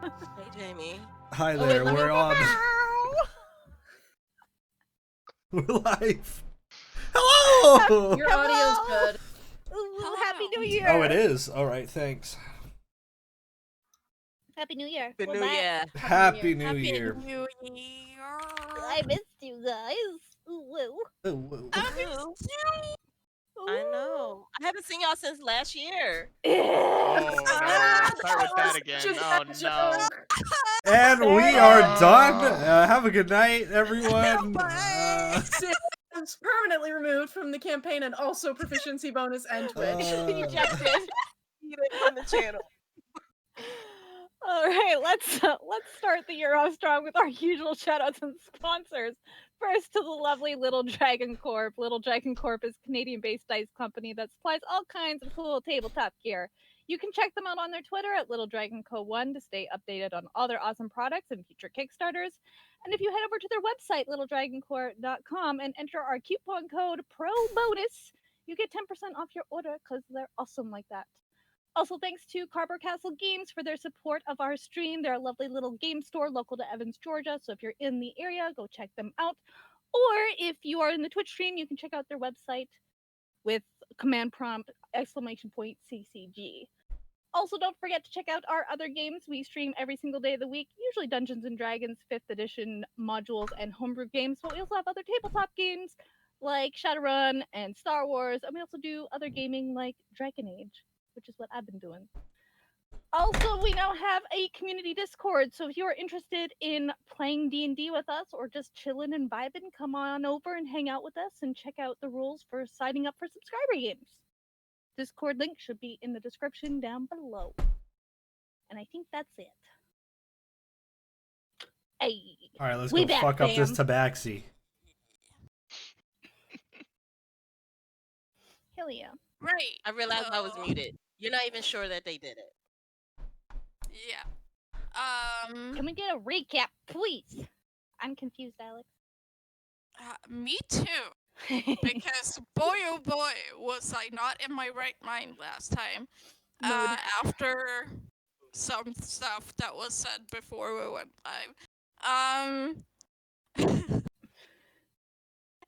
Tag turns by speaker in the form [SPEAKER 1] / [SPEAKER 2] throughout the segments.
[SPEAKER 1] Hey, Jamie.
[SPEAKER 2] Hi
[SPEAKER 3] Oh,
[SPEAKER 2] there,
[SPEAKER 3] wait,
[SPEAKER 2] we're on. We're live. Hello!
[SPEAKER 3] Your audio's good.
[SPEAKER 4] Ooh, Happy New Year!
[SPEAKER 2] Oh, it is? Alright, thanks.
[SPEAKER 4] Happy New Year.
[SPEAKER 1] Good
[SPEAKER 4] We're
[SPEAKER 1] New
[SPEAKER 4] back.
[SPEAKER 1] Year.
[SPEAKER 2] Happy New Year.
[SPEAKER 5] New Year.
[SPEAKER 4] I missed you guys. Ooh, woo.
[SPEAKER 2] Oh, whoa.
[SPEAKER 5] I
[SPEAKER 1] Ooh,
[SPEAKER 5] missed you.
[SPEAKER 1] I know. I haven't seen y'all since last year.
[SPEAKER 6] Oh no,
[SPEAKER 3] Ah,
[SPEAKER 6] start with that again.
[SPEAKER 3] Just
[SPEAKER 6] Oh
[SPEAKER 3] a
[SPEAKER 6] no.
[SPEAKER 3] joke.
[SPEAKER 2] And we are done. Have a good night, everyone.
[SPEAKER 3] It's permanently removed from the campaign and also proficiency bonus and Twitch.
[SPEAKER 4] Ejected.
[SPEAKER 1] Eat it from the channel.
[SPEAKER 4] All right, let's start the year off strong with our usual shoutouts and sponsors. First to the lovely Little Dragon Corp. Little Dragon Corp is a Canadian-based dice company that supplies all kinds of cool tabletop gear. You can check them out on their Twitter at Little Dragon Co. 1 to stay updated on all their awesome products and future Kickstarters. And if you head over to their website, littledragoncorp.com, and enter our coupon code PROBONUS, you get 10% off your order because they're awesome like that. Also, thanks to Carver Castle Games for their support of our stream. They're a lovely little game store local to Evans, Georgia. So if you're in the area, go check them out. Or if you are in the Twitch stream, you can check out their website with command prompt !CCG. Also, don't forget to check out our other games. We stream every single day of the week, usually Dungeons & Dragons 5th edition modules and homebrew games, but we also have other tabletop games like Shadowrun and Star Wars, and we also do other gaming like Dragon Age, which is what I've been doing. Also, we now have a community Discord, so if you are interested in playing D&D with us or just chilling and vibing, come on over and hang out with us and check out the rules for signing up for subscriber games. Discord link should be in the description down below. And I think that's it. Hey.
[SPEAKER 2] Alright, let's
[SPEAKER 4] We
[SPEAKER 2] go
[SPEAKER 4] back,
[SPEAKER 2] fuck up this
[SPEAKER 4] fam.
[SPEAKER 2] tabaxi.
[SPEAKER 4] Hell yeah.
[SPEAKER 5] Right.
[SPEAKER 1] I realized I was muted. You're not even sure that they did it.
[SPEAKER 5] Yeah.
[SPEAKER 4] Can we get a recap, please? I'm confused, Alex.
[SPEAKER 5] Me too. Because boy oh boy was I not in my right mind last time.
[SPEAKER 4] Mood.
[SPEAKER 5] After some stuff that was said before we went live.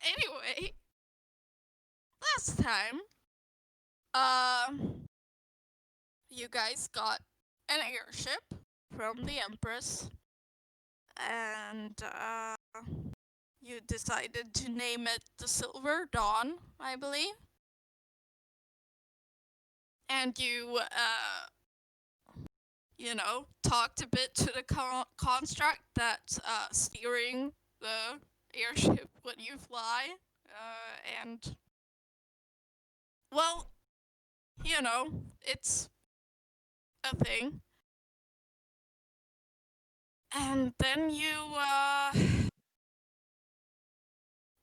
[SPEAKER 5] Anyway, last time, you guys got an airship from the Empress, and you decided to name it the Silver Dawn, I believe. And you know, talked a bit to the construct that's steering the airship when you fly, and, well, you know, it's a thing. And then you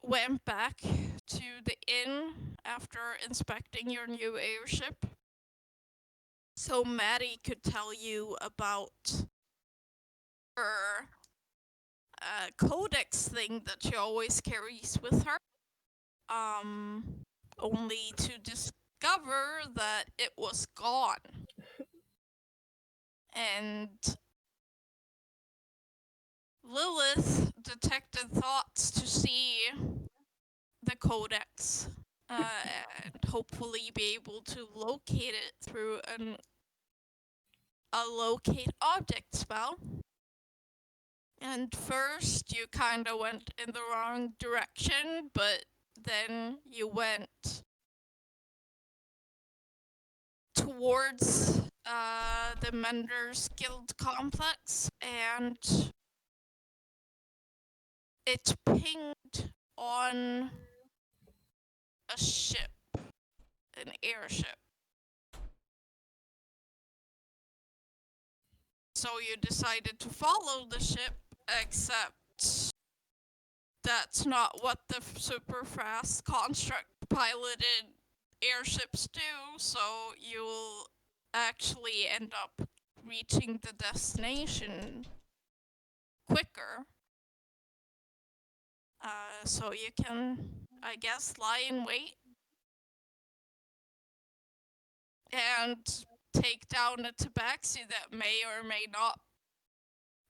[SPEAKER 5] went back to the inn after inspecting your new airship, so Matty could tell you about her codex thing that she always carries with her, only to discover that it was gone. And Lilith detected thoughts to see the codex and hopefully be able to locate it through a locate object spell. And first you kinda went in the wrong direction, but then you went towards the Menders Guild complex, and it pinged on a ship, an airship. So you decided to follow the ship, except that's not what the super fast construct piloted airships do, so you'll actually end up reaching the destination quicker. So you can, I guess, lie in wait and take down a tabaxi that may or may not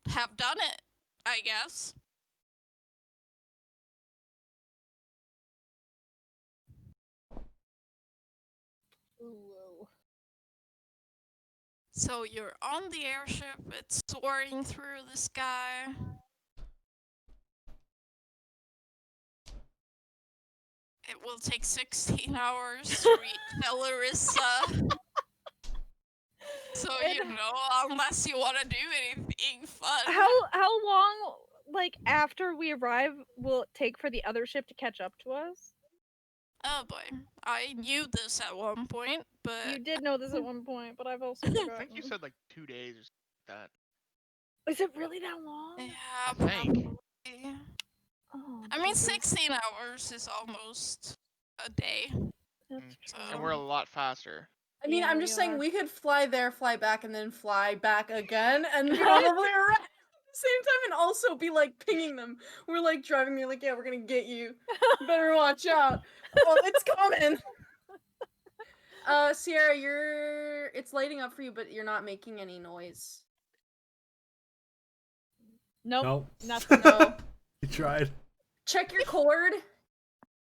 [SPEAKER 5] have done it, I guess.
[SPEAKER 4] Ooh.
[SPEAKER 5] So you're on the airship, it's soaring through the sky. It will take 16 hours to reach Elarissa. So, you know, unless you want to do anything fun.
[SPEAKER 4] How long, like, after we arrive will it take for the other ship to catch up to us?
[SPEAKER 5] Oh boy, I knew this at one point, but
[SPEAKER 4] You did know this at one point, but I've also
[SPEAKER 6] I
[SPEAKER 4] forgotten.
[SPEAKER 6] think you said like 2 days or something
[SPEAKER 4] Is it really that long?
[SPEAKER 5] yeah,
[SPEAKER 6] I think.
[SPEAKER 5] probably.
[SPEAKER 4] Oh,
[SPEAKER 5] I mean,
[SPEAKER 4] Jesus.
[SPEAKER 5] 16 hours is almost a day.
[SPEAKER 4] That's
[SPEAKER 5] So-
[SPEAKER 6] And we're a lot faster.
[SPEAKER 3] I mean, I'm
[SPEAKER 4] Yeah,
[SPEAKER 3] just
[SPEAKER 4] we
[SPEAKER 3] saying
[SPEAKER 4] are.
[SPEAKER 3] we could fly there, fly back, and then fly back again, and probably arrive at the same time, and also be like pinging them. We're like driving. You're like, yeah, we're gonna get you. Better watch out. Oh, it's coming. Sierra, it's lighting up for you, but you're not making any noise.
[SPEAKER 4] Nope.
[SPEAKER 2] Nope.
[SPEAKER 4] Nothing.
[SPEAKER 3] No.
[SPEAKER 2] You tried.
[SPEAKER 3] Check your cord.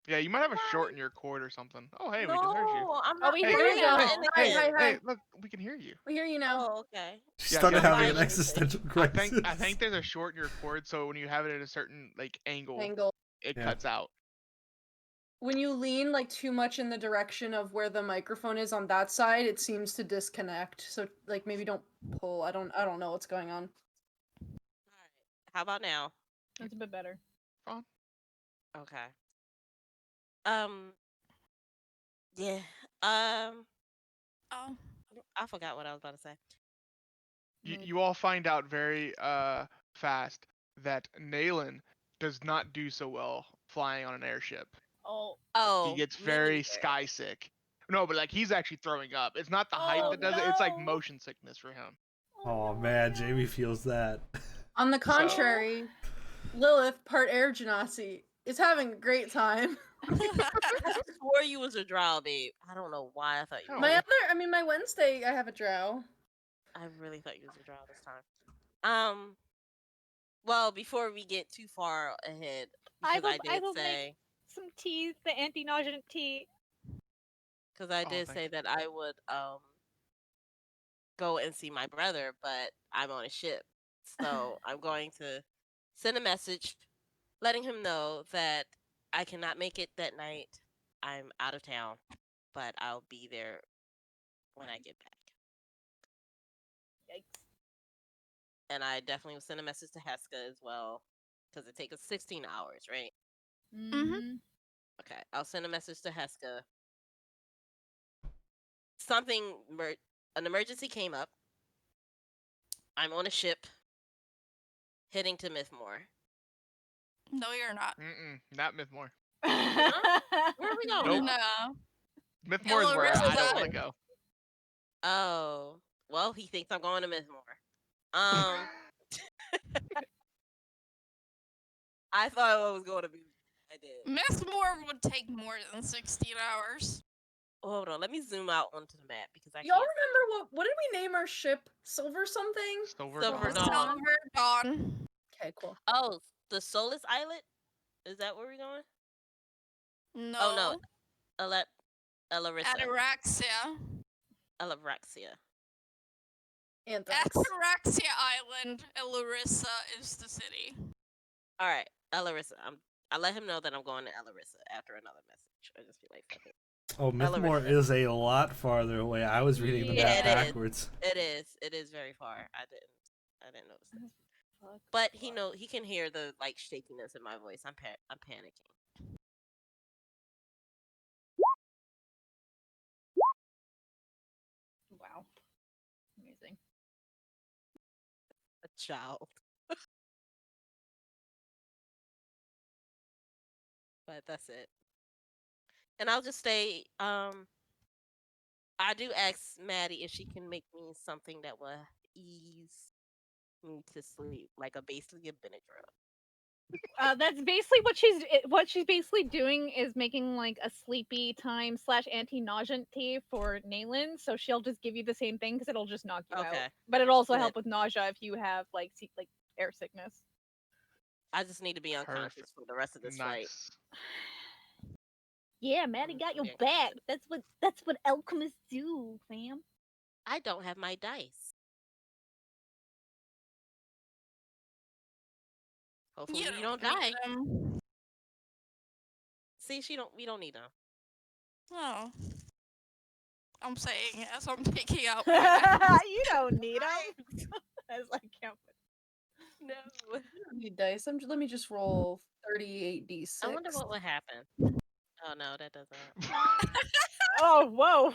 [SPEAKER 6] Yeah, you might have a short in your cord or something. Oh, hey, we just heard you.
[SPEAKER 1] No, I'm
[SPEAKER 4] Oh,
[SPEAKER 1] not.
[SPEAKER 4] we
[SPEAKER 6] Hey,
[SPEAKER 4] hear
[SPEAKER 3] There
[SPEAKER 4] you
[SPEAKER 3] we
[SPEAKER 4] now.
[SPEAKER 3] go.
[SPEAKER 1] in the
[SPEAKER 3] Hi,
[SPEAKER 6] Hey,
[SPEAKER 3] hi, hi.
[SPEAKER 6] hey, look, we can hear you.
[SPEAKER 3] We hear you now.
[SPEAKER 1] Oh, okay.
[SPEAKER 2] She
[SPEAKER 6] Yeah,
[SPEAKER 2] started
[SPEAKER 6] yeah,
[SPEAKER 2] having
[SPEAKER 1] yeah.
[SPEAKER 2] an existential
[SPEAKER 6] I
[SPEAKER 2] crisis.
[SPEAKER 6] think there's a short in your cord, so when you have it at a certain like angle,
[SPEAKER 3] Angle.
[SPEAKER 6] it
[SPEAKER 2] Yeah.
[SPEAKER 6] cuts out.
[SPEAKER 3] When you lean like too much in the direction of where the microphone is on that side, it seems to disconnect. So like maybe don't pull. I don't know what's going on.
[SPEAKER 1] All right. How about now?
[SPEAKER 4] That's a bit better.
[SPEAKER 1] Okay. Yeah.
[SPEAKER 5] Oh,
[SPEAKER 1] I forgot what I was about to say.
[SPEAKER 6] You all find out very fast that Naelen does not do so well flying on an airship.
[SPEAKER 4] Oh.
[SPEAKER 1] Oh,
[SPEAKER 6] He gets
[SPEAKER 1] me
[SPEAKER 6] very
[SPEAKER 1] neither.
[SPEAKER 6] sky sick. No, but like he's actually throwing up. It's not the height
[SPEAKER 4] Oh,
[SPEAKER 6] that does it. It's like
[SPEAKER 4] no.
[SPEAKER 6] motion sickness for him.
[SPEAKER 2] Oh man, Jamie feels that.
[SPEAKER 3] On the contrary, Lilith, part air genasi, is having a great time.
[SPEAKER 1] I swore you was a drow, babe. I don't know why I thought you.
[SPEAKER 6] Oh.
[SPEAKER 3] My my Wednesday, I have a drow.
[SPEAKER 1] I really thought you was a drow this time. Well, before we get too far ahead,
[SPEAKER 4] I
[SPEAKER 1] because
[SPEAKER 4] will- I will make- Some tea, the anti-nausea tea.
[SPEAKER 1] because I
[SPEAKER 6] Oh,
[SPEAKER 1] did
[SPEAKER 6] thank
[SPEAKER 1] say that I would go and see my brother, but I'm on a ship, so I'm going to send a message letting him know that I cannot make it that night. I'm out of town, but I'll be there when I get back.
[SPEAKER 4] Yikes.
[SPEAKER 1] And I definitely will send a message to Heska as well, because it takes us 16 hours, right?
[SPEAKER 4] Mhm.
[SPEAKER 1] Okay, I'll send a message to Heska. An emergency came up. I'm on a ship heading to Mythmore.
[SPEAKER 5] no, you're not.
[SPEAKER 6] Not Mythmore.
[SPEAKER 1] Where are we going?
[SPEAKER 6] Nope.
[SPEAKER 5] No.
[SPEAKER 6] Mythmore is where I
[SPEAKER 5] Elarissa.
[SPEAKER 6] don't want to go.
[SPEAKER 1] Oh, well, he thinks I'm going to Mythmore. I thought I was going to be. I did.
[SPEAKER 5] Mythmore would take more than 16 hours.
[SPEAKER 1] Hold on, let me zoom out onto the map because I
[SPEAKER 3] Y'all
[SPEAKER 1] can't.
[SPEAKER 3] remember what did we name our ship? Silver something?
[SPEAKER 6] Silver
[SPEAKER 1] Silver
[SPEAKER 6] Dawn.
[SPEAKER 1] Dawn.
[SPEAKER 5] Silver Dawn.
[SPEAKER 3] Okay, cool.
[SPEAKER 1] Oh, the Solus Islet? Is that where we're going?
[SPEAKER 5] No.
[SPEAKER 1] Oh no, Elarissa.
[SPEAKER 5] Ataraxia.
[SPEAKER 1] Elabraxia.
[SPEAKER 3] Anthrax.
[SPEAKER 5] Ataraxia Island, Elarissa is the city.
[SPEAKER 1] All right, Elarissa. I let him know that I'm going to Elarissa after another message. I just be like, fuck it.
[SPEAKER 2] Oh, Mythmore
[SPEAKER 1] Elarissa.
[SPEAKER 2] is a lot farther away. I was reading the
[SPEAKER 1] Yeah,
[SPEAKER 2] map
[SPEAKER 1] it is.
[SPEAKER 2] backwards.
[SPEAKER 1] It is very far. I didn't notice that. But he can hear the like shakiness in my voice. I'm panicking.
[SPEAKER 4] Wow. Amazing.
[SPEAKER 1] A child. But that's it. And I'll just say, I do ask Maddie if she can make me something that will ease me to sleep, like basically a Benadryl.
[SPEAKER 4] That's basically what she's basically doing is making like a sleepy time / anti-nausea tea for Naelen. So she'll just give you the same thing because it'll just knock you out.
[SPEAKER 1] Okay.
[SPEAKER 4] But it'll also
[SPEAKER 1] Good.
[SPEAKER 4] help with nausea if you have like air sickness.
[SPEAKER 1] I just need to be unconscious for the rest of this flight.
[SPEAKER 6] Nice.
[SPEAKER 4] Yeah, Maddie got your back. That's what alchemists do, fam.
[SPEAKER 1] I don't have my dice. Hopefully you don't die. See, we don't need them.
[SPEAKER 5] Oh. I'm saying as I'm picking out.
[SPEAKER 4] You don't need them. As I count.
[SPEAKER 1] No.
[SPEAKER 3] I don't need dice. Let me just roll 38d6.
[SPEAKER 1] I wonder what would happen. Oh no, that doesn't.
[SPEAKER 4] Oh, whoa.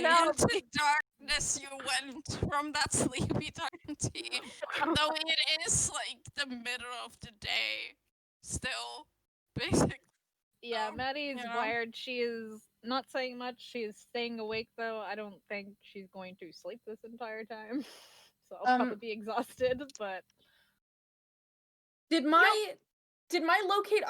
[SPEAKER 5] Now into darkness you went from that sleepy eternity. Though it is like the middle of the day. Still. Basically.
[SPEAKER 4] Yeah, Maddie's
[SPEAKER 5] you know?
[SPEAKER 4] wired. She is not saying much. She is staying awake, though. I don't think she's going to sleep this entire time. So I'll probably be exhausted, but...
[SPEAKER 3] Did my locate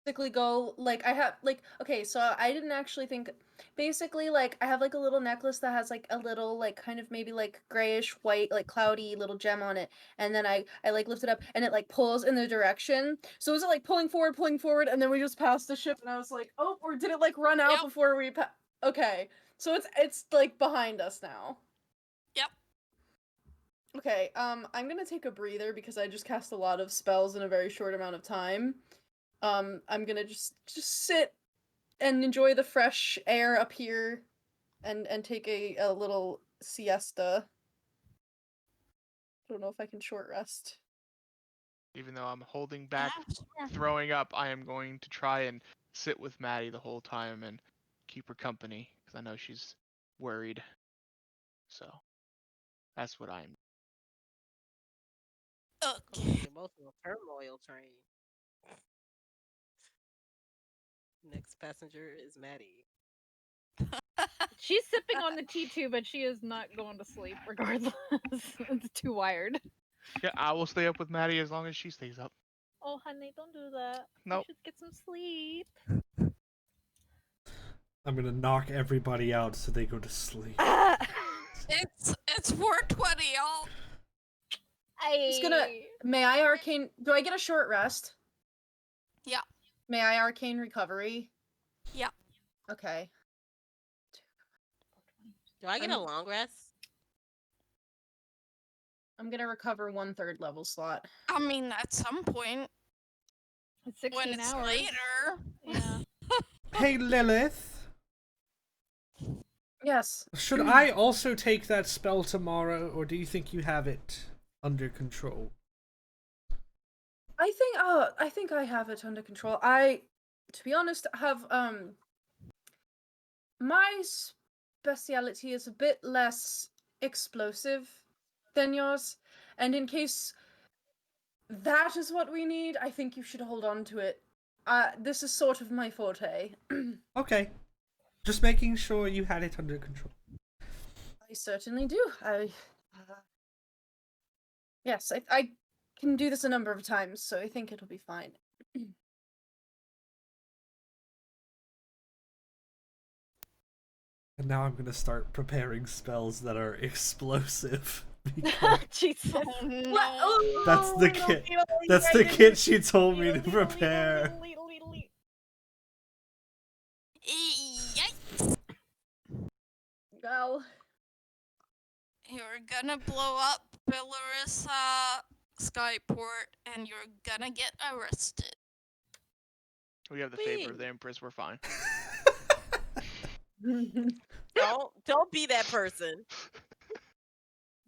[SPEAKER 3] basically go, like, I have, like, okay, so I didn't actually think, basically, like, I have, like, a little necklace that has, like, a little, like, kind of maybe, like, grayish white, like, cloudy little gem on it, and then I like, lift it up, and it, like, pulls in the direction, so is it, like, pulling forward, and then we just passed the ship, and I was like, oh, or did it, like, run out before we okay, so it's, like, behind us now.
[SPEAKER 5] Yep.
[SPEAKER 3] Okay, I'm gonna take a breather because I just cast a lot of spells in a very short amount of time. I'm gonna just sit and enjoy the fresh air up here and take a little siesta. I don't know if I can short rest.
[SPEAKER 6] Even though I'm holding back throwing up, I am going to try and sit with Maddie the whole time and keep her company because I know she's worried. So that's what I'm.
[SPEAKER 5] Okay.
[SPEAKER 1] Emotional turmoil train. Next passenger is Maddie.
[SPEAKER 4] She's sipping on the tea too, but she is not going to sleep regardless. It's too wired.
[SPEAKER 6] Yeah, I will stay up with Maddie as long as she stays up.
[SPEAKER 4] Oh, honey, don't do that.
[SPEAKER 6] Nope.
[SPEAKER 4] You should get some sleep.
[SPEAKER 2] I'm gonna knock everybody out so they go to sleep.
[SPEAKER 5] It's 4:20, y'all.
[SPEAKER 3] May I arcane? Do I get a short rest?
[SPEAKER 5] Yeah.
[SPEAKER 3] May I arcane recovery?
[SPEAKER 5] Yeah.
[SPEAKER 3] Okay.
[SPEAKER 1] Do I get a long rest?
[SPEAKER 3] I'm gonna recover 1/3 level slot.
[SPEAKER 5] I mean, at some point.
[SPEAKER 4] It's 16
[SPEAKER 5] when it's
[SPEAKER 4] hours.
[SPEAKER 5] later.
[SPEAKER 4] Yeah.
[SPEAKER 2] Hey, Lilith.
[SPEAKER 3] Yes.
[SPEAKER 2] Should I also take that spell tomorrow, or do you think you have it under control?
[SPEAKER 3] I think I have it under control. To be honest, have my speciality is a bit less explosive than yours, and in case that is what we need, I think you should hold on to it. This is sort of my forte.
[SPEAKER 2] Okay. Just making sure you had it under control.
[SPEAKER 3] I certainly do. Yes, I can do this a number of times, so I think it'll be fine.
[SPEAKER 2] And now I'm gonna start preparing spells that are explosive.
[SPEAKER 4] Jesus.
[SPEAKER 5] No.
[SPEAKER 2] That's the kit. That's the kit she told me to prepare.
[SPEAKER 5] Yikes.
[SPEAKER 3] Well,
[SPEAKER 5] You're gonna blow up Belarus skyport and you're gonna get arrested.
[SPEAKER 6] We have the favor of the Empress. We're fine.
[SPEAKER 1] Don't be that person.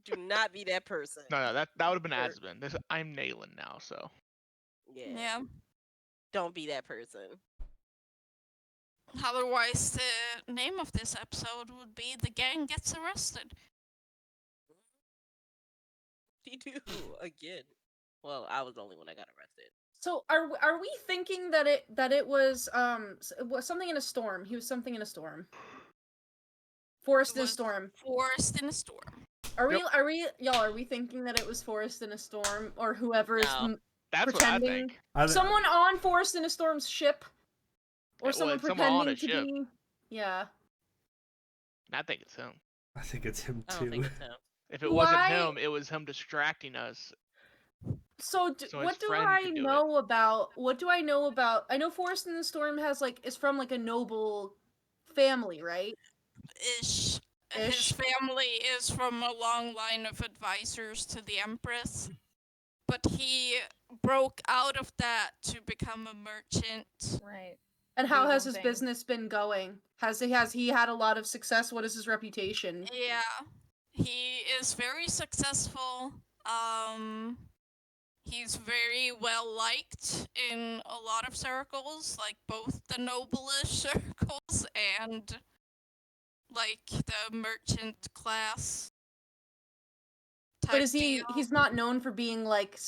[SPEAKER 1] Do not be that person.
[SPEAKER 6] No, that would have been Asbin. I'm Naelen now, so.
[SPEAKER 5] Yeah.
[SPEAKER 1] Don't be that person.
[SPEAKER 5] Otherwise, the name of this episode would be The Gang Gets Arrested.
[SPEAKER 1] You do again. Well, I was the only one that got arrested.
[SPEAKER 3] so are we thinking that it was something in a storm? He was something in a storm. Forest in a storm.
[SPEAKER 5] Forest in a storm.
[SPEAKER 3] Are we thinking that it was Forest in a Storm or whoever is
[SPEAKER 6] That's
[SPEAKER 3] pretending?
[SPEAKER 6] what I think.
[SPEAKER 3] Someone on Forest in a Storm's ship, or
[SPEAKER 6] Well,
[SPEAKER 3] someone
[SPEAKER 6] it's someone
[SPEAKER 3] pretending
[SPEAKER 6] on a
[SPEAKER 3] to
[SPEAKER 6] ship.
[SPEAKER 3] be. Yeah.
[SPEAKER 6] I think it's him.
[SPEAKER 2] I think it's him
[SPEAKER 1] I
[SPEAKER 2] too.
[SPEAKER 1] don't think it's him.
[SPEAKER 6] If it wasn't
[SPEAKER 3] Why-
[SPEAKER 6] him, it was him distracting us.
[SPEAKER 3] So,
[SPEAKER 6] So
[SPEAKER 3] what
[SPEAKER 6] his
[SPEAKER 3] do
[SPEAKER 6] friend
[SPEAKER 3] I
[SPEAKER 6] could do it.
[SPEAKER 3] know about? What do I know about? I know Forest in the Storm is from like a noble family, right?
[SPEAKER 5] Ish.
[SPEAKER 3] Ish.
[SPEAKER 5] His family is from a long line of advisors to the Empress. But he broke out of that to become a merchant.
[SPEAKER 4] Right.
[SPEAKER 3] And how
[SPEAKER 4] These
[SPEAKER 3] has
[SPEAKER 4] own
[SPEAKER 3] his
[SPEAKER 4] things.
[SPEAKER 3] business been going? Has he had a lot of success? What is his reputation?
[SPEAKER 5] Yeah. He is very successful. He's very well liked in a lot of circles, like both the noblish circles and like the merchant class.
[SPEAKER 3] But is
[SPEAKER 5] deal.
[SPEAKER 3] he's not known for being like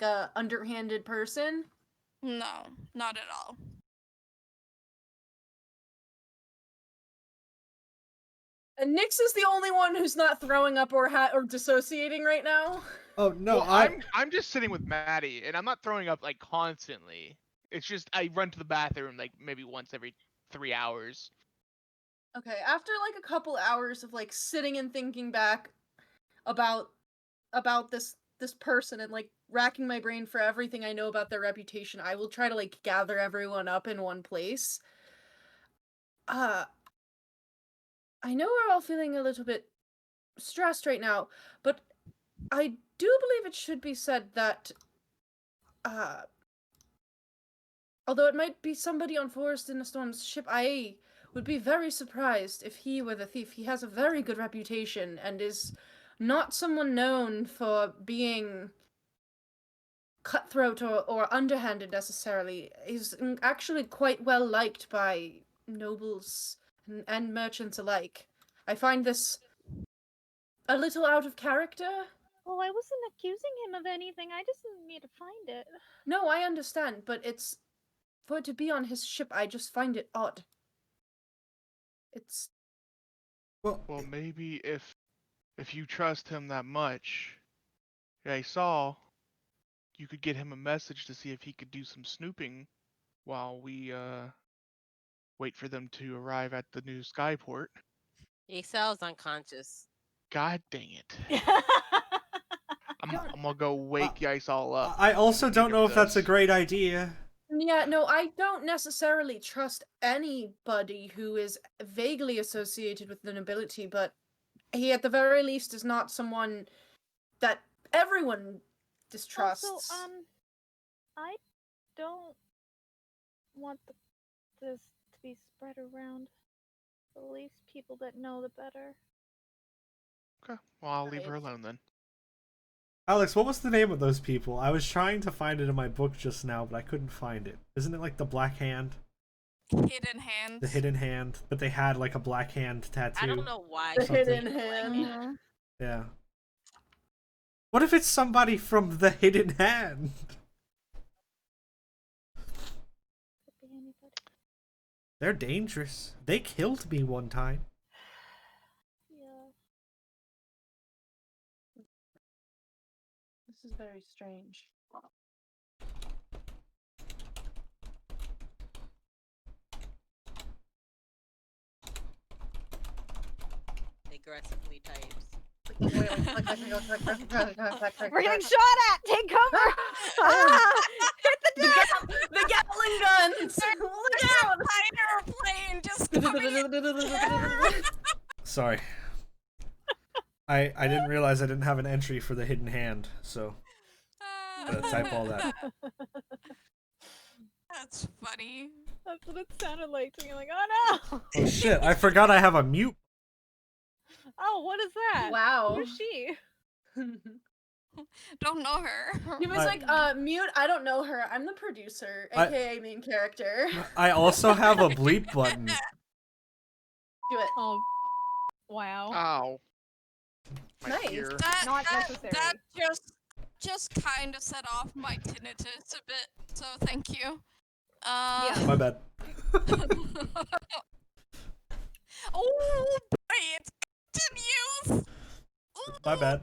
[SPEAKER 3] a underhanded person?
[SPEAKER 5] No, not at all.
[SPEAKER 3] And Nyx is the only one who's not throwing up or dissociating right now.
[SPEAKER 2] Oh no,
[SPEAKER 6] Well, I'm just sitting with Matty, and I'm not throwing up like constantly. It's just I run to the bathroom like maybe once every 3 hours.
[SPEAKER 3] Okay, after like a couple hours of like sitting and thinking back about this person and like racking my brain for everything I know about their reputation, I will try to like gather everyone up in one place. I know we're all feeling a little bit stressed right now, but I do believe it should be said that although it might be somebody on Forest in the Storm's ship, I would be very surprised if he were the thief. He has a very good reputation and is not someone known for being cutthroat or underhanded necessarily. He's actually quite well liked by nobles and merchants alike. I find this a little out of character.
[SPEAKER 4] Well, I wasn't accusing him of anything. I just need to find it.
[SPEAKER 3] No, I understand, but it's for it to be on his ship, I just find it odd. It's
[SPEAKER 2] well,
[SPEAKER 6] Well, maybe if you trust him that much, Yeissal, you could get him a message to see if he could do some snooping while we wait for them to arrive at the new skyport.
[SPEAKER 1] Yeissal's unconscious.
[SPEAKER 6] God dang it. I'm gonna go wake Yeissal up.
[SPEAKER 2] I also
[SPEAKER 6] and
[SPEAKER 2] don't
[SPEAKER 6] think
[SPEAKER 2] know
[SPEAKER 6] of
[SPEAKER 2] if that's a
[SPEAKER 6] this.
[SPEAKER 2] great idea.
[SPEAKER 3] yeah, no, I don't necessarily trust anybody who is vaguely associated with the nobility, but he at the very least is not someone that everyone distrusts.
[SPEAKER 4] Also, I don't want this to be spread around. The least people that know, the better.
[SPEAKER 6] Okay, well I'll leave her
[SPEAKER 3] Right.
[SPEAKER 6] alone then.
[SPEAKER 2] Alex, what was the name of those people? I was trying to find it in my book just now, but I couldn't find it. Isn't it like the Black Hand?
[SPEAKER 5] Hidden hands.
[SPEAKER 2] The Hidden Hand, but they had like a black hand tattoo.
[SPEAKER 1] I don't know why.
[SPEAKER 3] The
[SPEAKER 1] she
[SPEAKER 3] hidden
[SPEAKER 1] didn't like
[SPEAKER 3] hand.
[SPEAKER 1] it.
[SPEAKER 4] Mhm.
[SPEAKER 2] Yeah. What if it's somebody from the Hidden Hand?
[SPEAKER 4] Could be anybody.
[SPEAKER 2] They're dangerous. They killed me one time.
[SPEAKER 4] Yeah.
[SPEAKER 3] This is very strange.
[SPEAKER 1] Aggressively types.
[SPEAKER 4] We're getting shot at! Take cover! Hit
[SPEAKER 3] The Gatling guns! Look out!
[SPEAKER 5] Fighter plane just coming in.
[SPEAKER 2] Sorry. I didn't realize I didn't have an entry for the Hidden Hand, so gotta type all that.
[SPEAKER 5] That's funny.
[SPEAKER 4] That's what it sounded like to me. Like, oh no!
[SPEAKER 2] Oh shit, I forgot I have a mute.
[SPEAKER 4] Oh, what is that?
[SPEAKER 3] Wow.
[SPEAKER 4] Who's she?
[SPEAKER 5] Don't know her.
[SPEAKER 3] He was like, mute, I don't know her. I'm the producer, aka main character.
[SPEAKER 2] I also have a bleep button.
[SPEAKER 3] Do it.
[SPEAKER 4] Oh, wow.
[SPEAKER 6] Ow. My
[SPEAKER 3] Nice.
[SPEAKER 6] ear.
[SPEAKER 4] Not necessary.
[SPEAKER 5] That just kind of set off my tinnitus a bit. So thank you.
[SPEAKER 2] My bad.
[SPEAKER 5] Oh boy, it's continues.
[SPEAKER 2] My bad.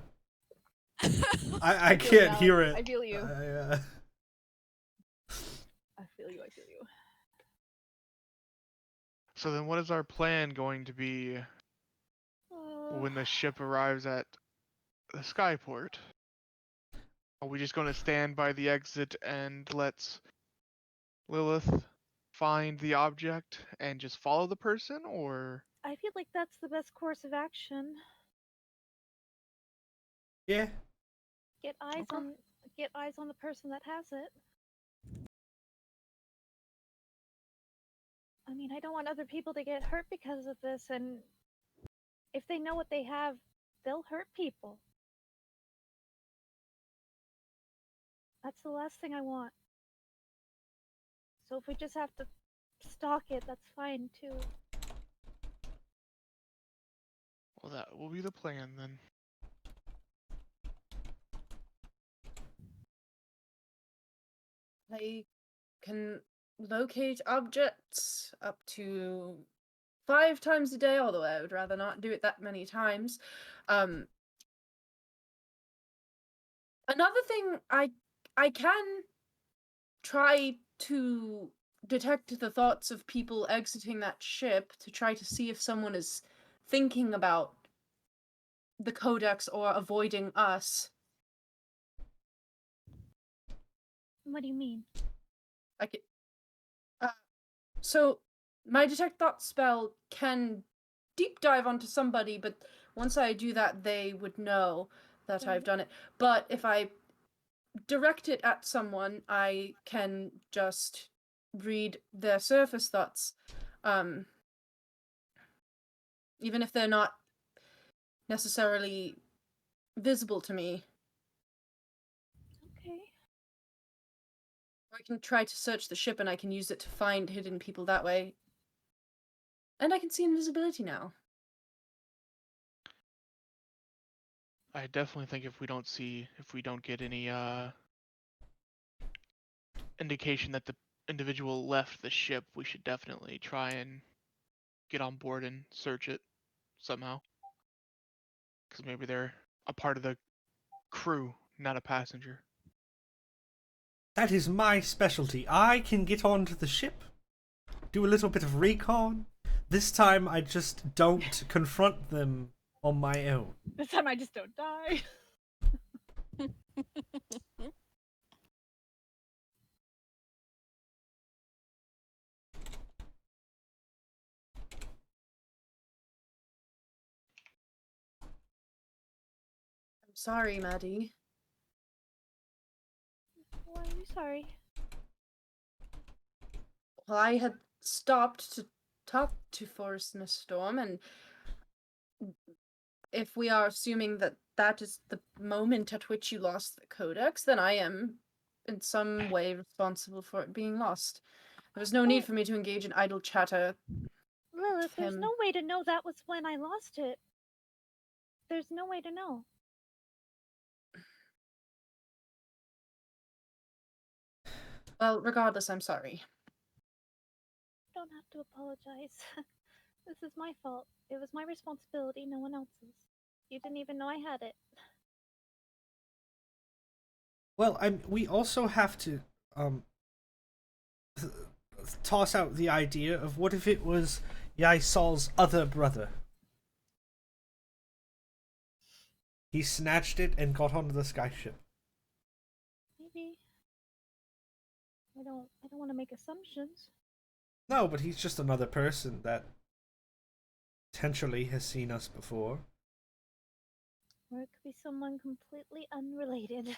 [SPEAKER 2] I
[SPEAKER 4] feel
[SPEAKER 2] can't
[SPEAKER 4] you,
[SPEAKER 2] hear
[SPEAKER 4] Alex.
[SPEAKER 2] it.
[SPEAKER 4] I feel you.
[SPEAKER 2] I
[SPEAKER 4] feel you.
[SPEAKER 6] So then what is our plan going to be when the ship arrives at the skyport. Are we just going to stand by the exit and let Lilith find the object and just follow the person, or?
[SPEAKER 4] I feel like that's the best course of action.
[SPEAKER 2] Yeah.
[SPEAKER 4] Get eyes on the person that has it. I mean, I don't want other people to get hurt because of this, and if they know what they have, they'll hurt people. That's the last thing I want. So if we just have to stalk it, that's fine too.
[SPEAKER 6] Well, that will be the plan then.
[SPEAKER 3] I can locate objects up to 5 times a day, although I would rather not do it that many times. Another thing, I can try to detect the thoughts of people exiting that ship to try to see if someone is thinking about the Codex or avoiding us.
[SPEAKER 4] What do you mean?
[SPEAKER 3] I can, so my detect thought spell can deep dive onto somebody, but once I do that, they would know that I've done it. But if I direct it at someone, I can just read their surface thoughts, even if they're not necessarily visible to me.
[SPEAKER 4] Okay.
[SPEAKER 3] I can try to search the ship and I can use it to find hidden people that way. And I can see invisibility now.
[SPEAKER 6] I definitely think if we don't get any indication that the individual left the ship, we should definitely try and get on board and search it somehow. Because maybe they're a part of the crew, not a passenger.
[SPEAKER 2] That is my specialty. I can get onto the ship, do a little bit of recon. This time I just don't confront them on my own.
[SPEAKER 4] This time I just don't die.
[SPEAKER 3] I'm sorry, Maddie.
[SPEAKER 4] Why are you sorry?
[SPEAKER 3] Well, I had stopped to talk to Forest in a Storm, and if we are assuming that that is the moment at which you lost the Codex, then I am in some way responsible for it being lost. There was no need for me to engage in idle chatter.
[SPEAKER 4] Lilith, there's
[SPEAKER 3] Him.
[SPEAKER 4] no way to know that was when I lost it. There's no way to know.
[SPEAKER 3] Well, regardless, I'm sorry.
[SPEAKER 4] You don't have to apologize. This is my fault. It was my responsibility, no one else's. You didn't even know I had it.
[SPEAKER 2] Well, we also have to toss out the idea of what if it was Yeissal's other brother? He snatched it and got onto the skyship.
[SPEAKER 4] Maybe. I don't want to make assumptions.
[SPEAKER 2] No, but he's just another person that potentially has seen us before.
[SPEAKER 4] Or it could be someone completely unrelated.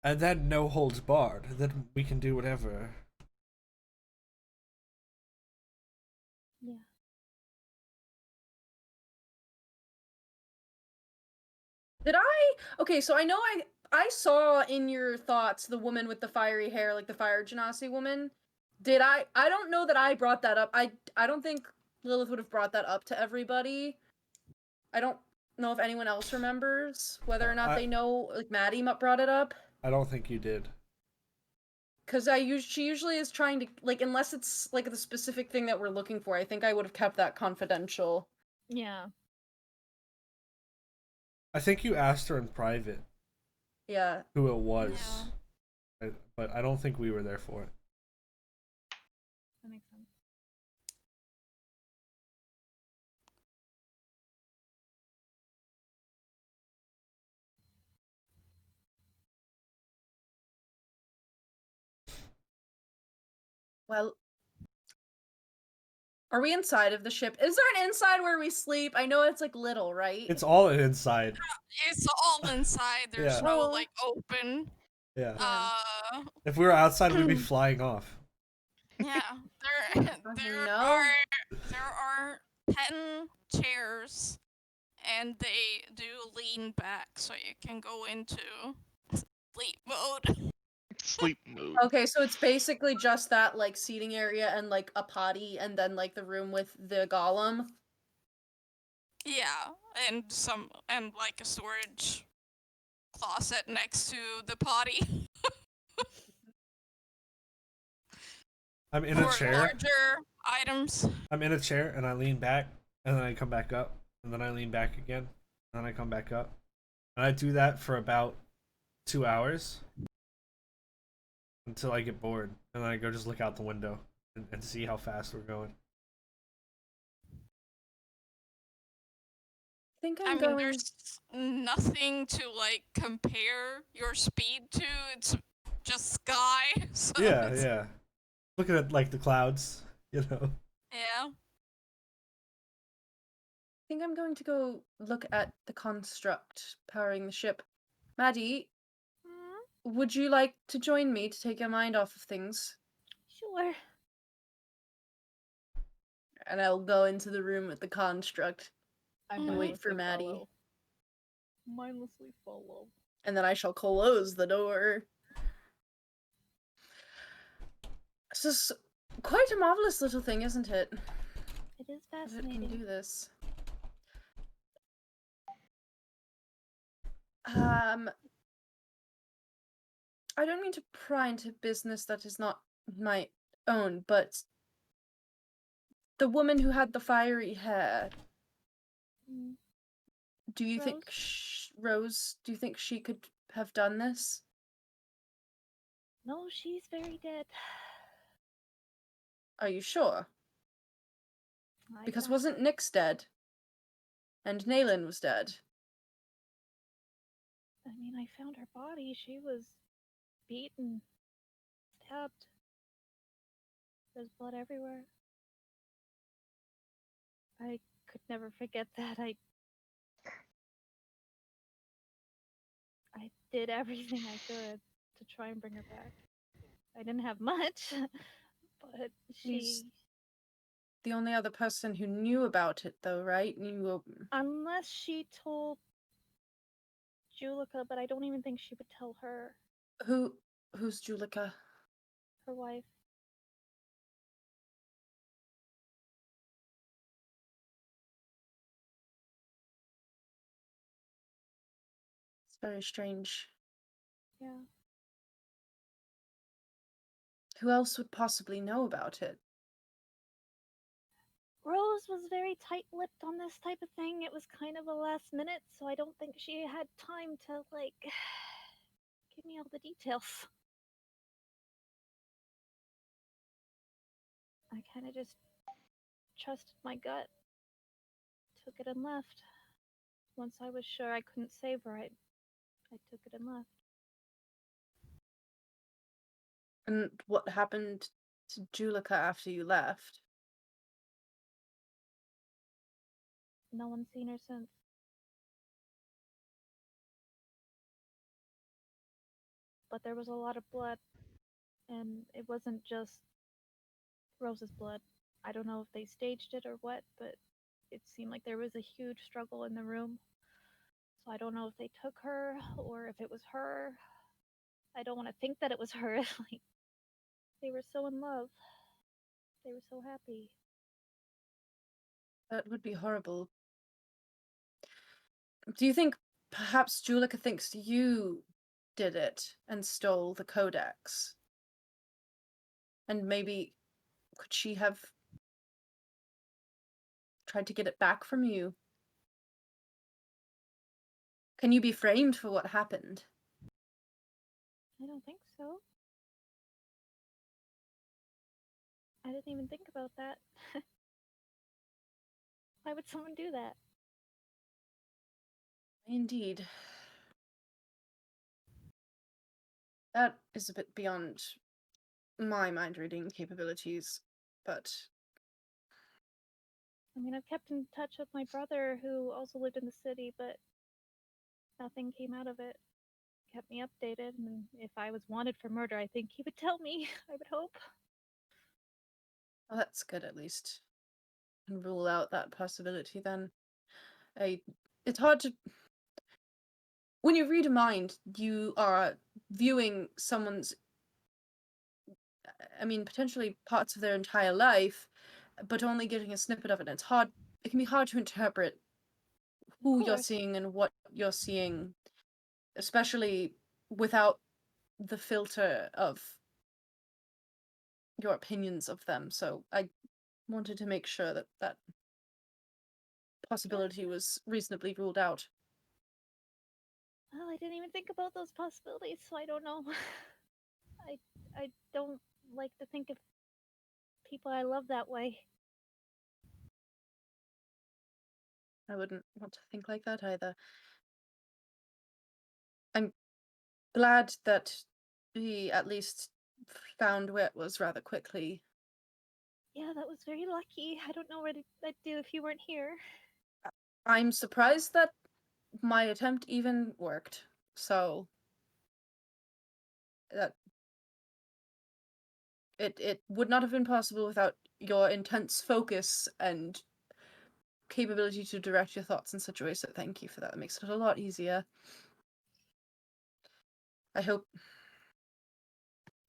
[SPEAKER 2] And then no holds barred. Then we can do whatever.
[SPEAKER 4] Yeah.
[SPEAKER 3] Did I? Okay, so I know I saw in your thoughts the woman with the fiery hair, like the fire genasi woman. Did I don't know that I brought that up. I don't think Lilith would have brought that up to everybody. I don't know if anyone else remembers whether or not they know, like Maddie brought it up.
[SPEAKER 2] I don't think you did.
[SPEAKER 3] Cause she usually is trying to, like, unless it's like the specific thing that we're looking for, I think I would have kept that confidential.
[SPEAKER 4] Yeah.
[SPEAKER 2] I think you asked her in private.
[SPEAKER 3] Yeah.
[SPEAKER 2] Who it was. Yeah. But I don't think we were there for it.
[SPEAKER 4] That makes sense.
[SPEAKER 3] Well, are we inside of the ship? Is there an inside where we sleep? I know it's like little, right?
[SPEAKER 2] It's all inside.
[SPEAKER 5] It's all inside. There's
[SPEAKER 2] Yeah.
[SPEAKER 5] no
[SPEAKER 4] Oh.
[SPEAKER 5] like open.
[SPEAKER 2] Yeah.
[SPEAKER 5] Uh,
[SPEAKER 2] If we were outside, we'd be flying off.
[SPEAKER 5] yeah. There
[SPEAKER 3] No.
[SPEAKER 5] are 10 chairs, and they do lean back, so you can go into sleep mode.
[SPEAKER 6] Sleep mode.
[SPEAKER 3] Okay, so it's basically just that like seating area and like a potty and then like the room with the golem.
[SPEAKER 5] Yeah, and like a storage closet next to the potty.
[SPEAKER 2] I'm in
[SPEAKER 5] for
[SPEAKER 2] a chair.
[SPEAKER 5] larger items.
[SPEAKER 2] I'm in a chair and I lean back and then I come back up and then I lean back again and then I come back up. And I do that for about 2 hours until I get bored and then I go just look out the window and see how fast we're going.
[SPEAKER 3] I think
[SPEAKER 5] I
[SPEAKER 3] I'm
[SPEAKER 5] mean,
[SPEAKER 3] going.
[SPEAKER 5] there's nothing to like compare your speed to. It's just sky. So
[SPEAKER 2] Yeah,
[SPEAKER 5] it's-
[SPEAKER 2] yeah. Looking at like the clouds, you know.
[SPEAKER 5] yeah.
[SPEAKER 3] I think I'm going to go look at the construct powering the ship. Maddie,
[SPEAKER 4] Hmm?
[SPEAKER 3] would you like to join me to take your mind off of things?
[SPEAKER 4] Sure.
[SPEAKER 3] And I'll go into the room with the construct,
[SPEAKER 4] I'm
[SPEAKER 5] And
[SPEAKER 3] wait for
[SPEAKER 4] mindlessly
[SPEAKER 3] Maddie.
[SPEAKER 4] follow. Mindlessly follow.
[SPEAKER 3] and then I shall close the door. This is quite a marvelous little thing, isn't it?
[SPEAKER 4] It is
[SPEAKER 3] That it can
[SPEAKER 4] fascinating.
[SPEAKER 3] do this. I don't mean to pry into business that is not my own, but the woman who had the fiery hair,
[SPEAKER 4] Mm.
[SPEAKER 3] do you think Rose, do you think she could have done this?
[SPEAKER 4] No, she's very dead.
[SPEAKER 3] Are you sure?
[SPEAKER 4] I
[SPEAKER 3] Because
[SPEAKER 4] found
[SPEAKER 3] wasn't
[SPEAKER 4] her-
[SPEAKER 3] Nyx dead? And Naelen was dead.
[SPEAKER 4] I mean, I found her body. She was beaten, stabbed. There's blood everywhere. I could never forget that. I did everything I could to try and bring her back. I didn't have much, but
[SPEAKER 3] She's the only other person who knew about it, though, right?
[SPEAKER 4] unless she told Julika, but I don't even think she would tell her,
[SPEAKER 3] Who's Julika?
[SPEAKER 4] her wife.
[SPEAKER 3] It's very strange.
[SPEAKER 4] Yeah.
[SPEAKER 3] Who else would possibly know about it?
[SPEAKER 4] Rose was very tight-lipped on this type of thing. It was kind of a last minute, so I don't think she had time to, like, give me all the details. I kind of just trusted my gut, took it and left. Once I was sure I couldn't save her, I took it and left.
[SPEAKER 3] And what happened to Julika after you left?
[SPEAKER 4] No one's seen her since. But there was a lot of blood, and it wasn't just Rose's blood. I don't know if they staged it or what, but it seemed like there was a huge struggle in the room. So I don't know if they took her or if it was her. I don't want to think that it was her. Like, they were so in love. They were so happy.
[SPEAKER 3] That would be horrible. Do you think perhaps Julika thinks you did it and stole the codex? And maybe could she have tried to get it back from you? Can you be framed for what happened?
[SPEAKER 4] I don't think so. I didn't even think about that. Why would someone do that?
[SPEAKER 3] Indeed. That is a bit beyond my mind reading capabilities, but
[SPEAKER 4] I mean, I've kept in touch with my brother who also lived in the city, but nothing came out of it. Kept me updated, and if I was wanted for murder, I think he would tell me. I would hope.
[SPEAKER 3] well, that's good at least. And rule out that possibility then. It's hard to. When you read a mind, you are viewing someone's. I mean, potentially parts of their entire life, but only getting a snippet of it. It's hard. It can be hard to interpret who you're
[SPEAKER 4] course.
[SPEAKER 3] seeing and what you're seeing, especially without the filter of your opinions of them. So I wanted to make sure that that possibility was reasonably ruled out.
[SPEAKER 4] Well, I didn't even think about those possibilities, so I don't know. I don't like to think of people I love that way.
[SPEAKER 3] I wouldn't want to think like that either. I'm glad that we at least found where it was rather quickly.
[SPEAKER 4] Yeah, that was very lucky. I don't know what I'd do if you weren't here.
[SPEAKER 3] I'm surprised that my attempt even worked. So that it would not have been possible without your intense focus and capability to direct your thoughts in such a way. So thank you for that. It makes it a lot easier. I hope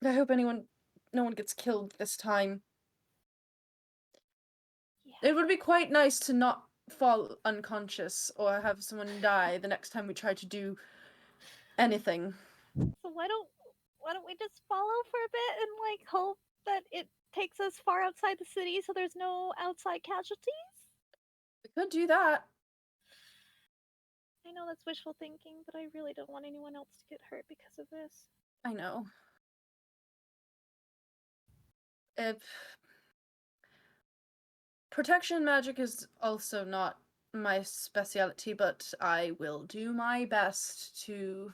[SPEAKER 3] no one gets killed this time.
[SPEAKER 4] Yeah.
[SPEAKER 3] It would be quite nice to not fall unconscious or have someone die the next time we try to do anything.
[SPEAKER 4] So why don't we just follow for a bit and like hope that it takes us far outside the city so there's no outside casualties?
[SPEAKER 3] We could do that.
[SPEAKER 4] I know that's wishful thinking, but I really don't want anyone else to get hurt because of this.
[SPEAKER 3] I know. Protection magic is also not my specialty, but I will do my best to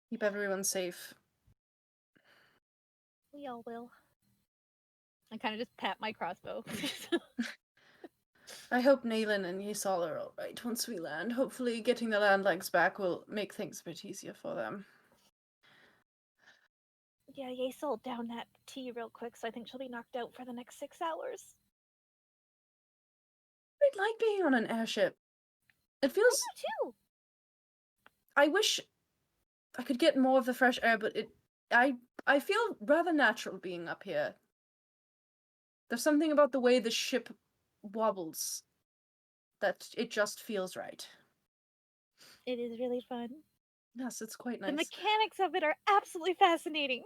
[SPEAKER 3] keep everyone safe.
[SPEAKER 4] We all will. I kind of just pat my crossbow.
[SPEAKER 3] I hope Naelen and Yeissal are alright once we land. Hopefully getting the land legs back will make things a bit easier for them.
[SPEAKER 4] Yeah, Yeissal down that tea real quick, so I think she'll be knocked out for the next 6 hours.
[SPEAKER 3] I'd like being on an airship. It feels...
[SPEAKER 4] I do too!
[SPEAKER 3] I wish I could get more of the fresh air, but I feel rather natural being up here. There's something about the way the ship wobbles that it just feels right.
[SPEAKER 4] It is really fun.
[SPEAKER 3] Yes, it's quite nice.
[SPEAKER 4] The mechanics of it are absolutely fascinating.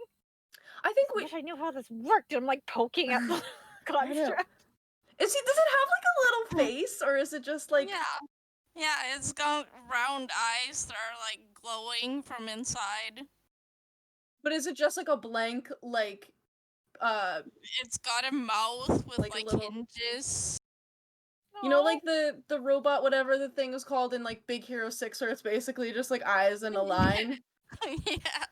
[SPEAKER 3] I think
[SPEAKER 4] I
[SPEAKER 3] we...
[SPEAKER 4] wish I knew how this worked. I'm like poking at the construct.
[SPEAKER 3] Does it have like a little face, or is it just like...
[SPEAKER 5] Yeah, it's got round eyes that are like glowing from inside.
[SPEAKER 3] But is it just like a blank, like,
[SPEAKER 5] It's got a mouth with
[SPEAKER 3] like a
[SPEAKER 5] like
[SPEAKER 3] little-
[SPEAKER 5] hinges.
[SPEAKER 3] you know, like the robot, whatever the thing is called in like Big Hero 6, where it's basically just like eyes in a line?
[SPEAKER 5] Yeah.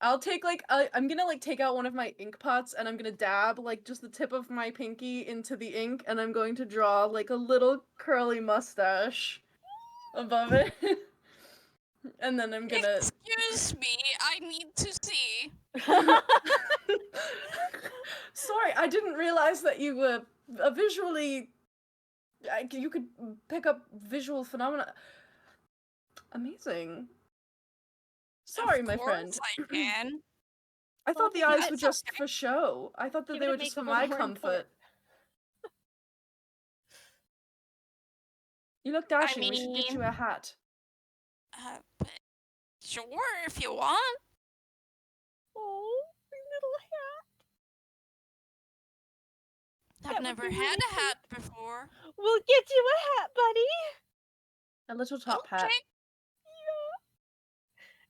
[SPEAKER 3] I'll take like, I'm gonna like take out one of my ink pots and I'm gonna dab like just the tip of my pinky into the ink, and I'm going to draw like a little curly mustache above it. And then I'm gonna...
[SPEAKER 5] Excuse me, I need to see.
[SPEAKER 3] Sorry, I didn't realize that you were visually... you could pick up visual phenomena. Amazing. Sorry,
[SPEAKER 5] Of
[SPEAKER 3] my friend.
[SPEAKER 5] course I can.
[SPEAKER 3] I thought the
[SPEAKER 4] Well,
[SPEAKER 3] eyes were
[SPEAKER 5] it's
[SPEAKER 3] just
[SPEAKER 5] okay.
[SPEAKER 3] for show. I thought that
[SPEAKER 4] Give
[SPEAKER 3] they
[SPEAKER 4] it a
[SPEAKER 3] were just for
[SPEAKER 4] makeover
[SPEAKER 3] my
[SPEAKER 4] more
[SPEAKER 3] comfort.
[SPEAKER 4] important.
[SPEAKER 3] You look dashing. We should get you
[SPEAKER 5] mean-
[SPEAKER 3] a hat.
[SPEAKER 5] But sure, if you want.
[SPEAKER 4] Oh, my little hat.
[SPEAKER 5] I've
[SPEAKER 4] That would
[SPEAKER 5] never
[SPEAKER 4] be
[SPEAKER 5] had
[SPEAKER 4] really
[SPEAKER 5] a hat before.
[SPEAKER 4] We'll get you a hat, buddy.
[SPEAKER 3] A little top hat.
[SPEAKER 5] Okay.
[SPEAKER 4] Yeah.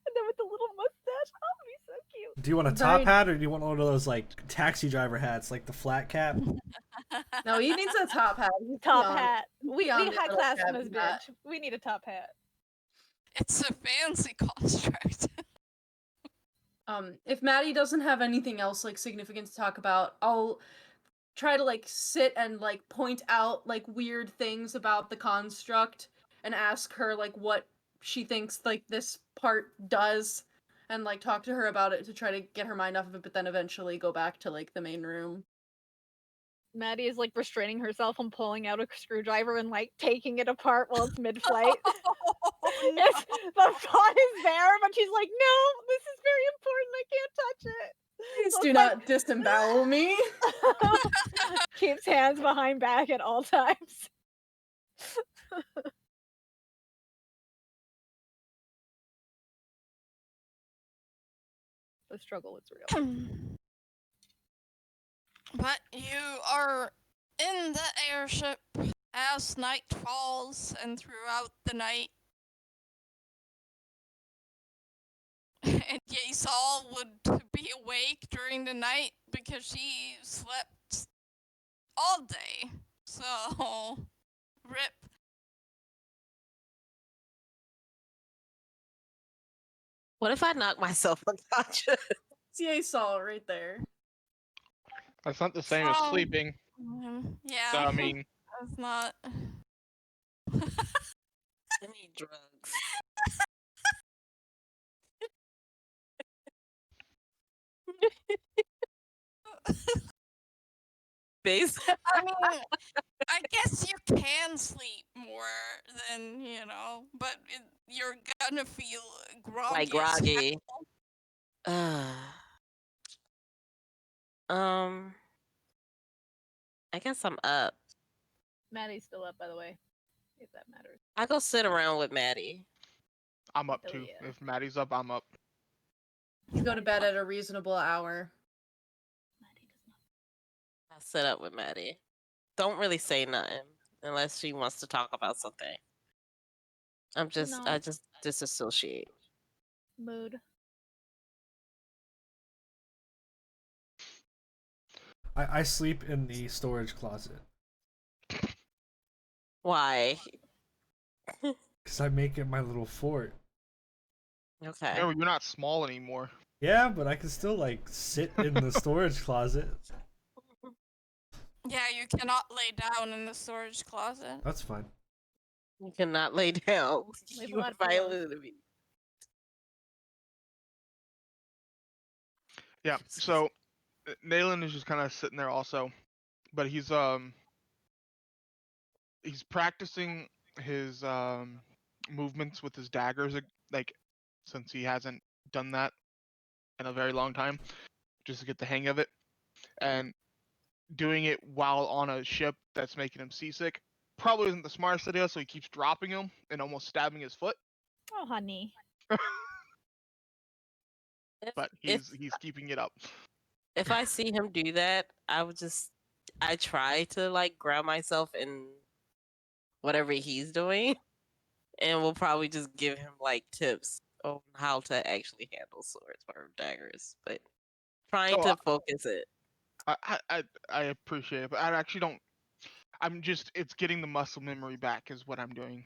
[SPEAKER 4] And then with the little mustache. Oh, it'd be so cute.
[SPEAKER 2] Do you want a top
[SPEAKER 3] Very-
[SPEAKER 2] hat, or do you want one of those like taxi driver hats, like the flat cap?
[SPEAKER 3] No, he needs a top hat. He's
[SPEAKER 4] Top
[SPEAKER 3] beyond-
[SPEAKER 4] hat. We
[SPEAKER 3] beyond the
[SPEAKER 4] high
[SPEAKER 3] little
[SPEAKER 4] class in
[SPEAKER 3] cap
[SPEAKER 4] this
[SPEAKER 3] hat.
[SPEAKER 4] bitch. We need a top hat.
[SPEAKER 5] It's a fancy construct.
[SPEAKER 3] If Maddie doesn't have anything else like significant to talk about, I'll try to like sit and like point out like weird things about the construct and ask her like what she thinks like this part does and like talk to her about it to try to get her mind off of it, but then eventually go back to like the main room.
[SPEAKER 4] Maddie is like restraining herself from pulling out a screwdriver and like taking it apart while it's mid-flight. It's, the thought is there, but she's like, no, this is very important. I can't touch it.
[SPEAKER 3] Please
[SPEAKER 4] So
[SPEAKER 3] do
[SPEAKER 4] it's
[SPEAKER 3] not disembowel me.
[SPEAKER 4] Keeps hands behind back at all times. The struggle is real.
[SPEAKER 5] But you are in the airship as night falls and throughout the night. And Yeissal would be awake during the night because she slept all day. So, rip.
[SPEAKER 1] What if I knock myself unconscious?
[SPEAKER 3] It's Yeissal right there.
[SPEAKER 6] That's not the same as
[SPEAKER 5] Oh.
[SPEAKER 6] sleeping.
[SPEAKER 5] Yeah.
[SPEAKER 6] So, I mean,
[SPEAKER 5] That's not.
[SPEAKER 1] I need drugs. Base.
[SPEAKER 5] I mean, I guess you can sleep more than, but you're gonna feel groggy.
[SPEAKER 1] Like
[SPEAKER 5] as
[SPEAKER 1] groggy.
[SPEAKER 5] hell.
[SPEAKER 1] I guess I'm up.
[SPEAKER 4] Maddie's still up, by the way, if that matters.
[SPEAKER 1] I go sit around with Maddie.
[SPEAKER 6] I'm up
[SPEAKER 4] Oh,
[SPEAKER 6] too.
[SPEAKER 4] yeah.
[SPEAKER 6] If Maddie's up, I'm up.
[SPEAKER 3] You go to bed at a reasonable hour.
[SPEAKER 4] Maddie does not.
[SPEAKER 1] I sit up with Maddie. Don't really say nothing unless she wants to talk about something. I
[SPEAKER 4] No.
[SPEAKER 1] just disassociate.
[SPEAKER 4] Mood.
[SPEAKER 2] I sleep in the storage closet
[SPEAKER 1] Why?
[SPEAKER 2] because I make it my little fort.
[SPEAKER 1] Okay.
[SPEAKER 6] Remember, you're not small anymore.
[SPEAKER 2] Yeah, but I can still like sit in the storage closet.
[SPEAKER 5] Yeah, you cannot lay down in the storage closet.
[SPEAKER 2] That's fine.
[SPEAKER 1] You cannot lay down.
[SPEAKER 4] Leave
[SPEAKER 1] You
[SPEAKER 4] a lot
[SPEAKER 1] violated me.
[SPEAKER 6] Yeah. So, Naelen is just kind of sitting there also, but he's practicing his movements with his daggers, like, since he hasn't done that in a very long time, just to get the hang of it, and doing it while on a ship that's making him seasick probably isn't the smartest idea, so he keeps dropping him and almost stabbing his foot,
[SPEAKER 4] Oh, honey.
[SPEAKER 6] but he's keeping it up.
[SPEAKER 1] If I see him do that, I try to like ground myself in whatever he's doing, and we'll probably just give him like tips on how to actually handle swords or daggers, but trying
[SPEAKER 6] Oh,
[SPEAKER 1] to focus it.
[SPEAKER 6] I appreciate it, but I actually don't. It's getting the muscle memory back is what I'm doing.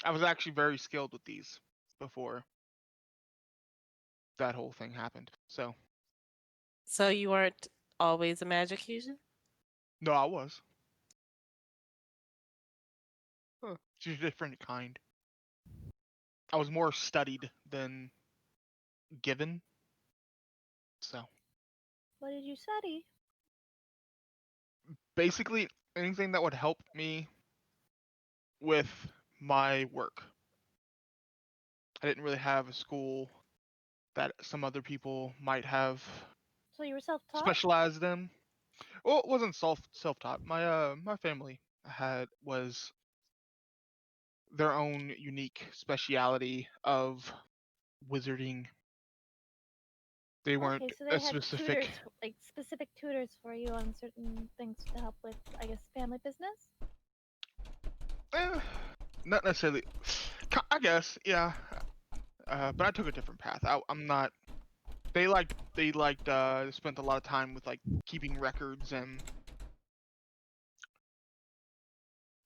[SPEAKER 6] I was actually very skilled with these before that whole thing happened. So,
[SPEAKER 1] So you weren't always a magic user?
[SPEAKER 6] no, I was.
[SPEAKER 1] Hmm.
[SPEAKER 6] Just a different kind. I was more studied than given. So,
[SPEAKER 4] What did you study?
[SPEAKER 6] basically, anything that would help me with my work. I didn't really have a school that some other people might have
[SPEAKER 4] So you were self-taught?
[SPEAKER 6] specialized in. Well, it wasn't self-taught. My family was their own unique speciality of wizarding. They weren't
[SPEAKER 4] Okay, so they
[SPEAKER 6] a
[SPEAKER 4] had
[SPEAKER 6] specific.
[SPEAKER 4] tutors, like specific tutors for you on certain things to help with, I guess, family business?
[SPEAKER 6] Not necessarily. I guess, yeah. But I took a different path. I'm not. They spent a lot of time with like keeping records and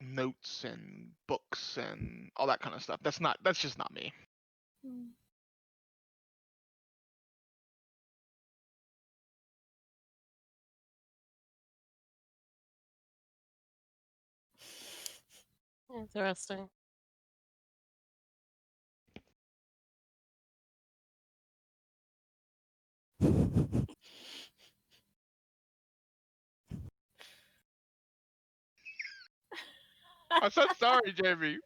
[SPEAKER 6] notes and books and all that kind of stuff. That's just not me.
[SPEAKER 4] Hmm.
[SPEAKER 1] Interesting.
[SPEAKER 6] I'm so sorry, Jamie.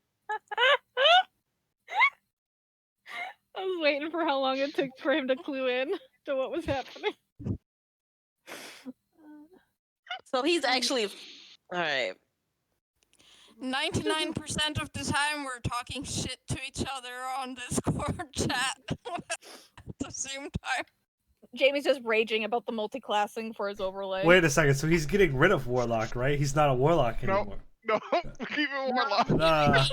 [SPEAKER 4] I was waiting for how long it took for him to clue in to what was happening.
[SPEAKER 1] So he's actually all right.
[SPEAKER 5] 99% of the time we're talking shit to each other on Discord chat at the same time.
[SPEAKER 4] Jamie's just raging about the multi-classing for his overlay.
[SPEAKER 2] Wait a second. So he's getting rid of Warlock, right? He's not a Warlock
[SPEAKER 6] No.
[SPEAKER 2] anymore.
[SPEAKER 6] No, keep it Warlock.
[SPEAKER 5] Luck.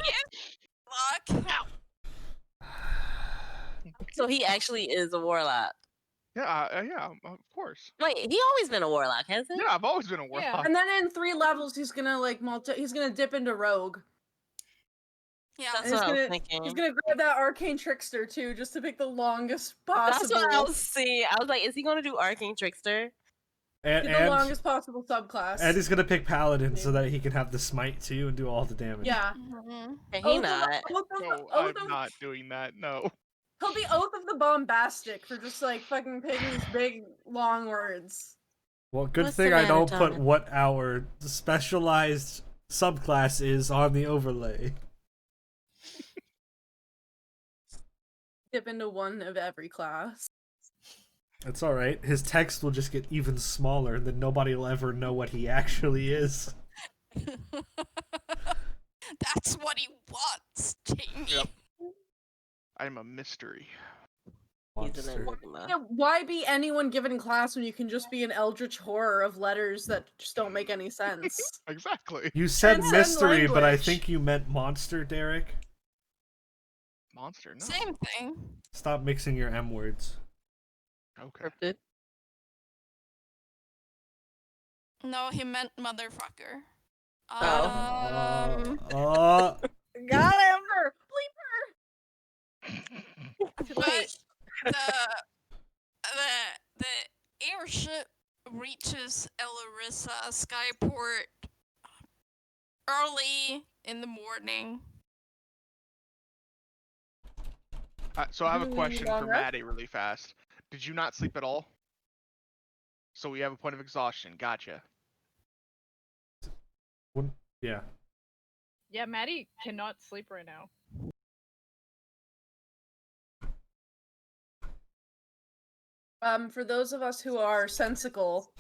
[SPEAKER 1] So he actually is a warlock.
[SPEAKER 6] Yeah, yeah, of course.
[SPEAKER 1] Wait, he always been a warlock, hasn't he?
[SPEAKER 6] Yeah, I've always been a Warlock.
[SPEAKER 3] And then in 3 levels, he's gonna like he's gonna dip into rogue.
[SPEAKER 5] Yeah,
[SPEAKER 1] That's
[SPEAKER 3] And
[SPEAKER 1] what I was
[SPEAKER 3] he's
[SPEAKER 1] thinking.
[SPEAKER 3] gonna grab that arcane trickster too, just to pick the longest possible.
[SPEAKER 1] That's what I was seeing. I was like, is he gonna do arcane trickster?
[SPEAKER 3] Pick the longest possible subclass.
[SPEAKER 2] And he's gonna pick Paladin so that he can have the smite too and do all the damage.
[SPEAKER 3] Yeah.
[SPEAKER 5] Mhm.
[SPEAKER 1] And he not.
[SPEAKER 6] No, I'm not doing that. No.
[SPEAKER 3] He'll be Oath of the Bombastic for just like fucking picking these big long words.
[SPEAKER 2] Well, good
[SPEAKER 1] What's
[SPEAKER 2] thing
[SPEAKER 1] the
[SPEAKER 2] I
[SPEAKER 1] matter,
[SPEAKER 2] don't put
[SPEAKER 1] Donna?
[SPEAKER 2] what our specialized subclass is on the overlay.
[SPEAKER 3] Dip into one of every class.
[SPEAKER 2] That's alright. His text will just get even smaller and then nobody will ever know what he actually is.
[SPEAKER 5] That's what he wants, Jamie.
[SPEAKER 6] Yep. I'm a mystery.
[SPEAKER 1] He's an
[SPEAKER 2] Monster.
[SPEAKER 1] enigma.
[SPEAKER 3] Yeah, why be anyone given class when you can just be an eldritch horror of letters that just don't make any sense?
[SPEAKER 6] Exactly.
[SPEAKER 2] You said
[SPEAKER 3] Transcend
[SPEAKER 2] mystery, but I
[SPEAKER 3] language.
[SPEAKER 2] think you meant monster, Derek.
[SPEAKER 6] Monster, no.
[SPEAKER 5] Same thing.
[SPEAKER 2] Stop mixing your M words.
[SPEAKER 6] Okay.
[SPEAKER 1] Cryptid.
[SPEAKER 5] No, he meant motherfucker.
[SPEAKER 1] Oh.
[SPEAKER 3] Got him!
[SPEAKER 5] But the airship reaches Elarissa Skyport early in the morning.
[SPEAKER 6] So I have a
[SPEAKER 3] Mm,
[SPEAKER 6] question
[SPEAKER 3] long
[SPEAKER 6] for
[SPEAKER 3] rest?
[SPEAKER 6] Maddie really fast. Did you not sleep at all? So we have a point of exhaustion. Gotcha.
[SPEAKER 2] Yeah.
[SPEAKER 4] Yeah, Maddie cannot sleep right now.
[SPEAKER 3] For those of us who are sensical,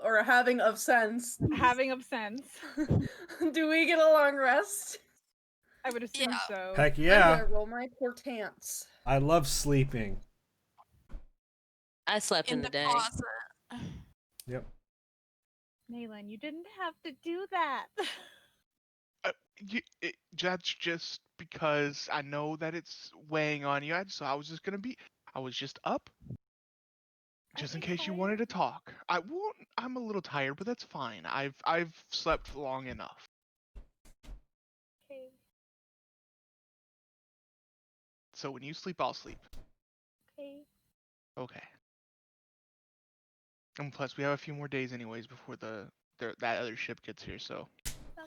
[SPEAKER 3] or having of sense,
[SPEAKER 4] Having of sense,
[SPEAKER 3] do we get a long rest?
[SPEAKER 4] I would assume
[SPEAKER 5] Yeah.
[SPEAKER 4] so.
[SPEAKER 2] Heck
[SPEAKER 3] I'm
[SPEAKER 2] yeah.
[SPEAKER 3] gonna roll my portance.
[SPEAKER 2] I love sleeping.
[SPEAKER 1] I slept in
[SPEAKER 5] In
[SPEAKER 1] the
[SPEAKER 5] the
[SPEAKER 1] day.
[SPEAKER 5] closet.
[SPEAKER 2] Yep.
[SPEAKER 4] Naelen, you didn't have to do that.
[SPEAKER 6] That's just because I know that it's weighing on you. So I was just up. Just in
[SPEAKER 4] Okay,
[SPEAKER 6] case you
[SPEAKER 4] fine.
[SPEAKER 6] wanted to talk. I'm a little tired, but that's fine. I've slept long enough.
[SPEAKER 4] Okay.
[SPEAKER 6] So when you sleep, I'll sleep.
[SPEAKER 4] Okay.
[SPEAKER 6] Okay. And plus, we have a few more days anyways before that other ship gets here. So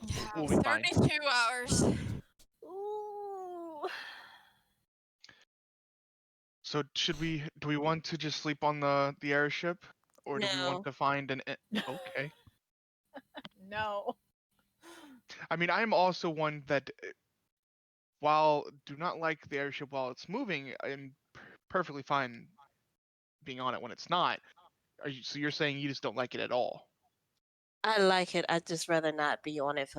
[SPEAKER 5] Yeah,
[SPEAKER 6] We'll be fine.
[SPEAKER 5] 32 hours.
[SPEAKER 4] Ooh.
[SPEAKER 6] So do we want to just sleep on the airship, or do we
[SPEAKER 1] No.
[SPEAKER 6] want to find an? Okay.
[SPEAKER 4] No.
[SPEAKER 6] I mean, I'm also one that, while do not like the airship while it's moving, I'm perfectly fine being on it when it's not. So you're saying you just don't like it at all?
[SPEAKER 1] I like it. I'd just rather not be on it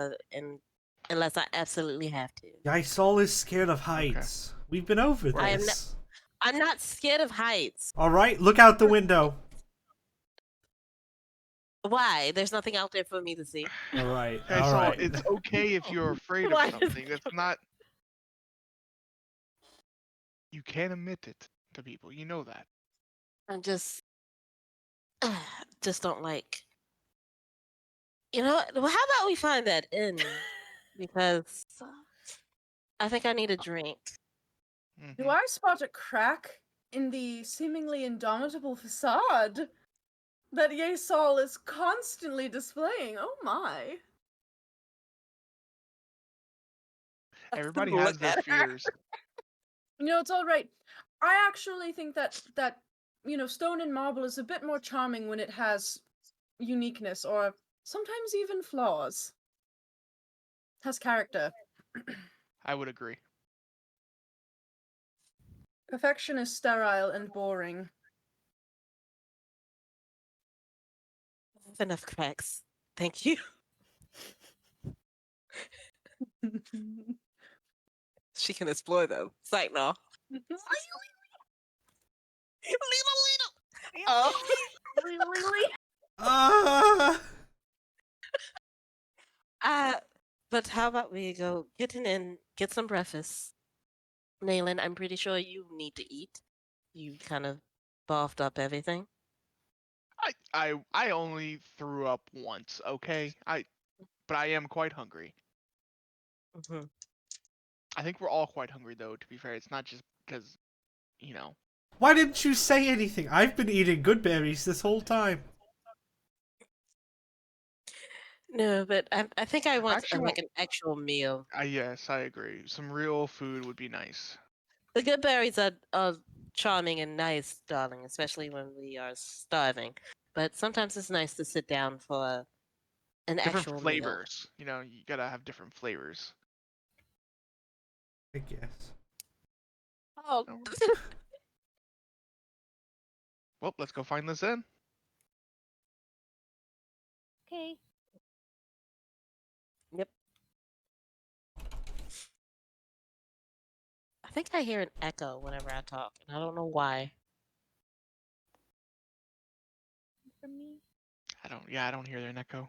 [SPEAKER 1] unless I absolutely have to.
[SPEAKER 2] Yeissal is scared of heights. We've been over
[SPEAKER 1] I am
[SPEAKER 2] this.
[SPEAKER 1] I'm not scared of heights.
[SPEAKER 2] All right, look out the window.
[SPEAKER 1] Why? There's nothing out there for me to see.
[SPEAKER 2] All right,
[SPEAKER 6] Okay,
[SPEAKER 2] all
[SPEAKER 6] so
[SPEAKER 2] right.
[SPEAKER 6] it's okay if you're afraid
[SPEAKER 4] Why
[SPEAKER 6] of
[SPEAKER 4] does-
[SPEAKER 6] something. That's not. You can't admit it to people. You know that.
[SPEAKER 1] I'm just don't like. You know what? Well, how about we find that inn? Because I think I need a drink.
[SPEAKER 3] Do
[SPEAKER 6] Mhm.
[SPEAKER 3] I spot a crack in the seemingly indomitable facade that Yeissal is constantly displaying? Oh my.
[SPEAKER 6] Everybody
[SPEAKER 1] Look
[SPEAKER 6] has their
[SPEAKER 1] at her.
[SPEAKER 6] fears.
[SPEAKER 3] No, it's all right. I actually think that stone and marble is a bit more charming when it has uniqueness or sometimes even flaws. Has character.
[SPEAKER 6] I would agree.
[SPEAKER 3] Perfection is sterile and boring.
[SPEAKER 1] That's enough cracks. Thank you. She can explore them. It's like, no. Little. Oh.
[SPEAKER 3] Really?
[SPEAKER 2] Ah!
[SPEAKER 1] But how about we go get some breakfast? Naelen, I'm pretty sure you need to eat. You kind of buffed up everything.
[SPEAKER 6] I only threw up once, okay? But I am quite hungry.
[SPEAKER 1] Hmm.
[SPEAKER 6] I think we're all quite hungry, though, to be fair. It's not just because,
[SPEAKER 2] Why didn't you say anything? I've been eating good berries this whole time.
[SPEAKER 1] No, but I think I want
[SPEAKER 6] Actually,
[SPEAKER 1] like an actual meal.
[SPEAKER 6] yes, I agree. Some real food would be nice.
[SPEAKER 1] The good berries are charming and nice, darling, especially when we are starving. But sometimes it's nice to sit down for an
[SPEAKER 6] Different
[SPEAKER 1] actual meal.
[SPEAKER 6] flavors. You gotta have different flavors.
[SPEAKER 2] I guess.
[SPEAKER 1] Oh.
[SPEAKER 6] Well, let's go find this inn.
[SPEAKER 4] Okay.
[SPEAKER 1] Yep. I think I hear an echo whenever I talk, and I don't know why.
[SPEAKER 4] From me.
[SPEAKER 6] I don't hear an echo.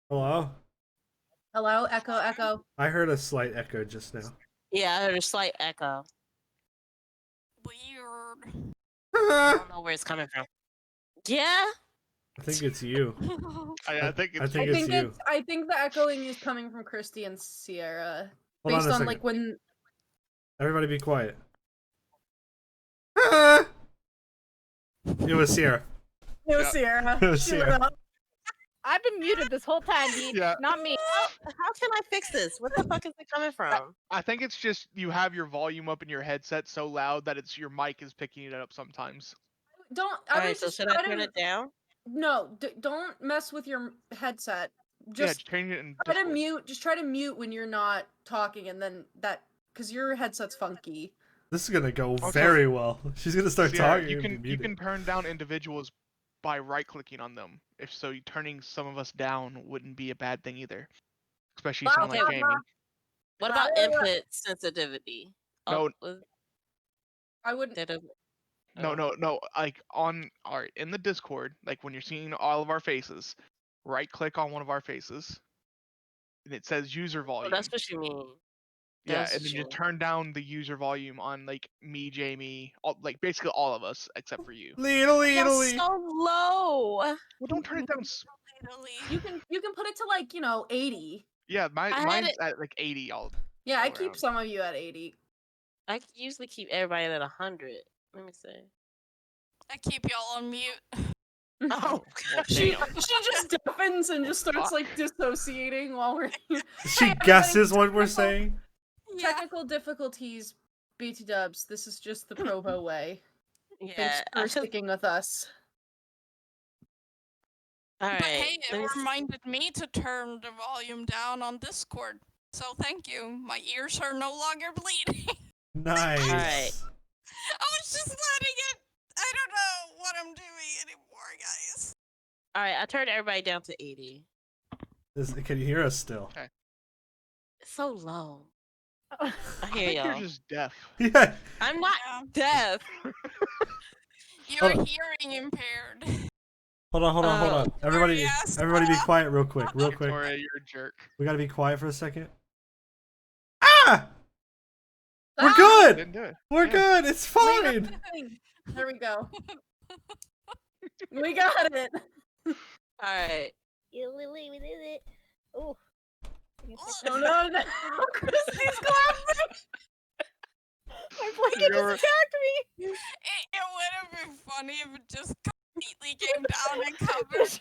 [SPEAKER 2] Hello?
[SPEAKER 3] Hello? Echo, echo.
[SPEAKER 2] I heard a slight echo just now.
[SPEAKER 1] Yeah, I heard a slight echo.
[SPEAKER 5] Weird.
[SPEAKER 1] I don't know where it's coming from. Yeah?
[SPEAKER 2] I think it's you.
[SPEAKER 6] I think it's
[SPEAKER 2] I think it's you.
[SPEAKER 3] I think the echoing is coming from Christy and Sierra.
[SPEAKER 2] Hold on
[SPEAKER 3] Based
[SPEAKER 2] a
[SPEAKER 3] on
[SPEAKER 2] second.
[SPEAKER 3] like when
[SPEAKER 2] Everybody be quiet. It was Sierra.
[SPEAKER 3] it was
[SPEAKER 6] Yeah.
[SPEAKER 3] Sierra.
[SPEAKER 2] It was
[SPEAKER 3] She
[SPEAKER 2] Sierra.
[SPEAKER 3] lit up.
[SPEAKER 4] I've been muted this whole time, Deej.
[SPEAKER 6] Yeah.
[SPEAKER 4] Not me.
[SPEAKER 1] How can I fix this? Where the fuck is it coming from?
[SPEAKER 6] I think it's just you have your volume up in your headset so loud that your mic is picking it up sometimes.
[SPEAKER 3] Don't. I
[SPEAKER 1] Alright,
[SPEAKER 3] would
[SPEAKER 1] so
[SPEAKER 3] just
[SPEAKER 1] should I
[SPEAKER 3] try
[SPEAKER 1] turn
[SPEAKER 3] to.
[SPEAKER 1] it down?
[SPEAKER 3] No, don't mess with your headset.
[SPEAKER 6] Yeah,
[SPEAKER 3] Just
[SPEAKER 6] just change it in
[SPEAKER 3] try to
[SPEAKER 6] Discord.
[SPEAKER 3] mute. Just try to mute when you're not talking, and then because your headset's funky.
[SPEAKER 2] This is gonna go
[SPEAKER 6] Also,
[SPEAKER 2] very well. She's gonna start
[SPEAKER 6] Sierra,
[SPEAKER 2] talking.
[SPEAKER 6] you
[SPEAKER 2] and be
[SPEAKER 6] can you
[SPEAKER 2] muted.
[SPEAKER 6] can turn down individuals by right-clicking on them. If so, turning some of us down wouldn't be a bad thing either. Especially
[SPEAKER 3] Wow,
[SPEAKER 6] someone like
[SPEAKER 3] okay,
[SPEAKER 6] Jamie.
[SPEAKER 1] What about input sensitivity?
[SPEAKER 6] No.
[SPEAKER 3] I wouldn't.
[SPEAKER 6] No. Like in the Discord, like when you're seeing all of our faces, right-click on one of our faces, and it says user
[SPEAKER 1] Oh,
[SPEAKER 6] volume.
[SPEAKER 1] that's what you mean.
[SPEAKER 6] Yeah,
[SPEAKER 1] That's
[SPEAKER 6] and then you
[SPEAKER 1] true.
[SPEAKER 6] turn down the user volume on like me, Jamie, like basically all of us except for you.
[SPEAKER 1] That's so low.
[SPEAKER 6] Well, don't turn it down.
[SPEAKER 3] You can put it to like 80.
[SPEAKER 6] Yeah,
[SPEAKER 1] I had
[SPEAKER 6] mine's
[SPEAKER 1] it-
[SPEAKER 6] at like 80 all.
[SPEAKER 3] Yeah, I
[SPEAKER 6] all
[SPEAKER 3] keep
[SPEAKER 6] around.
[SPEAKER 3] some of you at 80.
[SPEAKER 1] I usually keep everybody at 100. Let me see.
[SPEAKER 5] I keep y'all on mute.
[SPEAKER 1] Oh,
[SPEAKER 6] Well,
[SPEAKER 3] She
[SPEAKER 6] damn.
[SPEAKER 3] just deafens and just starts like dissociating while we're.
[SPEAKER 2] She
[SPEAKER 3] Hey,
[SPEAKER 2] guesses
[SPEAKER 3] everybody,
[SPEAKER 2] what we're saying.
[SPEAKER 5] Yeah.
[SPEAKER 3] Technical difficulties, BT dubs. This is just the Provo way. Thanks
[SPEAKER 1] yeah.
[SPEAKER 3] for sticking with us.
[SPEAKER 1] All
[SPEAKER 5] But
[SPEAKER 1] right.
[SPEAKER 5] hey, it reminded me to turn the volume down on Discord. So thank you. My ears are no longer bleeding.
[SPEAKER 2] Nice.
[SPEAKER 1] Alright.
[SPEAKER 5] I was just letting it. I don't know what I'm doing anymore, guys.
[SPEAKER 1] All right, I turned everybody down to 80.
[SPEAKER 2] Can you hear us still?
[SPEAKER 1] It's so low.
[SPEAKER 4] Oh.
[SPEAKER 1] I
[SPEAKER 6] I
[SPEAKER 1] hear
[SPEAKER 6] think you're
[SPEAKER 1] y'all.
[SPEAKER 6] just deaf.
[SPEAKER 2] Yeah.
[SPEAKER 1] I'm not
[SPEAKER 5] Yeah.
[SPEAKER 1] deaf.
[SPEAKER 5] You're
[SPEAKER 2] Oh.
[SPEAKER 5] hearing impaired.
[SPEAKER 2] Hold on. Everybody
[SPEAKER 5] yes.
[SPEAKER 2] be quiet real quick.
[SPEAKER 6] Victoria, you're a jerk.
[SPEAKER 2] We gotta be quiet for a second. Ah! We're
[SPEAKER 3] Ah!
[SPEAKER 2] good!
[SPEAKER 6] Didn't do it.
[SPEAKER 2] We're
[SPEAKER 6] Yeah.
[SPEAKER 2] good! It's fine!
[SPEAKER 3] There we go. We got it.
[SPEAKER 1] All right.
[SPEAKER 4] We did it. Oh.
[SPEAKER 3] No. Christy's clapping.
[SPEAKER 4] My blanket
[SPEAKER 6] You're-
[SPEAKER 4] just attacked me.
[SPEAKER 5] It would have been funny if it just completely came down and covered.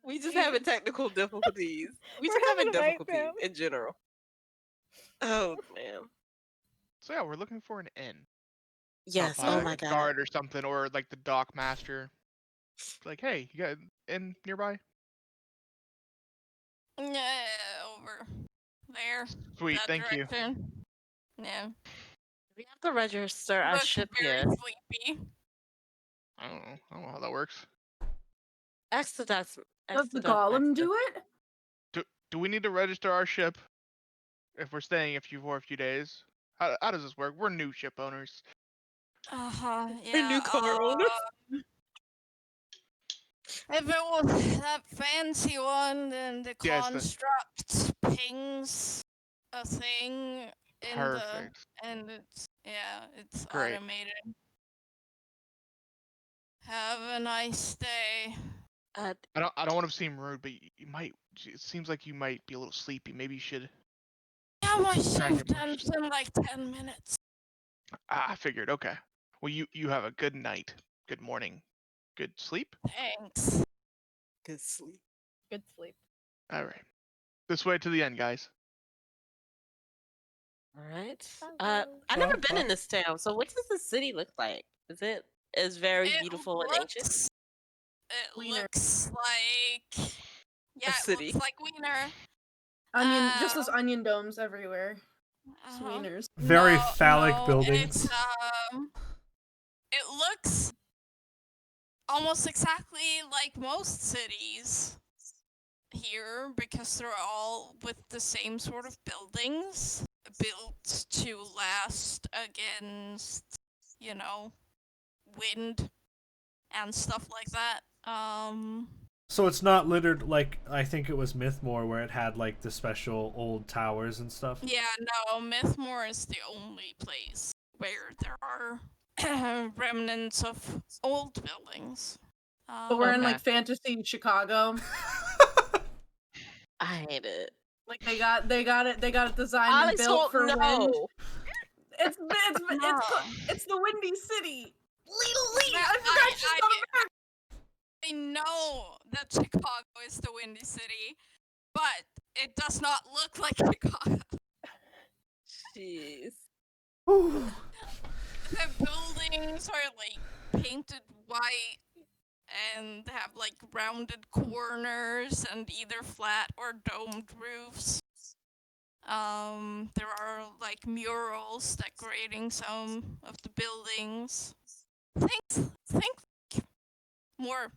[SPEAKER 1] We just having technical difficulties. We
[SPEAKER 4] We're
[SPEAKER 1] just having
[SPEAKER 4] having a
[SPEAKER 1] difficulties
[SPEAKER 4] nightmare.
[SPEAKER 1] in general. Oh man.
[SPEAKER 6] So yeah, we're looking for an inn.
[SPEAKER 1] Yes.
[SPEAKER 6] Up by,
[SPEAKER 1] Oh
[SPEAKER 6] like,
[SPEAKER 1] my
[SPEAKER 6] a
[SPEAKER 1] god.
[SPEAKER 6] guard or something, or like the dock master. Like, hey, you got an inn nearby?
[SPEAKER 5] Yeah, over there.
[SPEAKER 6] Sweet,
[SPEAKER 5] That
[SPEAKER 6] thank you.
[SPEAKER 5] direction. Yeah.
[SPEAKER 1] We have to register our
[SPEAKER 5] Look
[SPEAKER 1] ship
[SPEAKER 5] very
[SPEAKER 1] yet.
[SPEAKER 5] sleepy.
[SPEAKER 6] I don't know how that works.
[SPEAKER 1] Exodus.
[SPEAKER 3] Does the golem do it?
[SPEAKER 6] Do we need to register our ship if we're staying for a few days? How does this work? We're new ship owners.
[SPEAKER 5] Yeah.
[SPEAKER 1] new car owners.
[SPEAKER 5] If it was that fancy one, then the
[SPEAKER 6] Yeah, it's the-
[SPEAKER 5] construct pings a thing in
[SPEAKER 6] Perfect.
[SPEAKER 5] and it's
[SPEAKER 6] Great.
[SPEAKER 5] automated. Have a nice day.
[SPEAKER 6] I don't want to seem rude, but you might. It seems like you might be a little sleepy. Maybe you should.
[SPEAKER 5] Yeah, my
[SPEAKER 6] Try and
[SPEAKER 5] shift
[SPEAKER 6] get more
[SPEAKER 5] ends in like 10 minutes.
[SPEAKER 6] I figured. Okay. Well, you have a good night. Good morning. Good sleep.
[SPEAKER 5] Thanks.
[SPEAKER 1] Good sleep.
[SPEAKER 4] Good sleep.
[SPEAKER 6] All right. This way to the end, guys.
[SPEAKER 1] All right.
[SPEAKER 4] Hello.
[SPEAKER 1] I've never been in this town, so what does the city look like? Is very
[SPEAKER 5] It
[SPEAKER 1] beautiful and ancient?
[SPEAKER 5] It
[SPEAKER 3] Wiener.
[SPEAKER 5] looks like it
[SPEAKER 1] city.
[SPEAKER 5] looks like Wiener.
[SPEAKER 3] Onion, just those onion domes everywhere.
[SPEAKER 5] Uh-huh.
[SPEAKER 3] Wieners.
[SPEAKER 2] Very
[SPEAKER 5] No,
[SPEAKER 2] phallic
[SPEAKER 5] no,
[SPEAKER 2] buildings.
[SPEAKER 5] It looks almost exactly like most cities here because they're all with the same sort of buildings built to last against, wind and stuff like that.
[SPEAKER 2] So it's not littered like I think it was Mythmore where it had like the special old towers and stuff.
[SPEAKER 5] Yeah, no, Mythmore is the only place where there are remnants of old buildings.
[SPEAKER 3] But we're in
[SPEAKER 1] Okay.
[SPEAKER 3] like fantasy Chicago.
[SPEAKER 1] I hate it.
[SPEAKER 3] Like they got it designed
[SPEAKER 1] I
[SPEAKER 3] and built for wind.
[SPEAKER 1] no.
[SPEAKER 3] It's
[SPEAKER 5] No.
[SPEAKER 3] it's the Windy City. Lee,
[SPEAKER 5] Yeah,
[SPEAKER 3] I forgot she's on the map.
[SPEAKER 5] I know that Chicago is the Windy City, but it does not look like Chicago.
[SPEAKER 1] Jeez.
[SPEAKER 5] The buildings are like painted white and have like rounded corners and either flat or domed roofs. There are like murals decorating some of the buildings. Think more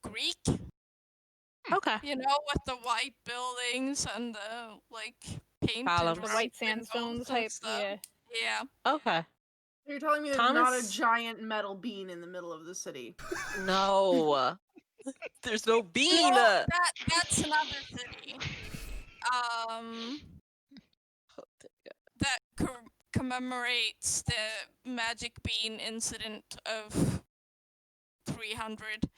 [SPEAKER 5] Greek,
[SPEAKER 1] Okay.
[SPEAKER 5] with the white buildings and the like painted
[SPEAKER 1] Columns.
[SPEAKER 4] The
[SPEAKER 5] round
[SPEAKER 4] white sandstone
[SPEAKER 5] windows and
[SPEAKER 4] type.
[SPEAKER 5] stuff.
[SPEAKER 4] Yeah.
[SPEAKER 5] Yeah.
[SPEAKER 1] Okay.
[SPEAKER 3] You're telling me there's not a
[SPEAKER 1] Thomas-
[SPEAKER 3] giant metal bean in the middle of the city?
[SPEAKER 1] No. There's no bean.
[SPEAKER 5] No, that's another city. That commemorates the magic bean incident of 300.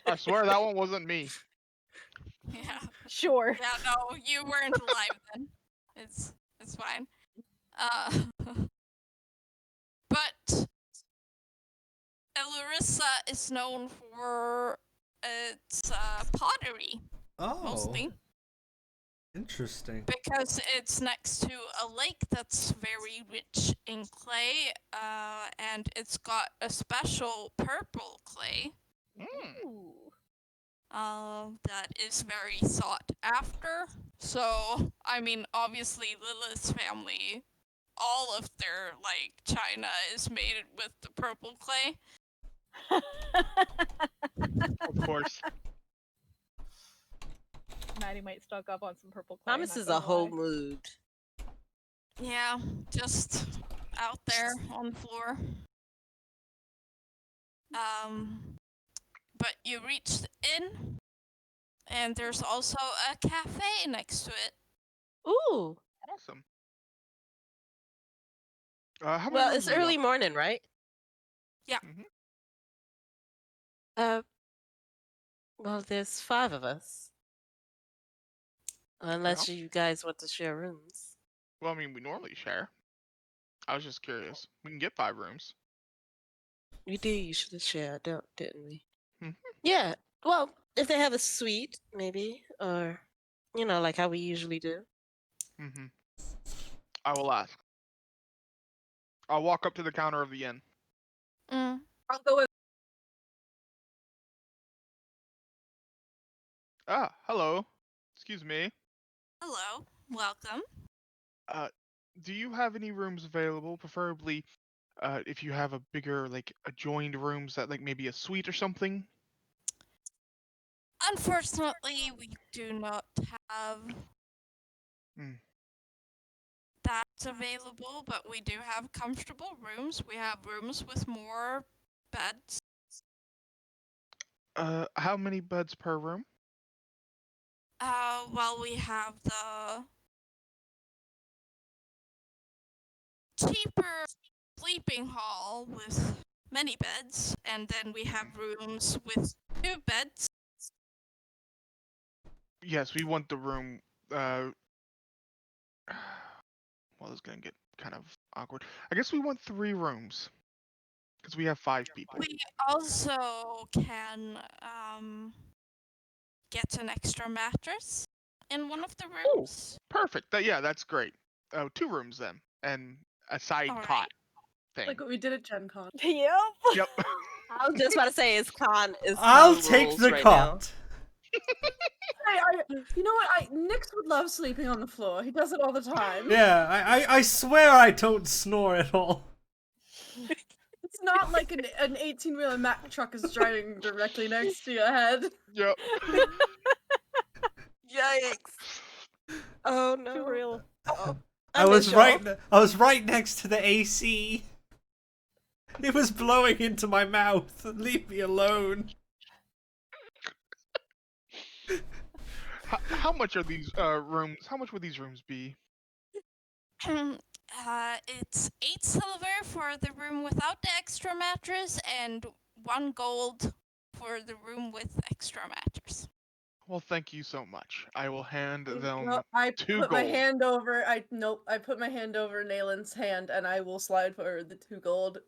[SPEAKER 6] I swear that one wasn't me.
[SPEAKER 5] Yeah.
[SPEAKER 4] Sure.
[SPEAKER 5] Yeah, no, you weren't alive then. It's fine. But Larissa is known for its pottery,
[SPEAKER 2] Oh,
[SPEAKER 5] mostly.
[SPEAKER 2] interesting.
[SPEAKER 5] Because it's next to a lake that's very rich in clay, and it's got a special purple clay
[SPEAKER 4] Ooh.
[SPEAKER 5] that is very sought after. So, I mean, obviously Lilith's family, all of their, china is made with the purple clay.
[SPEAKER 6] Of course.
[SPEAKER 4] Maddie might stock up on some purple clay.
[SPEAKER 1] Thomas
[SPEAKER 4] not
[SPEAKER 1] is
[SPEAKER 4] gonna
[SPEAKER 1] a whole
[SPEAKER 4] lie.
[SPEAKER 1] mood.
[SPEAKER 5] Yeah, just out there on the floor. But you reach the inn, and there's also a cafe next to it.
[SPEAKER 1] Ooh.
[SPEAKER 6] Awesome. How many
[SPEAKER 1] Well,
[SPEAKER 6] rooms
[SPEAKER 1] it's
[SPEAKER 6] we got?
[SPEAKER 1] early morning, right?
[SPEAKER 5] Yeah.
[SPEAKER 6] Mhm.
[SPEAKER 1] Well, there's 5 of us. Unless you guys want to share rooms.
[SPEAKER 6] Well, I mean, we normally share. I was just curious. We can get 5 rooms.
[SPEAKER 1] We did usually share, didn't we?
[SPEAKER 6] Mhm.
[SPEAKER 1] Yeah. Well, if they have a suite, maybe, or like how we usually do.
[SPEAKER 6] Mm-hmm. I will ask. I'll walk up to the counter of the inn.
[SPEAKER 5] Mm.
[SPEAKER 3] I'll go with.
[SPEAKER 6] Ah, hello. Excuse me.
[SPEAKER 5] Hello, welcome.
[SPEAKER 6] Do you have any rooms available? Preferably, if you have a bigger, like, adjoined rooms that, like, maybe a suite or something.
[SPEAKER 5] Unfortunately, we do not have
[SPEAKER 6] Hmm.
[SPEAKER 5] that available, but we do have comfortable rooms. We have rooms with more beds.
[SPEAKER 6] How many beds per room?
[SPEAKER 5] Well, we have the cheaper sleeping hall with many beds, and then we have rooms with 2 beds.
[SPEAKER 6] Yes, we want the room. Well, it's gonna get kind of awkward. I guess we want 3 rooms, because we have 5 people.
[SPEAKER 5] We also can get an extra mattress in one of the rooms.
[SPEAKER 6] Perfect. Yeah, that's great. 2 rooms then, and a side
[SPEAKER 5] Alright.
[SPEAKER 6] cot thing.
[SPEAKER 3] Like what we did at Gen Con.
[SPEAKER 4] Yep.
[SPEAKER 6] Yep.
[SPEAKER 1] I was just about to say,
[SPEAKER 2] I'll take the cot.
[SPEAKER 3] You know what? Nyx would love sleeping on the floor. He does it all the time.
[SPEAKER 2] Yeah, I swear I don't snore at all.
[SPEAKER 3] It's not like an 18-wheeler Mack truck is driving directly next to your head.
[SPEAKER 6] Yep.
[SPEAKER 1] Yikes! Oh no!
[SPEAKER 4] Too real.
[SPEAKER 1] Oh,
[SPEAKER 2] I was right next to the AC. It was blowing into my mouth. Leave me alone.
[SPEAKER 6] How much are these rooms? How much would these rooms be?
[SPEAKER 5] It's 8 silver for the room without the extra mattress, and 1 gold for the room with extra mattress.
[SPEAKER 6] Well, thank you so much. I will hand them
[SPEAKER 3] No, I
[SPEAKER 6] 2
[SPEAKER 3] put my
[SPEAKER 6] gold.
[SPEAKER 3] hand over. I put my hand over Naelen's hand, and I will slide for the 2 gold.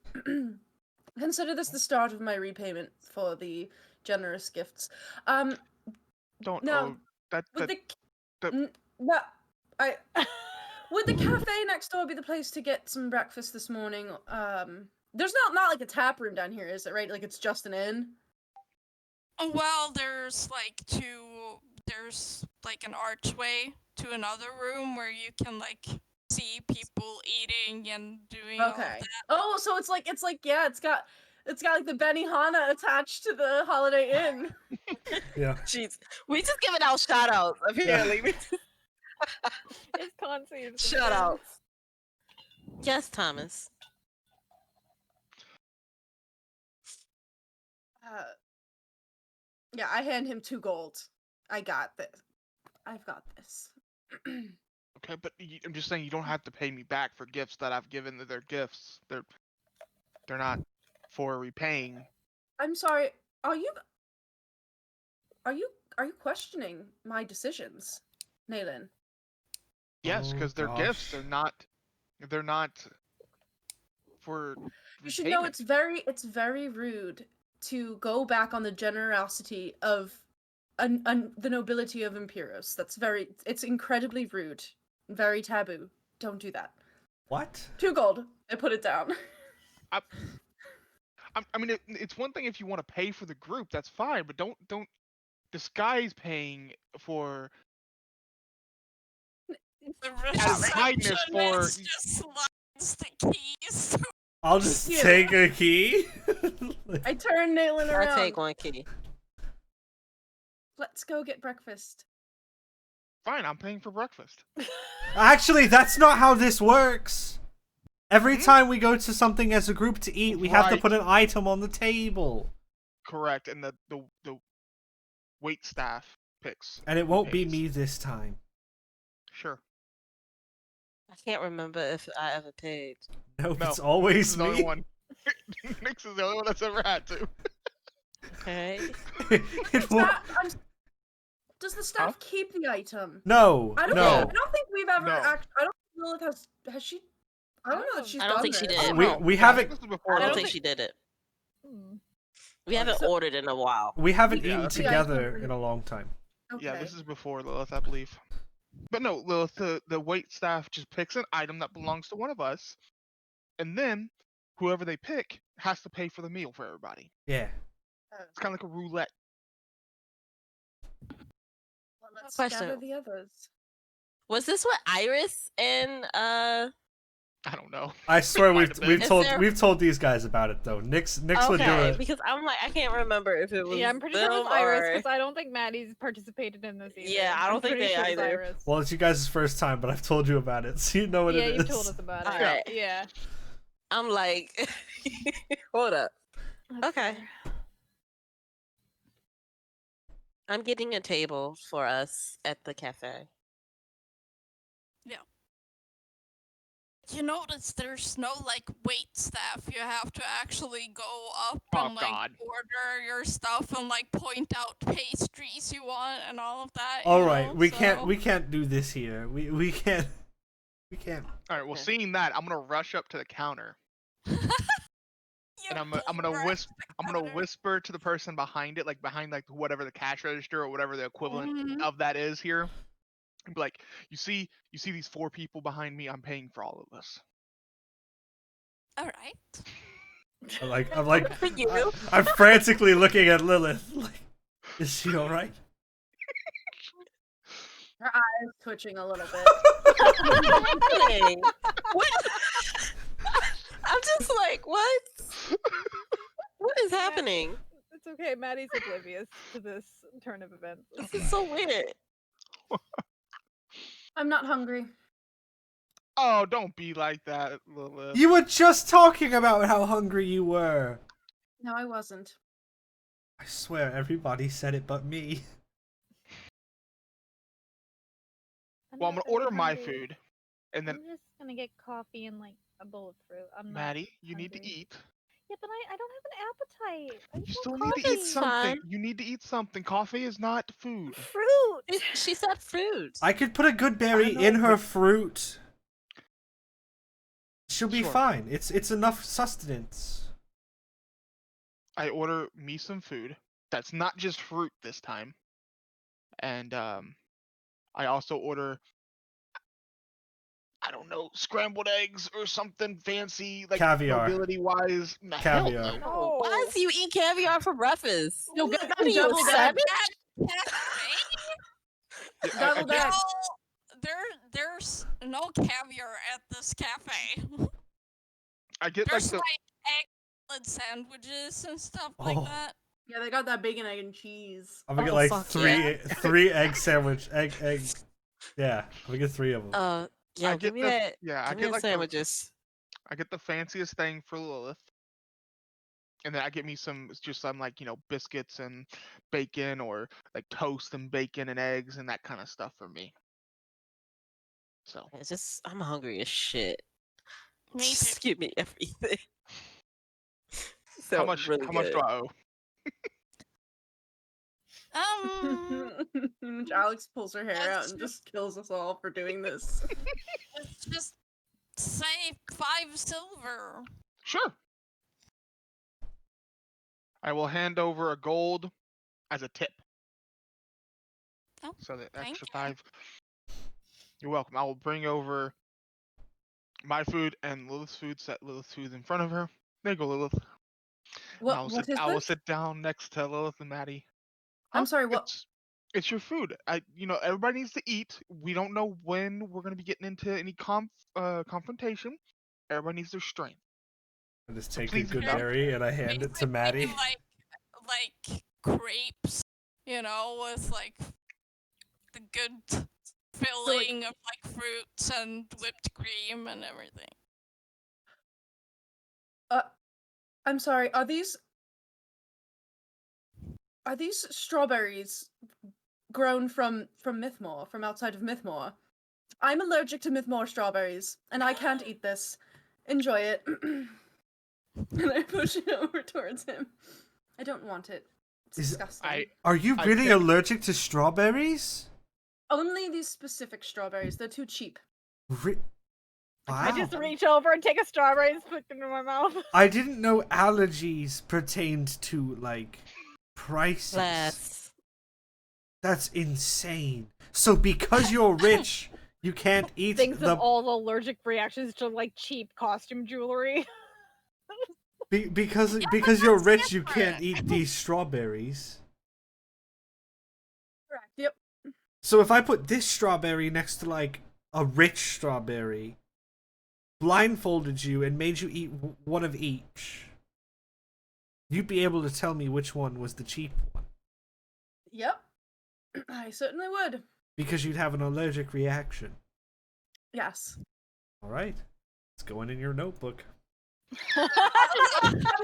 [SPEAKER 3] Consider this the start of my repayment for the generous gifts.
[SPEAKER 6] Don't
[SPEAKER 3] No.
[SPEAKER 6] owe that.
[SPEAKER 3] Would
[SPEAKER 6] that-
[SPEAKER 3] would the cafe next door be the place to get some breakfast this morning? There's not like a tap room down here, is it? Right, like it's just an inn.
[SPEAKER 5] Well, there's like an archway to another room where you can like see people eating and doing all of
[SPEAKER 3] Okay.
[SPEAKER 5] that.
[SPEAKER 3] Oh, so it's like yeah, it's got like the Benihana attached to the Holiday Inn.
[SPEAKER 2] Yeah.
[SPEAKER 1] Jeez, we just giving out shout outs, apparently.
[SPEAKER 4] It's conceived.
[SPEAKER 1] Shout outs. Yes, Thomas.
[SPEAKER 3] Yeah, I hand him 2 gold. I've got this.
[SPEAKER 6] Okay, but I'm just saying you don't have to pay me back for gifts that I've given. They're gifts. They're not for repaying.
[SPEAKER 3] I'm sorry. Are you questioning my decisions, Naelen?
[SPEAKER 6] Yes, because they're gifts.
[SPEAKER 2] gosh.
[SPEAKER 6] They're not for.
[SPEAKER 3] You should know
[SPEAKER 6] repayment.
[SPEAKER 3] it's very rude to go back on the generosity of the nobility of Imperos. It's incredibly rude. Very taboo. Don't do that.
[SPEAKER 2] What?
[SPEAKER 3] 2 gold. I put it down.
[SPEAKER 6] I mean, it's one thing if you want to pay for the group, that's fine, but don't disguise paying for
[SPEAKER 5] The
[SPEAKER 6] as kindness for.
[SPEAKER 5] receptionist just slides the keys.
[SPEAKER 2] I'll just
[SPEAKER 3] Yeah.
[SPEAKER 2] take a key.
[SPEAKER 3] I turn Naelen around.
[SPEAKER 1] I take 1 key.
[SPEAKER 3] Let's go get breakfast.
[SPEAKER 6] Fine, I'm paying for breakfast.
[SPEAKER 2] Actually, that's not how this works. Every time we go to something as a group to eat, we have to
[SPEAKER 6] Right.
[SPEAKER 2] put an item on the table.
[SPEAKER 6] Correct, and the wait staff picks.
[SPEAKER 2] And it won't be
[SPEAKER 6] pays.
[SPEAKER 2] me this time.
[SPEAKER 6] Sure.
[SPEAKER 1] I can't remember if I ever paid.
[SPEAKER 2] Nope,
[SPEAKER 6] No,
[SPEAKER 2] it's
[SPEAKER 6] This
[SPEAKER 2] always
[SPEAKER 6] is the only
[SPEAKER 2] me.
[SPEAKER 6] one. Nyx is the only one that's ever had to.
[SPEAKER 1] Okay.
[SPEAKER 2] It won't...
[SPEAKER 3] Does the staff keep the item?
[SPEAKER 2] No,
[SPEAKER 3] I don't
[SPEAKER 2] no.
[SPEAKER 3] think we've ever
[SPEAKER 6] No.
[SPEAKER 3] I don't know if has she. I don't know that she's
[SPEAKER 1] I don't
[SPEAKER 3] done
[SPEAKER 1] think she
[SPEAKER 3] this.
[SPEAKER 1] did.
[SPEAKER 2] We
[SPEAKER 6] No,
[SPEAKER 2] we
[SPEAKER 6] yeah,
[SPEAKER 2] haven't.
[SPEAKER 6] this is before
[SPEAKER 1] I don't
[SPEAKER 6] the-
[SPEAKER 1] think she did it. We haven't
[SPEAKER 3] So-
[SPEAKER 1] ordered in a while.
[SPEAKER 2] We haven't
[SPEAKER 6] Yeah,
[SPEAKER 2] eaten
[SPEAKER 6] that's-
[SPEAKER 2] together in a long time.
[SPEAKER 3] Okay.
[SPEAKER 6] Yeah, this is before Lilith, I believe. But no, Lilith, the wait staff just picks an item that belongs to one of us, and then whoever they pick has to pay for the meal for everybody.
[SPEAKER 2] Yeah.
[SPEAKER 6] It's kind of like a roulette.
[SPEAKER 3] Well, let's
[SPEAKER 1] Question.
[SPEAKER 3] gather the others.
[SPEAKER 1] Was this what Iris and
[SPEAKER 6] I don't know.
[SPEAKER 2] I swear
[SPEAKER 6] Might have been.
[SPEAKER 2] we've told these guys about it though. Nyx would do
[SPEAKER 1] okay,
[SPEAKER 2] it.
[SPEAKER 1] because I'm like I can't remember if it was
[SPEAKER 4] Yeah, I'm pretty sure it was
[SPEAKER 1] them
[SPEAKER 4] Iris
[SPEAKER 1] or-
[SPEAKER 4] because I don't think Maddie's participated in this either.
[SPEAKER 1] Yeah, I don't
[SPEAKER 4] I'm
[SPEAKER 1] think
[SPEAKER 4] pretty
[SPEAKER 1] they
[SPEAKER 4] sure it was
[SPEAKER 1] either.
[SPEAKER 4] Iris.
[SPEAKER 2] Well, it's you guys' first time, but I've told you about it, so you know what
[SPEAKER 4] yeah,
[SPEAKER 2] it
[SPEAKER 4] you
[SPEAKER 2] is.
[SPEAKER 4] told us about it.
[SPEAKER 1] Alright.
[SPEAKER 4] Yeah.
[SPEAKER 1] I'm like hold up.
[SPEAKER 4] That's
[SPEAKER 1] Okay.
[SPEAKER 4] fair.
[SPEAKER 1] I'm getting a table for us at the cafe.
[SPEAKER 5] You notice there's no like wait staff. You have to actually go up
[SPEAKER 6] Oh,
[SPEAKER 5] and like
[SPEAKER 6] God.
[SPEAKER 5] order your stuff and like point out pastries you want and all of that.
[SPEAKER 2] All
[SPEAKER 5] you
[SPEAKER 2] right,
[SPEAKER 5] know,
[SPEAKER 2] we
[SPEAKER 5] so-
[SPEAKER 2] can't do this here. We can't.
[SPEAKER 6] All right, well,
[SPEAKER 1] Okay.
[SPEAKER 6] seeing that, I'm gonna rush up to the counter,
[SPEAKER 5] You
[SPEAKER 6] and I'm
[SPEAKER 5] pull
[SPEAKER 6] gonna
[SPEAKER 5] right
[SPEAKER 6] whisper.
[SPEAKER 5] to the
[SPEAKER 6] I'm gonna
[SPEAKER 5] counter.
[SPEAKER 6] whisper to the person behind it, like behind like whatever the cash register or whatever the equivalent
[SPEAKER 5] Mhm.
[SPEAKER 6] of that is here. And be like, you see these 4 people behind me. I'm paying for all of this.
[SPEAKER 5] All right.
[SPEAKER 2] I'm like
[SPEAKER 1] For you.
[SPEAKER 2] I'm frantically looking at Lilith. Like, is she all right?
[SPEAKER 3] Her eyes twitching a little bit.
[SPEAKER 1] What's happening? What? I'm just like, what? What is happening?
[SPEAKER 4] It's okay. Maddie's oblivious to this turn of events.
[SPEAKER 1] This is so weird.
[SPEAKER 3] I'm not hungry.
[SPEAKER 6] Oh, don't be like that, Lilith.
[SPEAKER 2] You were just talking about how hungry you were.
[SPEAKER 3] No, I wasn't.
[SPEAKER 2] I swear, everybody said it but me.
[SPEAKER 6] Well, I'm
[SPEAKER 4] not
[SPEAKER 6] gonna
[SPEAKER 4] really
[SPEAKER 6] order my
[SPEAKER 4] hungry.
[SPEAKER 6] food, and then
[SPEAKER 4] I'm just gonna get coffee and like a bowl of fruit. I'm not
[SPEAKER 6] Maddie, you need to
[SPEAKER 4] hungry.
[SPEAKER 6] eat.
[SPEAKER 4] Yeah, but I don't have an appetite. I
[SPEAKER 6] You
[SPEAKER 4] just
[SPEAKER 6] still
[SPEAKER 4] want
[SPEAKER 6] need to eat
[SPEAKER 4] coffee.
[SPEAKER 6] something.
[SPEAKER 1] Fine.
[SPEAKER 6] You need to eat something. Coffee is not food.
[SPEAKER 4] Fruit.
[SPEAKER 1] She said fruit.
[SPEAKER 2] I could put a good berry
[SPEAKER 6] know,
[SPEAKER 2] in her
[SPEAKER 6] but-
[SPEAKER 2] fruit. She'll be
[SPEAKER 6] Sure.
[SPEAKER 2] fine. It's enough sustenance.
[SPEAKER 6] I order me some food. That's not just fruit this time. And I also order, I don't know, scrambled eggs or something fancy, like
[SPEAKER 2] Caviar.
[SPEAKER 6] nobility wise.
[SPEAKER 2] Caviar.
[SPEAKER 1] No. Why do you eat caviar for breakfast?
[SPEAKER 3] You'll get
[SPEAKER 1] What
[SPEAKER 3] them
[SPEAKER 1] are you,
[SPEAKER 3] double
[SPEAKER 1] a
[SPEAKER 3] dead.
[SPEAKER 1] savage?
[SPEAKER 3] Double deck.
[SPEAKER 5] There's no caviar at this cafe.
[SPEAKER 6] I get like
[SPEAKER 5] There's
[SPEAKER 6] the
[SPEAKER 5] like egg salad sandwiches and stuff like
[SPEAKER 2] Oh.
[SPEAKER 5] that.
[SPEAKER 3] Yeah, they got that bacon, egg, and cheese.
[SPEAKER 2] I'm gonna
[SPEAKER 1] Oh,
[SPEAKER 2] get like
[SPEAKER 1] fuck
[SPEAKER 2] three egg sandwich egg. Yeah, I'm gonna get 3 of them.
[SPEAKER 1] Yeah,
[SPEAKER 6] I
[SPEAKER 1] give
[SPEAKER 6] get
[SPEAKER 1] me
[SPEAKER 6] the
[SPEAKER 1] that.
[SPEAKER 6] yeah, I
[SPEAKER 1] Give me
[SPEAKER 6] get
[SPEAKER 1] the
[SPEAKER 6] like
[SPEAKER 1] sandwiches.
[SPEAKER 6] I get the fanciest thing for Lilith. And then I get me some like, biscuits and bacon or like toast and bacon and eggs and that kind of stuff for me. So
[SPEAKER 1] It's just I'm hungry as shit.
[SPEAKER 5] Me too.
[SPEAKER 1] Just give me everything.
[SPEAKER 6] how
[SPEAKER 1] Sounds
[SPEAKER 6] much
[SPEAKER 1] really
[SPEAKER 6] how much
[SPEAKER 1] good.
[SPEAKER 6] do I owe?
[SPEAKER 3] Which Alex pulls her hair out and just kills us all for doing this.
[SPEAKER 5] Let's just say 5 silver.
[SPEAKER 6] Sure. I will hand over a gold as a tip.
[SPEAKER 5] Oh,
[SPEAKER 6] So the
[SPEAKER 5] thank
[SPEAKER 6] extra
[SPEAKER 5] you.
[SPEAKER 6] 5. You're welcome. I will bring over my food and Lilith's food, set Lilith's food in front of her. There you go, Lilith.
[SPEAKER 3] What?
[SPEAKER 6] I will
[SPEAKER 3] What
[SPEAKER 6] sit
[SPEAKER 3] is
[SPEAKER 6] I will
[SPEAKER 3] this?
[SPEAKER 6] sit down next to Lilith and Maddie.
[SPEAKER 3] I'm sorry. What?
[SPEAKER 6] It's your food. Everybody needs to eat. We don't know when we're gonna be getting into any confrontation. Everybody needs their strength.
[SPEAKER 2] I just
[SPEAKER 6] So
[SPEAKER 2] take a
[SPEAKER 6] please
[SPEAKER 2] good
[SPEAKER 6] eat up.
[SPEAKER 2] berry and I hand it to
[SPEAKER 5] Basically,
[SPEAKER 2] Maddie.
[SPEAKER 5] Like crepes, with like the good filling of like fruits and whipped cream and everything.
[SPEAKER 3] I'm sorry. Are these strawberries grown from Mythmore, from outside of Mythmore? I'm allergic to Mythmore strawberries, and I can't eat this. Enjoy it. And I push it over towards him. I don't want it. It's
[SPEAKER 2] Is-
[SPEAKER 3] disgusting.
[SPEAKER 2] Are you
[SPEAKER 6] I
[SPEAKER 2] really
[SPEAKER 6] think-
[SPEAKER 2] allergic to strawberries?
[SPEAKER 3] Only these specific strawberries. They're too cheap.
[SPEAKER 2] Re- Wow.
[SPEAKER 4] I just reach over and take a strawberry and put it into my mouth.
[SPEAKER 2] I didn't know allergies pertained to, like, prices.
[SPEAKER 1] Bless.
[SPEAKER 2] That's insane. So because you're rich, you can't eat
[SPEAKER 4] Things
[SPEAKER 2] the...
[SPEAKER 4] of all allergic reactions to like cheap costume jewelry.
[SPEAKER 2] because
[SPEAKER 5] Yeah,
[SPEAKER 2] because
[SPEAKER 5] but
[SPEAKER 2] you're
[SPEAKER 5] that's
[SPEAKER 2] rich, you can't
[SPEAKER 5] different.
[SPEAKER 2] eat these strawberries.
[SPEAKER 3] Correct. Yep.
[SPEAKER 2] So if I put this strawberry next to, like, a rich strawberry, blindfolded you and made you eat one of each, you'd be able to tell me which one was the cheap one.
[SPEAKER 3] Yep. I certainly would.
[SPEAKER 2] Because you'd have an allergic reaction.
[SPEAKER 3] Yes.
[SPEAKER 2] Alright. It's going in your notebook.
[SPEAKER 3] I'm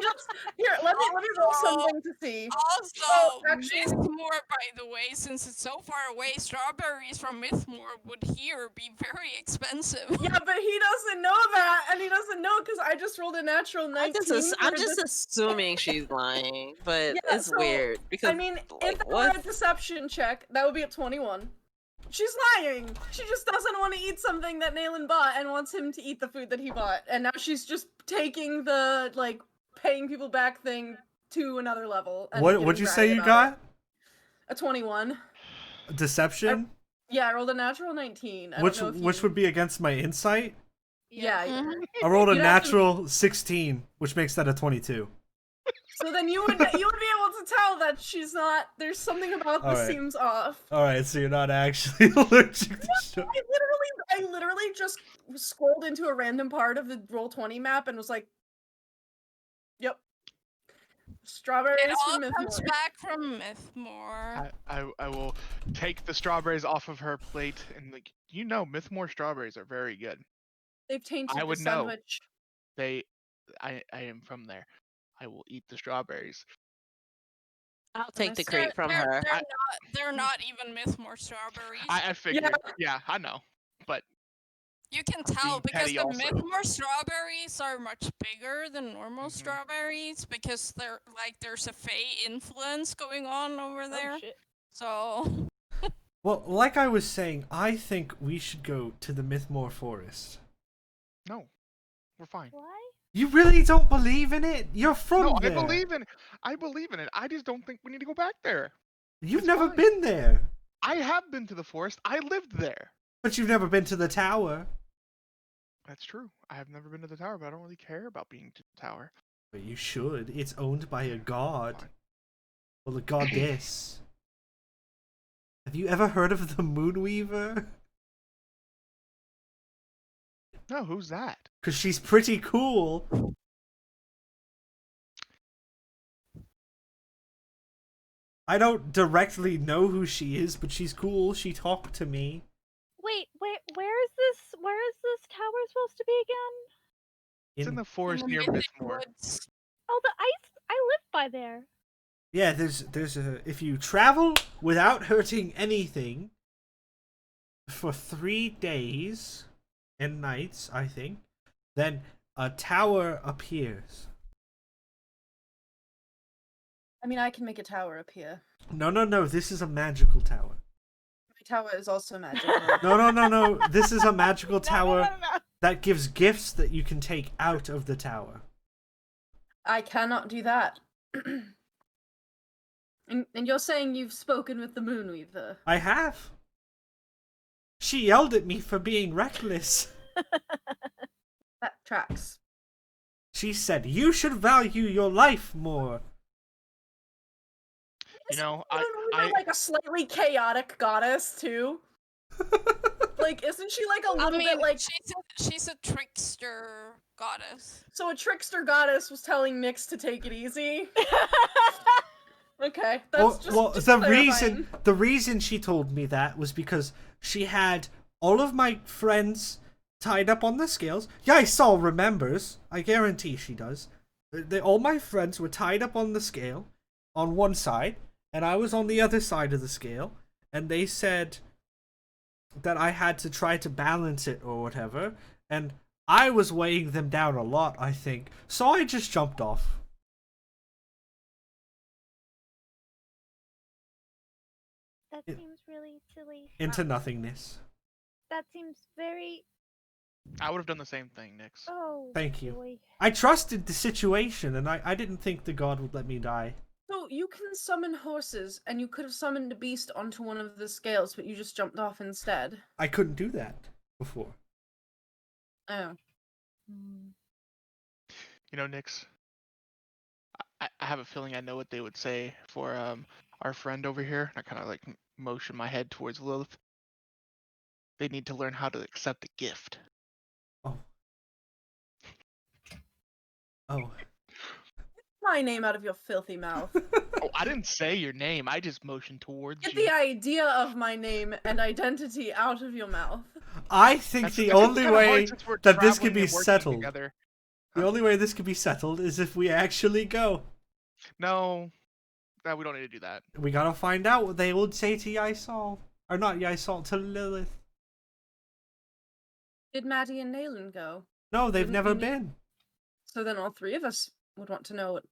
[SPEAKER 3] just here. Let me roll something to see.
[SPEAKER 5] Also,
[SPEAKER 3] Oh, actually-
[SPEAKER 5] Mythmore, by the way, since it's so far away, strawberries from Mythmore would here be very expensive.
[SPEAKER 3] Yeah, but he doesn't know that, and he doesn't know because I just rolled a natural 19.
[SPEAKER 1] I'm
[SPEAKER 3] for
[SPEAKER 1] just
[SPEAKER 3] this-
[SPEAKER 1] assuming she's lying, but
[SPEAKER 3] Yeah,
[SPEAKER 1] it's
[SPEAKER 3] so,
[SPEAKER 1] weird because
[SPEAKER 3] I mean,
[SPEAKER 1] like,
[SPEAKER 3] if it were
[SPEAKER 1] what?
[SPEAKER 3] a deception check, that would be at 21. She's lying. She just doesn't want to eat something that Naelen bought and wants him to eat the food that he bought. And now she's just taking the, like, paying people back thing to another level. And
[SPEAKER 2] What'd
[SPEAKER 3] getting
[SPEAKER 2] you
[SPEAKER 3] braggy
[SPEAKER 2] say you
[SPEAKER 3] about
[SPEAKER 2] got?
[SPEAKER 3] it. A 21.
[SPEAKER 2] Deception?
[SPEAKER 3] Yeah, I rolled a natural 19. I
[SPEAKER 2] Which
[SPEAKER 3] don't know if
[SPEAKER 2] which
[SPEAKER 3] you...
[SPEAKER 2] would be against my insight?
[SPEAKER 3] Yeah.
[SPEAKER 5] Mhm.
[SPEAKER 2] I rolled a
[SPEAKER 3] You'd have to-
[SPEAKER 2] natural 16, which makes that a 22.
[SPEAKER 3] So then you would be able to tell that she's not. There's something about this
[SPEAKER 2] Alright.
[SPEAKER 3] seems off.
[SPEAKER 2] Alright, so you're not actually allergic to sugar.
[SPEAKER 3] I literally just scrolled into a random part of the Roll20 map and was like, "Yep, strawberries
[SPEAKER 5] It all
[SPEAKER 3] from
[SPEAKER 5] comes
[SPEAKER 3] Mythmore."
[SPEAKER 5] back from Mythmore.
[SPEAKER 6] I will take the strawberries off of her plate and, like, Mythmore strawberries are very good.
[SPEAKER 3] They've tainted
[SPEAKER 6] I
[SPEAKER 3] the
[SPEAKER 6] would know.
[SPEAKER 3] sandwich.
[SPEAKER 6] I am from there. I will eat the strawberries.
[SPEAKER 1] I'll take the
[SPEAKER 3] They're-
[SPEAKER 1] crate from
[SPEAKER 5] they're,
[SPEAKER 1] her.
[SPEAKER 5] They're not even Mythmore strawberries.
[SPEAKER 6] I figured. Yeah, I know. But
[SPEAKER 5] You can tell
[SPEAKER 6] being
[SPEAKER 5] because
[SPEAKER 6] petty
[SPEAKER 5] the
[SPEAKER 6] also.
[SPEAKER 5] Mythmore strawberries are much bigger than normal
[SPEAKER 6] Mhm.
[SPEAKER 5] strawberries because they're like there's a Fey influence going on over there.
[SPEAKER 4] Oh, shit.
[SPEAKER 5] So
[SPEAKER 2] Well, like I was saying, I think we should go to the Mythmore Forest.
[SPEAKER 6] no, we're fine.
[SPEAKER 4] Why?
[SPEAKER 2] You really don't believe in it? You're from
[SPEAKER 6] No,
[SPEAKER 2] there.
[SPEAKER 6] I believe in it. I just don't think we need to go back there.
[SPEAKER 2] You've
[SPEAKER 6] It's
[SPEAKER 2] never
[SPEAKER 6] fine.
[SPEAKER 2] been there.
[SPEAKER 6] I have been to the forest. I lived there.
[SPEAKER 2] But you've never been to the tower.
[SPEAKER 6] That's true. I have never been to the tower, but I don't really care about being to the tower.
[SPEAKER 2] But you should. It's owned by a god.
[SPEAKER 6] Fine.
[SPEAKER 2] Well, a goddess. Have you ever heard of the Moonweaver?
[SPEAKER 6] No, who's that?
[SPEAKER 2] Because she's pretty cool. I don't directly know who she is, but she's cool. She talked to me.
[SPEAKER 4] Wait, where is this tower supposed to be again?
[SPEAKER 6] It's in the forest
[SPEAKER 5] in the
[SPEAKER 6] near
[SPEAKER 5] Mythic
[SPEAKER 6] Mythmore.
[SPEAKER 5] Woods.
[SPEAKER 4] Oh, I live by there.
[SPEAKER 2] Yeah, there's a, if you travel without hurting anything for 3 days and nights, I think, then a tower appears.
[SPEAKER 3] I mean, I can make a tower appear.
[SPEAKER 2] No, this is a magical tower.
[SPEAKER 3] My tower is also magical.
[SPEAKER 2] No, this is a magical tower
[SPEAKER 4] No.
[SPEAKER 2] that gives gifts that you can take out of the tower.
[SPEAKER 3] I cannot do that. And you're saying you've spoken with the Moonweaver?
[SPEAKER 2] I have. She yelled at me for being reckless.
[SPEAKER 3] That tracks.
[SPEAKER 2] She said, "You should value your life more."
[SPEAKER 6] You know,
[SPEAKER 3] Moonweaver like a slightly chaotic goddess too. Like, isn't she like a
[SPEAKER 5] I
[SPEAKER 3] little
[SPEAKER 5] mean,
[SPEAKER 3] bit like?
[SPEAKER 5] she's a trickster goddess.
[SPEAKER 3] So a trickster goddess was telling Nyx to take it easy. Okay, that's just,
[SPEAKER 2] Well,
[SPEAKER 3] just
[SPEAKER 2] the reason she told me that was because she had all of my friends tied up on the scales. Yeissal remembers. I guarantee she does. All my friends were tied up on the scale on one side, and I was on the other side of the scale, and they said that I had to try to balance it or whatever, and I was weighing them down a lot, I think, so I just jumped off.
[SPEAKER 4] That
[SPEAKER 2] It-
[SPEAKER 4] seems really silly.
[SPEAKER 2] Into nothingness.
[SPEAKER 4] That seems very
[SPEAKER 6] I would have done the same thing, Nyx.
[SPEAKER 4] Oh,
[SPEAKER 2] Thank you.
[SPEAKER 4] boy.
[SPEAKER 2] I trusted the situation, and I didn't think the god would let me die.
[SPEAKER 3] So you can summon horses, and you could have summoned a beast onto one of the scales, but you just jumped off instead.
[SPEAKER 2] I couldn't do that before.
[SPEAKER 3] Oh.
[SPEAKER 6] You know, Nyx, I have a feeling I know what they would say for our friend over here. I kind of like motion my head towards Lilith. They need to learn how to accept a gift.
[SPEAKER 2] Oh. Oh.
[SPEAKER 3] My name out of your filthy mouth.
[SPEAKER 6] Oh, I didn't say your name. I just motioned towards
[SPEAKER 3] Get
[SPEAKER 6] you.
[SPEAKER 3] the idea of my name and identity out of your mouth.
[SPEAKER 2] I think
[SPEAKER 6] That's-
[SPEAKER 2] the
[SPEAKER 6] I think it's
[SPEAKER 2] only
[SPEAKER 6] kinda hard
[SPEAKER 2] way
[SPEAKER 6] since we're
[SPEAKER 2] that this could
[SPEAKER 6] traveling
[SPEAKER 2] be
[SPEAKER 6] and working
[SPEAKER 2] settled,
[SPEAKER 6] together.
[SPEAKER 2] the only way this could be settled is if we actually go.
[SPEAKER 6] No, we don't need to do that.
[SPEAKER 2] We gotta find out what they would say to Yeissal. Or not Yeissal, to Lilith.
[SPEAKER 3] Did Matty and Naelen go?
[SPEAKER 2] No, they've
[SPEAKER 3] Wouldn't
[SPEAKER 2] never
[SPEAKER 3] we need-
[SPEAKER 2] been.
[SPEAKER 3] So then all three of us would want to know what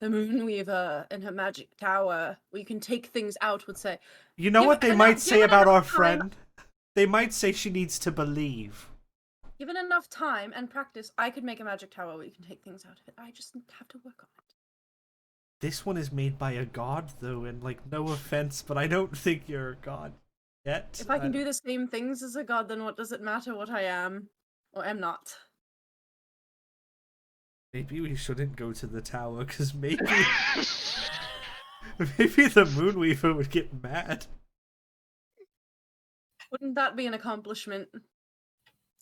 [SPEAKER 3] the Moonweaver in her magic tower, where you can take things out, would say.
[SPEAKER 2] You know
[SPEAKER 3] Give-
[SPEAKER 2] what they
[SPEAKER 3] and
[SPEAKER 2] might
[SPEAKER 3] now,
[SPEAKER 2] say
[SPEAKER 3] given
[SPEAKER 2] about our
[SPEAKER 3] enough time-
[SPEAKER 2] friend? They might say she needs to believe.
[SPEAKER 3] Given enough time and practice, I could make a magic tower where you can take things out of it. I just have to work on it.
[SPEAKER 2] This one is made by a god, though, and, like, no offense, but I don't think you're a god yet.
[SPEAKER 3] If I can do the same things as a god, then what does it matter what I am or am not?
[SPEAKER 2] Maybe we shouldn't go to the tower, because maybe... maybe the Moonweaver would get mad.
[SPEAKER 3] Wouldn't that be an accomplishment?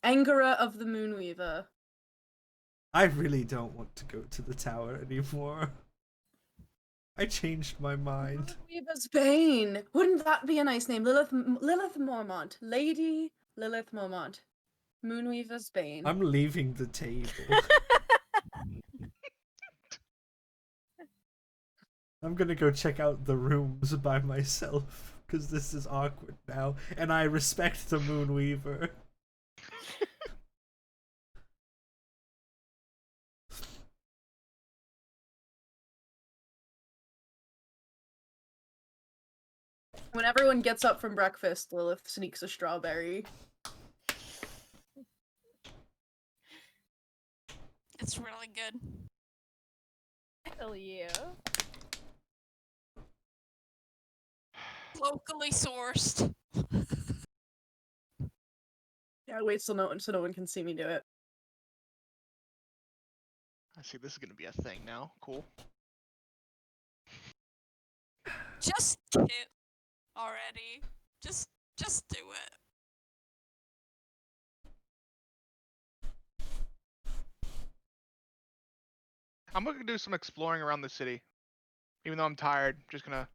[SPEAKER 3] Angerer of the Moonweaver.
[SPEAKER 2] I really don't want to go to the tower anymore. I changed my mind.
[SPEAKER 3] Moonweaver's Bane. Wouldn't that be a nice name? Lilith Mormont. Lady Lilith Mormont. Moonweaver's Bane.
[SPEAKER 2] I'm leaving the table. I'm gonna go check out the rooms by myself, because this is awkward now, and I respect the Moonweaver.
[SPEAKER 3] When everyone gets up from breakfast, Lilith sneaks a strawberry.
[SPEAKER 5] It's really good.
[SPEAKER 4] Hell yeah.
[SPEAKER 5] Locally sourced.
[SPEAKER 3] Yeah, wait so no one can see me do it.
[SPEAKER 6] I see this is gonna be a thing now. Cool.
[SPEAKER 5] Just do it already. Just do it.
[SPEAKER 6] I'm gonna do some exploring around the city. Even though I'm tired, just gonna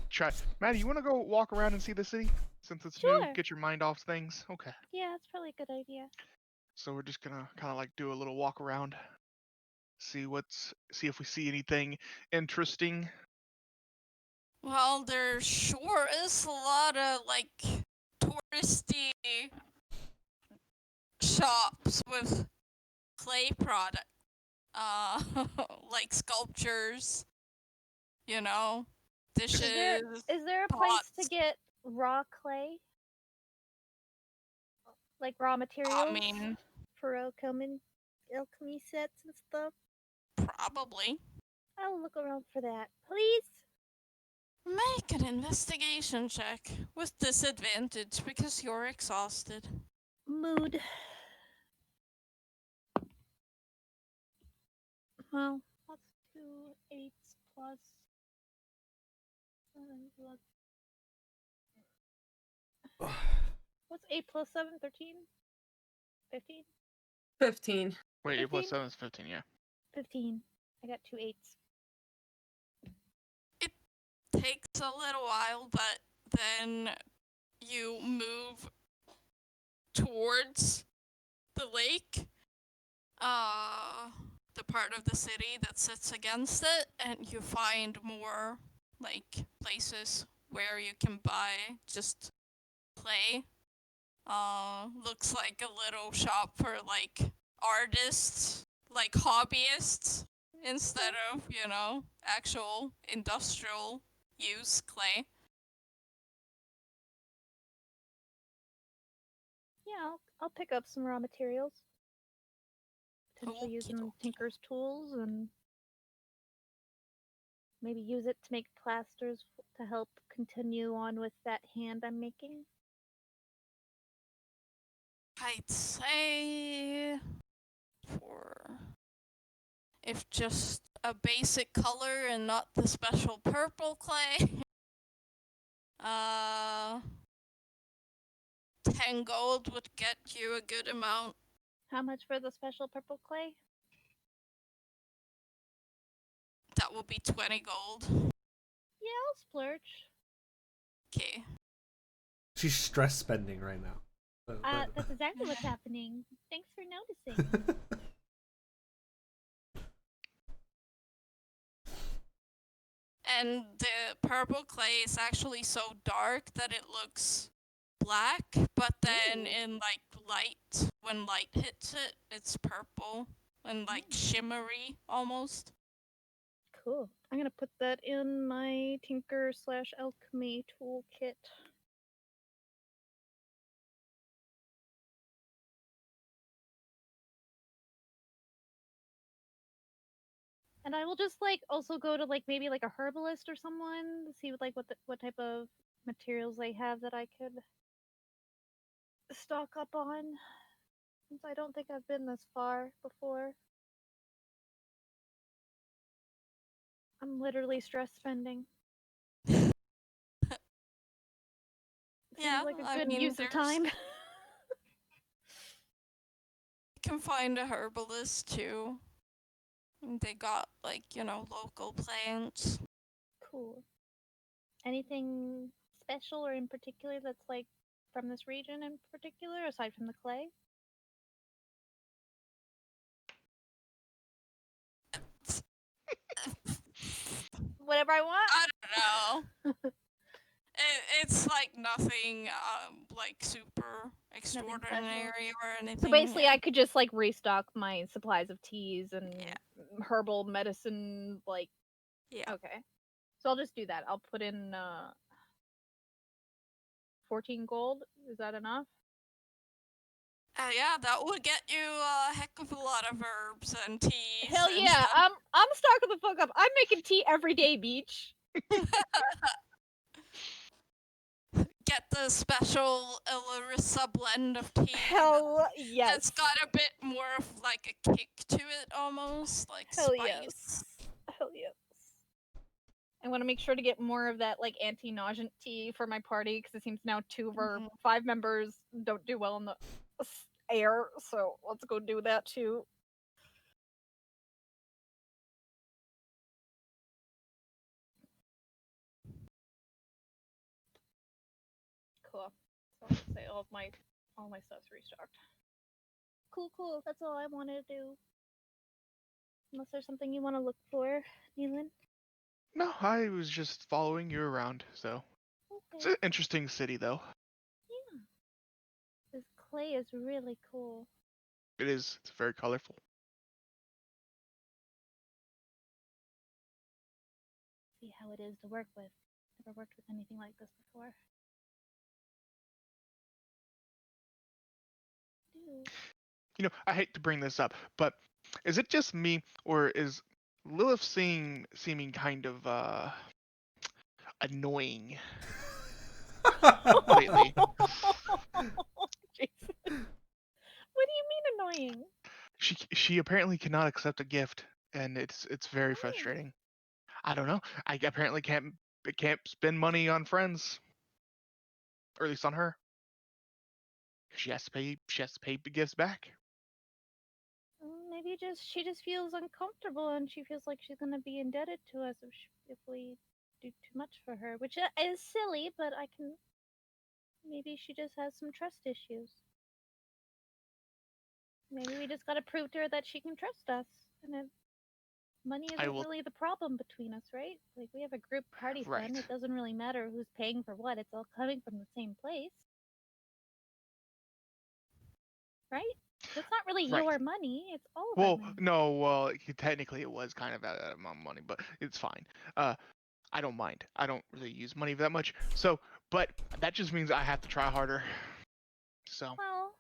[SPEAKER 6] try. Maddie, you wanna go walk around and see the city? Since it's new,
[SPEAKER 4] Sure.
[SPEAKER 6] get your mind off things. Okay.
[SPEAKER 4] Yeah, that's probably a good idea.
[SPEAKER 6] So we're just gonna kind of like do a little walk around, see if we see anything interesting.
[SPEAKER 5] Well, there sure is a lot of like touristy shops with clay product, like sculptures, you know, dishes.
[SPEAKER 4] Is there a place to
[SPEAKER 5] pots.
[SPEAKER 4] get raw clay? Like raw materials?
[SPEAKER 5] I mean,
[SPEAKER 4] For alchemy sets and stuff?
[SPEAKER 5] probably.
[SPEAKER 4] I'll look around for that. Please?
[SPEAKER 5] Make an investigation check with disadvantage because you're exhausted.
[SPEAKER 4] Mood. Well, that's 2 8s plus 7 plus. What's 8 plus 7? 13? 15?
[SPEAKER 3] 15.
[SPEAKER 6] Wait, 8 plus
[SPEAKER 4] 15?
[SPEAKER 6] 7 is 15, yeah.
[SPEAKER 4] 15. I got 2 8s.
[SPEAKER 5] Takes a little while, but then you move towards the lake, the part of the city that sits against it, and you find more like places where you can buy just clay. Looks like a little shop for like artists, like hobbyists, instead of, you know, actual industrial use clay.
[SPEAKER 4] Yeah, I'll pick up some raw materials. Potentially use some
[SPEAKER 5] Okey-dokey.
[SPEAKER 4] tinker's tools and maybe use it to make plasters to help continue on with that hand I'm making.
[SPEAKER 5] I'd say for if just a basic color and not the special purple clay, 10 gold would get you a good amount.
[SPEAKER 4] How much for the special purple clay?
[SPEAKER 5] That will be 20 gold.
[SPEAKER 4] Yeah, I'll splurge.
[SPEAKER 5] Okay.
[SPEAKER 2] She's stress spending right now.
[SPEAKER 4] That's exactly what's happening. Thanks for noticing.
[SPEAKER 5] And the purple clay is actually so dark that it looks black, but then in like light, when light hits it, it's purple and like shimmery almost.
[SPEAKER 4] Cool. I'm gonna put that in my tinker/alchemy toolkit. And I will just like also go to like maybe like a herbalist or someone to see what type of materials they have that I could stock up on. Since I don't think I've been this far before. I'm literally stress spending.
[SPEAKER 5] Yeah,
[SPEAKER 4] Seems like a
[SPEAKER 5] I
[SPEAKER 4] good
[SPEAKER 5] mean,
[SPEAKER 4] use of
[SPEAKER 5] there's-
[SPEAKER 4] time.
[SPEAKER 5] You can find a herbalist too. They got like, local plants.
[SPEAKER 4] Cool. Anything special or in particular that's like from this region in particular, aside from the clay? Whatever I want.
[SPEAKER 5] I don't know. It's like nothing like super extraordinary or anything.
[SPEAKER 4] So basically,
[SPEAKER 5] yeah.
[SPEAKER 4] I could just like restock my supplies of teas and
[SPEAKER 5] Yeah.
[SPEAKER 4] herbal medicine. Like,
[SPEAKER 5] Yeah.
[SPEAKER 4] okay. So I'll just do that. I'll put in 14 gold. Is that enough?
[SPEAKER 5] Yeah, that would get you a heck of a lot of herbs and teas.
[SPEAKER 4] Hell
[SPEAKER 5] and
[SPEAKER 4] yeah!
[SPEAKER 5] stuff.
[SPEAKER 4] I'm stocking the fuck up. I'm making tea every day, Beach.
[SPEAKER 5] Get the special Illarissa blend of tea.
[SPEAKER 4] Hell yes.
[SPEAKER 5] It's got a bit more of like a kick to it, almost like
[SPEAKER 4] Hell
[SPEAKER 5] spice.
[SPEAKER 4] yes. Hell yes. I want to make sure to get more of that like anti-nausea tea for my party because it seems now 2 of our 5 members don't do well in the air. So let's go do that too. Cool. So I'll say all my stuff's restocked. Cool. That's all I wanted to do. Unless there's something you want to look for, Neelan.
[SPEAKER 6] No, I was just following you around, so. It's
[SPEAKER 4] Okay.
[SPEAKER 6] an interesting city, though.
[SPEAKER 4] Yeah. This clay is really cool.
[SPEAKER 6] It is. It's very colorful.
[SPEAKER 4] See how it is to work with. Never worked with anything like this before. Dude.
[SPEAKER 6] I hate to bring this up, but is it just me, or is Lilith seeming kind of annoying lately?
[SPEAKER 4] Jason. What do you mean annoying?
[SPEAKER 6] She apparently cannot accept a gift, and it's very frustrating. I don't know. I apparently can't spend money on friends, or at least on her. She has to pay the gifts back.
[SPEAKER 4] Maybe she just feels uncomfortable and she feels like she's gonna be indebted to us if we do too much for her, which is silly. But maybe she just has some trust issues. Maybe we just gotta prove to her that she can trust us, and that money isn't really the problem between us, right? Like we have a group party fund. It doesn't really matter who's paying for what. It's all coming from the same place, right? It's not really your money. It's all of our money.
[SPEAKER 6] No, technically it was kind of out of my money, but it's fine. I don't mind. I don't really use money that much. So, but that just means I have to try harder. So.
[SPEAKER 4] Well,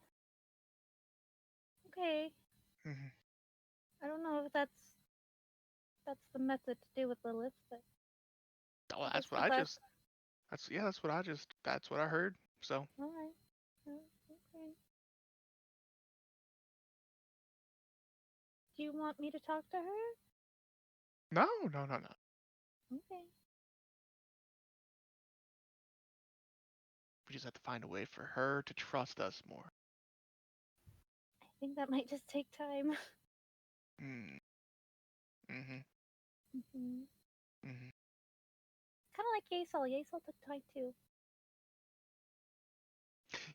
[SPEAKER 4] Okay.
[SPEAKER 6] Mhm.
[SPEAKER 4] I don't know if that's the method to do with Lilith, but
[SPEAKER 6] Oh,
[SPEAKER 4] I
[SPEAKER 6] that's
[SPEAKER 4] guess
[SPEAKER 6] what
[SPEAKER 4] good
[SPEAKER 6] I
[SPEAKER 4] luck.
[SPEAKER 6] just. That's what I heard. So
[SPEAKER 4] All right. Okay. Do you want me to talk to her?
[SPEAKER 6] no.
[SPEAKER 4] Okay.
[SPEAKER 6] We just have to find a way for her to trust us more.
[SPEAKER 4] I think that might just take time.
[SPEAKER 6] Mm. Mhm.
[SPEAKER 4] Hmm.
[SPEAKER 6] Mhm.
[SPEAKER 4] Kind of like Yeissal. Yeissal took time too.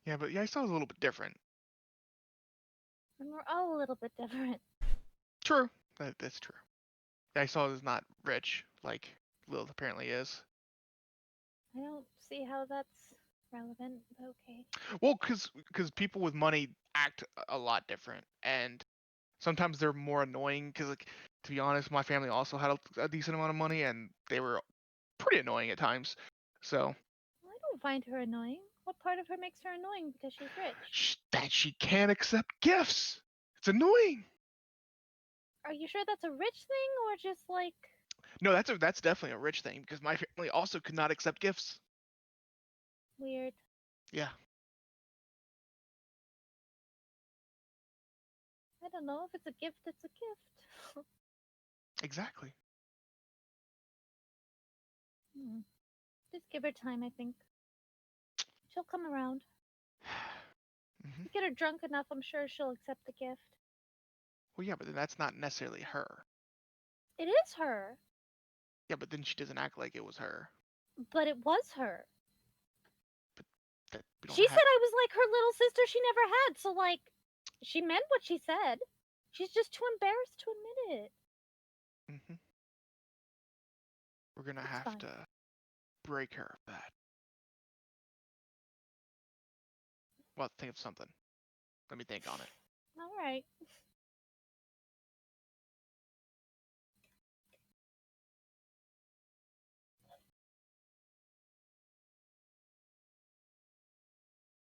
[SPEAKER 6] Yeah, but Yeissal is a little bit different.
[SPEAKER 4] And we're all a little bit different.
[SPEAKER 6] True. That's true. Yeissal is not rich like Lilith apparently is.
[SPEAKER 4] I don't see how that's relevant, but okay.
[SPEAKER 6] Well, because people with money act a lot different, and sometimes they're more annoying. Because like, to be honest, my family also had a decent amount of money, and they were pretty annoying at times. So
[SPEAKER 4] I don't find her annoying. What part of her makes her annoying because she's rich?
[SPEAKER 6] that she can't accept gifts. It's annoying.
[SPEAKER 4] Are you sure that's a rich thing or just like
[SPEAKER 6] No, that's definitely a rich thing because my family also could not accept gifts.
[SPEAKER 4] weird?
[SPEAKER 6] Yeah.
[SPEAKER 4] I don't know. If it's a gift, it's a gift.
[SPEAKER 6] Exactly.
[SPEAKER 4] Just give her time, I think. She'll come around.
[SPEAKER 6] Hmm.
[SPEAKER 4] You get her drunk enough, I'm sure she'll accept the gift.
[SPEAKER 6] Well, yeah, but then that's not necessarily her.
[SPEAKER 4] It is her,
[SPEAKER 6] Yeah, but then she doesn't act like it was her.
[SPEAKER 4] but it was her.
[SPEAKER 6] That we don't
[SPEAKER 4] She
[SPEAKER 6] have.
[SPEAKER 4] said I was like her little sister she never had, so like, she meant what she said. She's just too embarrassed to admit it.
[SPEAKER 6] Hmm. We're gonna
[SPEAKER 4] It's
[SPEAKER 6] have
[SPEAKER 4] fine.
[SPEAKER 6] to break her of that. Well, think of something. Let me think on it.
[SPEAKER 4] Alright.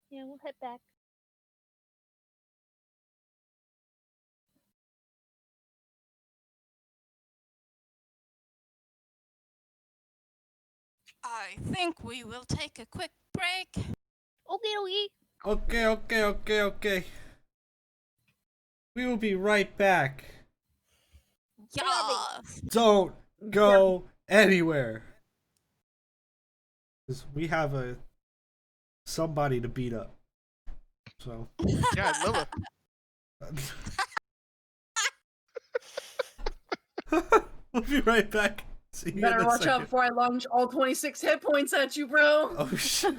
[SPEAKER 4] Yeah, we'll head back.
[SPEAKER 5] I think we will take a quick break.
[SPEAKER 4] Okay.
[SPEAKER 2] Okay. We will be right back.
[SPEAKER 5] Yeah.
[SPEAKER 2] Don't go anywhere. Because we have somebody to beat up. So.
[SPEAKER 6] Yeah, Lilith.
[SPEAKER 2] We'll be right back. See you in
[SPEAKER 3] Better
[SPEAKER 2] a
[SPEAKER 3] watch out
[SPEAKER 2] second.
[SPEAKER 3] before I launch all 26 hit points at you, bro.
[SPEAKER 2] Oh shit.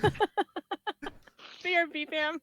[SPEAKER 4] BRB fam.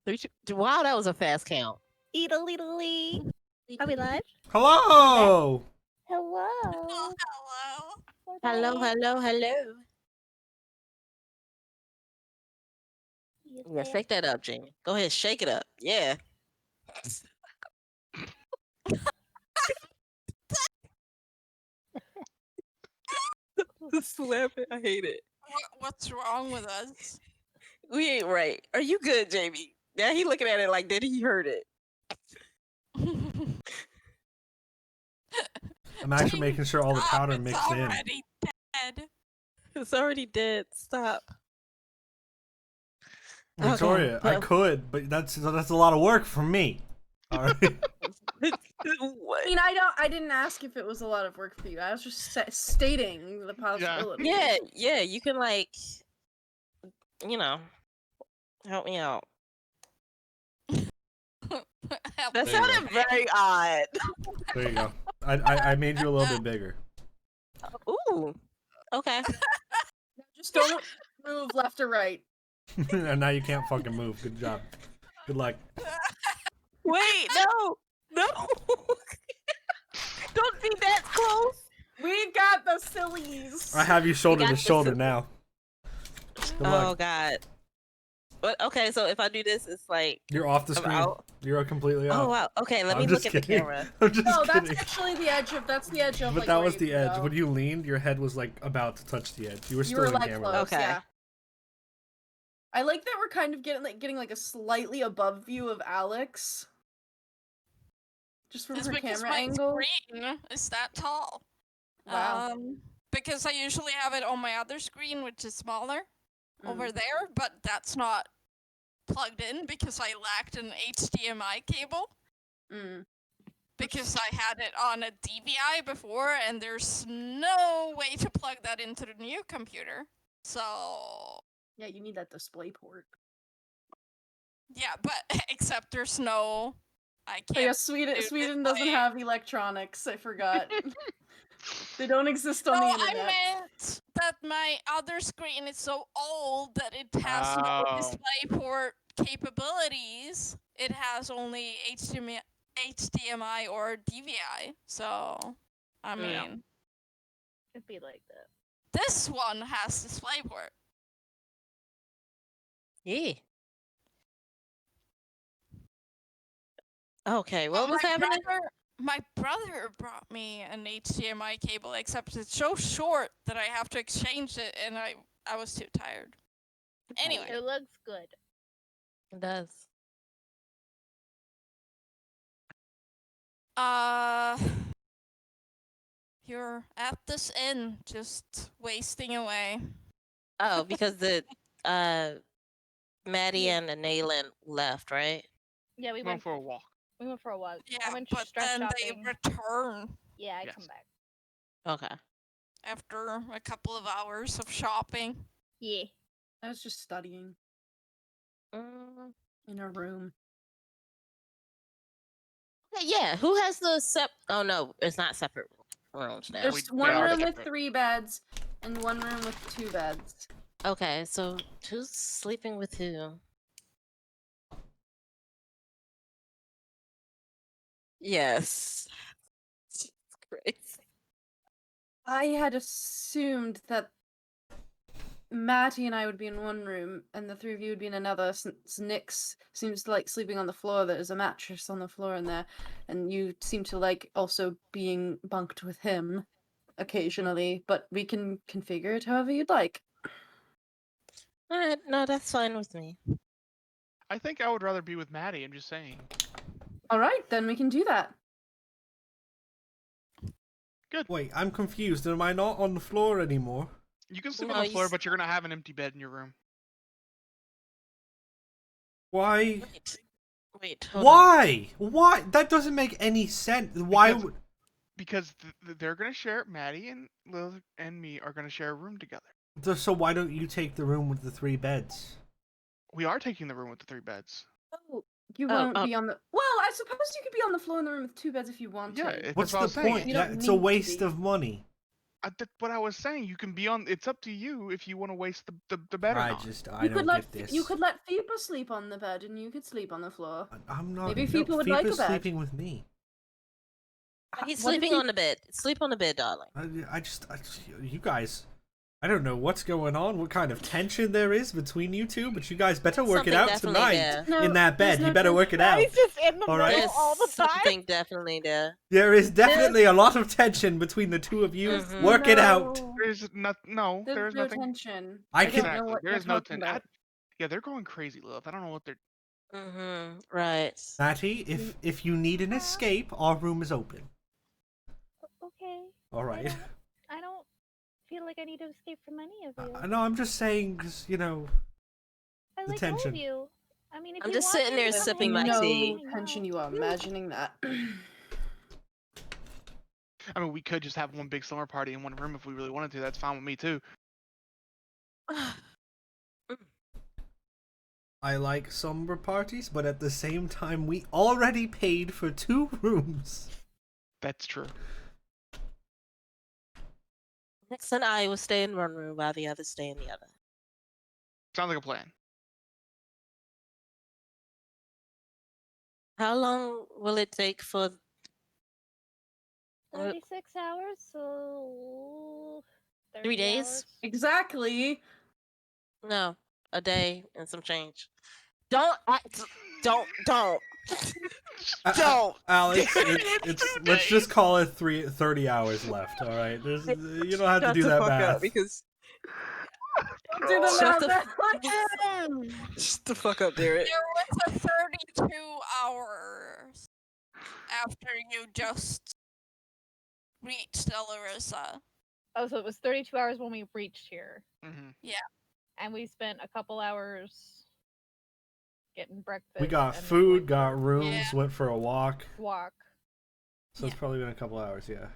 [SPEAKER 1] 3, 2, wow, that was a fast count.
[SPEAKER 4] Eedle. Are we live?
[SPEAKER 2] Hello.
[SPEAKER 4] Hello.
[SPEAKER 5] Oh, hello.
[SPEAKER 1] Hello, hello, hello. Yeah, shake that up, Jamie. Go ahead, shake it up. Yeah. Slap it. I hate it.
[SPEAKER 5] What's wrong with us?
[SPEAKER 1] We ain't right. Are you good, Jamie? Now he looking at it like, did he heard it?
[SPEAKER 2] I'm actually making sure all the powder
[SPEAKER 5] It's
[SPEAKER 2] mixed in.
[SPEAKER 5] already dead.
[SPEAKER 1] It's already dead. Stop. Okay,
[SPEAKER 2] Victoria, I
[SPEAKER 1] but-
[SPEAKER 2] could, but that's a lot of work for me. All right.
[SPEAKER 1] What?
[SPEAKER 3] I mean, I didn't ask if it was a lot of work for you. I was just stating the possibility.
[SPEAKER 1] Yeah, you can like, help me out. That
[SPEAKER 2] There you
[SPEAKER 1] sounded very odd.
[SPEAKER 2] There you go. I made you a little bit bigger.
[SPEAKER 1] Ooh. Okay.
[SPEAKER 3] Just don't move left or right.
[SPEAKER 2] And now you can't fucking move. Good job. Good luck.
[SPEAKER 1] Wait, no. Don't be that close.
[SPEAKER 3] We got the sillies.
[SPEAKER 2] I have you shoulder
[SPEAKER 1] got
[SPEAKER 2] to
[SPEAKER 1] this.
[SPEAKER 2] shoulder now. Good luck.
[SPEAKER 1] Oh God. But okay, so if I do this, it's like
[SPEAKER 2] You're off the
[SPEAKER 1] I'm
[SPEAKER 2] screen.
[SPEAKER 1] out.
[SPEAKER 2] You're completely out.
[SPEAKER 1] Oh wow. Okay, let
[SPEAKER 2] I'm
[SPEAKER 1] me
[SPEAKER 2] just
[SPEAKER 1] look at the
[SPEAKER 2] kidding.
[SPEAKER 1] camera.
[SPEAKER 2] I'm just
[SPEAKER 3] No, that's
[SPEAKER 2] kidding.
[SPEAKER 3] actually the edge of. That's the edge of.
[SPEAKER 2] But
[SPEAKER 3] like,
[SPEAKER 2] that
[SPEAKER 3] where
[SPEAKER 2] was
[SPEAKER 3] you
[SPEAKER 2] the
[SPEAKER 3] could
[SPEAKER 2] edge.
[SPEAKER 3] go.
[SPEAKER 2] When you leaned, your head was like about to touch the edge. You were
[SPEAKER 3] You
[SPEAKER 2] still
[SPEAKER 3] were
[SPEAKER 2] in
[SPEAKER 3] like
[SPEAKER 2] camera.
[SPEAKER 3] close,
[SPEAKER 1] Okay.
[SPEAKER 3] yeah. I like that we're kind of getting like a slightly above view of Alex. Just from
[SPEAKER 5] It's
[SPEAKER 3] her
[SPEAKER 5] because
[SPEAKER 3] camera
[SPEAKER 5] my
[SPEAKER 3] angle.
[SPEAKER 5] screen is that tall.
[SPEAKER 3] Wow.
[SPEAKER 5] Because I usually have it on my other screen, which is smaller over
[SPEAKER 3] Mm.
[SPEAKER 5] there, but that's not plugged in because I lacked an HDMI cable.
[SPEAKER 3] Mm.
[SPEAKER 5] Because I had it on a DVI before, and there's no way to plug that into the new computer. So
[SPEAKER 3] Yeah, you need that display port.
[SPEAKER 5] yeah, but except there's no. I can't.
[SPEAKER 3] Oh, yeah, Sweden doesn't
[SPEAKER 5] display.
[SPEAKER 3] have electronics. I forgot. They don't exist on
[SPEAKER 5] No,
[SPEAKER 3] the
[SPEAKER 5] I
[SPEAKER 3] internet.
[SPEAKER 5] meant that my other screen is so old that it has no
[SPEAKER 6] Oh.
[SPEAKER 5] display port capabilities. It has only HDMI or DVI. So, I
[SPEAKER 1] Yeah.
[SPEAKER 5] mean,
[SPEAKER 4] It'd be like that.
[SPEAKER 5] this one has display port.
[SPEAKER 1] Yeah. Okay, what
[SPEAKER 5] But
[SPEAKER 1] was happening?
[SPEAKER 5] My brother brought me an HDMI cable, except it's so short that I have to exchange it, and I was too tired. Anyway,
[SPEAKER 4] It looks good.
[SPEAKER 1] It does.
[SPEAKER 5] you're at this inn, just wasting away.
[SPEAKER 1] Oh, because the Matty and the Naelen left, right?
[SPEAKER 4] Yeah, we
[SPEAKER 6] Going
[SPEAKER 4] went
[SPEAKER 6] for a walk.
[SPEAKER 4] we went for a walk. I
[SPEAKER 5] Yeah,
[SPEAKER 4] went
[SPEAKER 5] but
[SPEAKER 4] stress
[SPEAKER 5] then
[SPEAKER 4] shopping.
[SPEAKER 5] they return
[SPEAKER 4] Yeah, I
[SPEAKER 6] Yes.
[SPEAKER 4] come back.
[SPEAKER 1] Okay.
[SPEAKER 5] after a couple of hours of shopping.
[SPEAKER 4] Yeah.
[SPEAKER 3] I was just studying
[SPEAKER 1] Mm,
[SPEAKER 3] in a room.
[SPEAKER 1] okay, yeah. Who has the Oh no, it's not separate rooms now.
[SPEAKER 3] There's
[SPEAKER 6] We-
[SPEAKER 3] one
[SPEAKER 6] they are
[SPEAKER 3] room with
[SPEAKER 6] separate.
[SPEAKER 3] 3 beds and one room with 2 beds.
[SPEAKER 1] Okay, so who's sleeping with who? Yes. Jesus Christ.
[SPEAKER 3] I had assumed that Matty and I would be in one room and the 3 of you would be in another, since Nyx seems to like sleeping on the floor. There's a mattress on the floor in there, and you seem to like also being bunked with him occasionally, but we can configure it however you'd like.
[SPEAKER 1] All right, no, that's fine with me.
[SPEAKER 6] I think I would rather be with Maddie. I'm just saying.
[SPEAKER 3] Alright, then we can do that.
[SPEAKER 2] Wait, I'm confused. Am I not on the floor anymore?
[SPEAKER 6] You can sleep
[SPEAKER 1] No,
[SPEAKER 6] on the
[SPEAKER 1] you
[SPEAKER 6] floor,
[SPEAKER 1] s-
[SPEAKER 6] but you're gonna have an empty bed in your room.
[SPEAKER 2] Why?
[SPEAKER 1] Wait, hold on.
[SPEAKER 2] Why? Why? That doesn't make any sense. Why
[SPEAKER 6] Because-
[SPEAKER 2] would?
[SPEAKER 6] Because they're gonna share. Maddie and Lilith and me are gonna share a room together.
[SPEAKER 2] So why don't you take the room with the 3 beds?
[SPEAKER 6] We are taking the room with the 3 beds.
[SPEAKER 3] Oh, you
[SPEAKER 1] Oh,
[SPEAKER 3] won't
[SPEAKER 1] oh.
[SPEAKER 3] be on the. Well, I suppose you could be on the floor in the room with 2 beds if you want
[SPEAKER 6] Yeah,
[SPEAKER 3] to.
[SPEAKER 6] that's
[SPEAKER 2] What's
[SPEAKER 6] what I
[SPEAKER 2] the
[SPEAKER 6] was saying.
[SPEAKER 2] point?
[SPEAKER 3] You don't
[SPEAKER 2] It's a
[SPEAKER 3] need to
[SPEAKER 2] waste
[SPEAKER 3] be.
[SPEAKER 2] of money.
[SPEAKER 6] what I was saying. You can be on. It's up to you if you want to waste the bed or
[SPEAKER 2] I
[SPEAKER 6] not.
[SPEAKER 2] I
[SPEAKER 3] You
[SPEAKER 2] don't
[SPEAKER 3] could let
[SPEAKER 2] get this.
[SPEAKER 3] you could let Fipa sleep on the bed, and you could sleep on the floor.
[SPEAKER 2] I'm not.
[SPEAKER 3] Maybe
[SPEAKER 2] no,
[SPEAKER 3] Fipa would like a
[SPEAKER 2] Fipa's
[SPEAKER 3] bed.
[SPEAKER 2] sleeping with me.
[SPEAKER 1] He's
[SPEAKER 3] What if
[SPEAKER 1] sleeping
[SPEAKER 3] he-
[SPEAKER 1] on the bed. Sleep on the bed, darling.
[SPEAKER 2] I just, you guys, I don't know what's going on, what kind of tension there is between you two, but you guys better work it
[SPEAKER 1] Something
[SPEAKER 2] out
[SPEAKER 1] definitely
[SPEAKER 2] tonight
[SPEAKER 1] there.
[SPEAKER 3] No,
[SPEAKER 2] in that
[SPEAKER 3] there's
[SPEAKER 2] bed.
[SPEAKER 3] no
[SPEAKER 2] You better work it
[SPEAKER 4] Now
[SPEAKER 2] out.
[SPEAKER 4] he's just in the
[SPEAKER 2] All
[SPEAKER 4] middle
[SPEAKER 2] right.
[SPEAKER 1] There's
[SPEAKER 4] all the time.
[SPEAKER 1] something definitely there.
[SPEAKER 2] There is definitely a lot of tension between the two of you.
[SPEAKER 1] Mhm.
[SPEAKER 2] Work it out.
[SPEAKER 6] There's no.
[SPEAKER 3] There's
[SPEAKER 6] There's
[SPEAKER 3] no
[SPEAKER 6] nothing.
[SPEAKER 3] tension.
[SPEAKER 2] I
[SPEAKER 3] don't
[SPEAKER 2] can-
[SPEAKER 3] know
[SPEAKER 6] Exactly.
[SPEAKER 3] what
[SPEAKER 6] There's
[SPEAKER 3] you're
[SPEAKER 6] no
[SPEAKER 3] talking
[SPEAKER 6] tension.
[SPEAKER 3] about.
[SPEAKER 6] Yeah, they're going crazy, Lilith. I don't know what they're.
[SPEAKER 1] Right.
[SPEAKER 2] Matty, if you need an escape, our room is open.
[SPEAKER 4] Okay.
[SPEAKER 2] All right.
[SPEAKER 4] I don't feel like I need to escape from any of you.
[SPEAKER 2] No, I'm just saying, because, you know,
[SPEAKER 4] I
[SPEAKER 2] the
[SPEAKER 4] like all
[SPEAKER 2] tension.
[SPEAKER 4] of you. I mean, if
[SPEAKER 1] I'm
[SPEAKER 4] you
[SPEAKER 1] just
[SPEAKER 4] want
[SPEAKER 1] sitting
[SPEAKER 4] me
[SPEAKER 1] there
[SPEAKER 4] to come
[SPEAKER 1] sipping
[SPEAKER 4] hang
[SPEAKER 1] my
[SPEAKER 4] out,
[SPEAKER 3] no
[SPEAKER 1] tea.
[SPEAKER 4] hang
[SPEAKER 3] tension.
[SPEAKER 4] out.
[SPEAKER 3] You are imagining that.
[SPEAKER 6] I mean, we could just have one big slumber party in one room if we really wanted to. That's fine with me too.
[SPEAKER 2] I like somber parties, but at the same time, we already paid for 2 rooms.
[SPEAKER 6] That's true.
[SPEAKER 1] Nyx and I will stay in one room while the others stay in the other.
[SPEAKER 6] Sounds like a plan.
[SPEAKER 1] How long will it take for
[SPEAKER 4] 36 hours, so
[SPEAKER 1] 3
[SPEAKER 4] 30
[SPEAKER 1] days?
[SPEAKER 4] hours.
[SPEAKER 3] Exactly.
[SPEAKER 1] No, a day and some change. Don't.
[SPEAKER 2] Alex, let's just call it 30 hours left, alright? You don't have to do that math.
[SPEAKER 1] because
[SPEAKER 3] Don't do the
[SPEAKER 1] Shut
[SPEAKER 3] math.
[SPEAKER 1] shut the fuck up, Derek.
[SPEAKER 5] There was a 32 hours after you just reached Elarissa.
[SPEAKER 4] Oh, so it was 32 hours when we reached here,
[SPEAKER 6] Mm-hmm.
[SPEAKER 4] and we spent a couple hours getting breakfast.
[SPEAKER 2] We got
[SPEAKER 4] and then
[SPEAKER 2] food,
[SPEAKER 4] going
[SPEAKER 2] got
[SPEAKER 4] for
[SPEAKER 2] rooms,
[SPEAKER 5] Yeah.
[SPEAKER 2] went for a walk.
[SPEAKER 4] a walk.
[SPEAKER 2] So it's probably been a couple hours, yeah.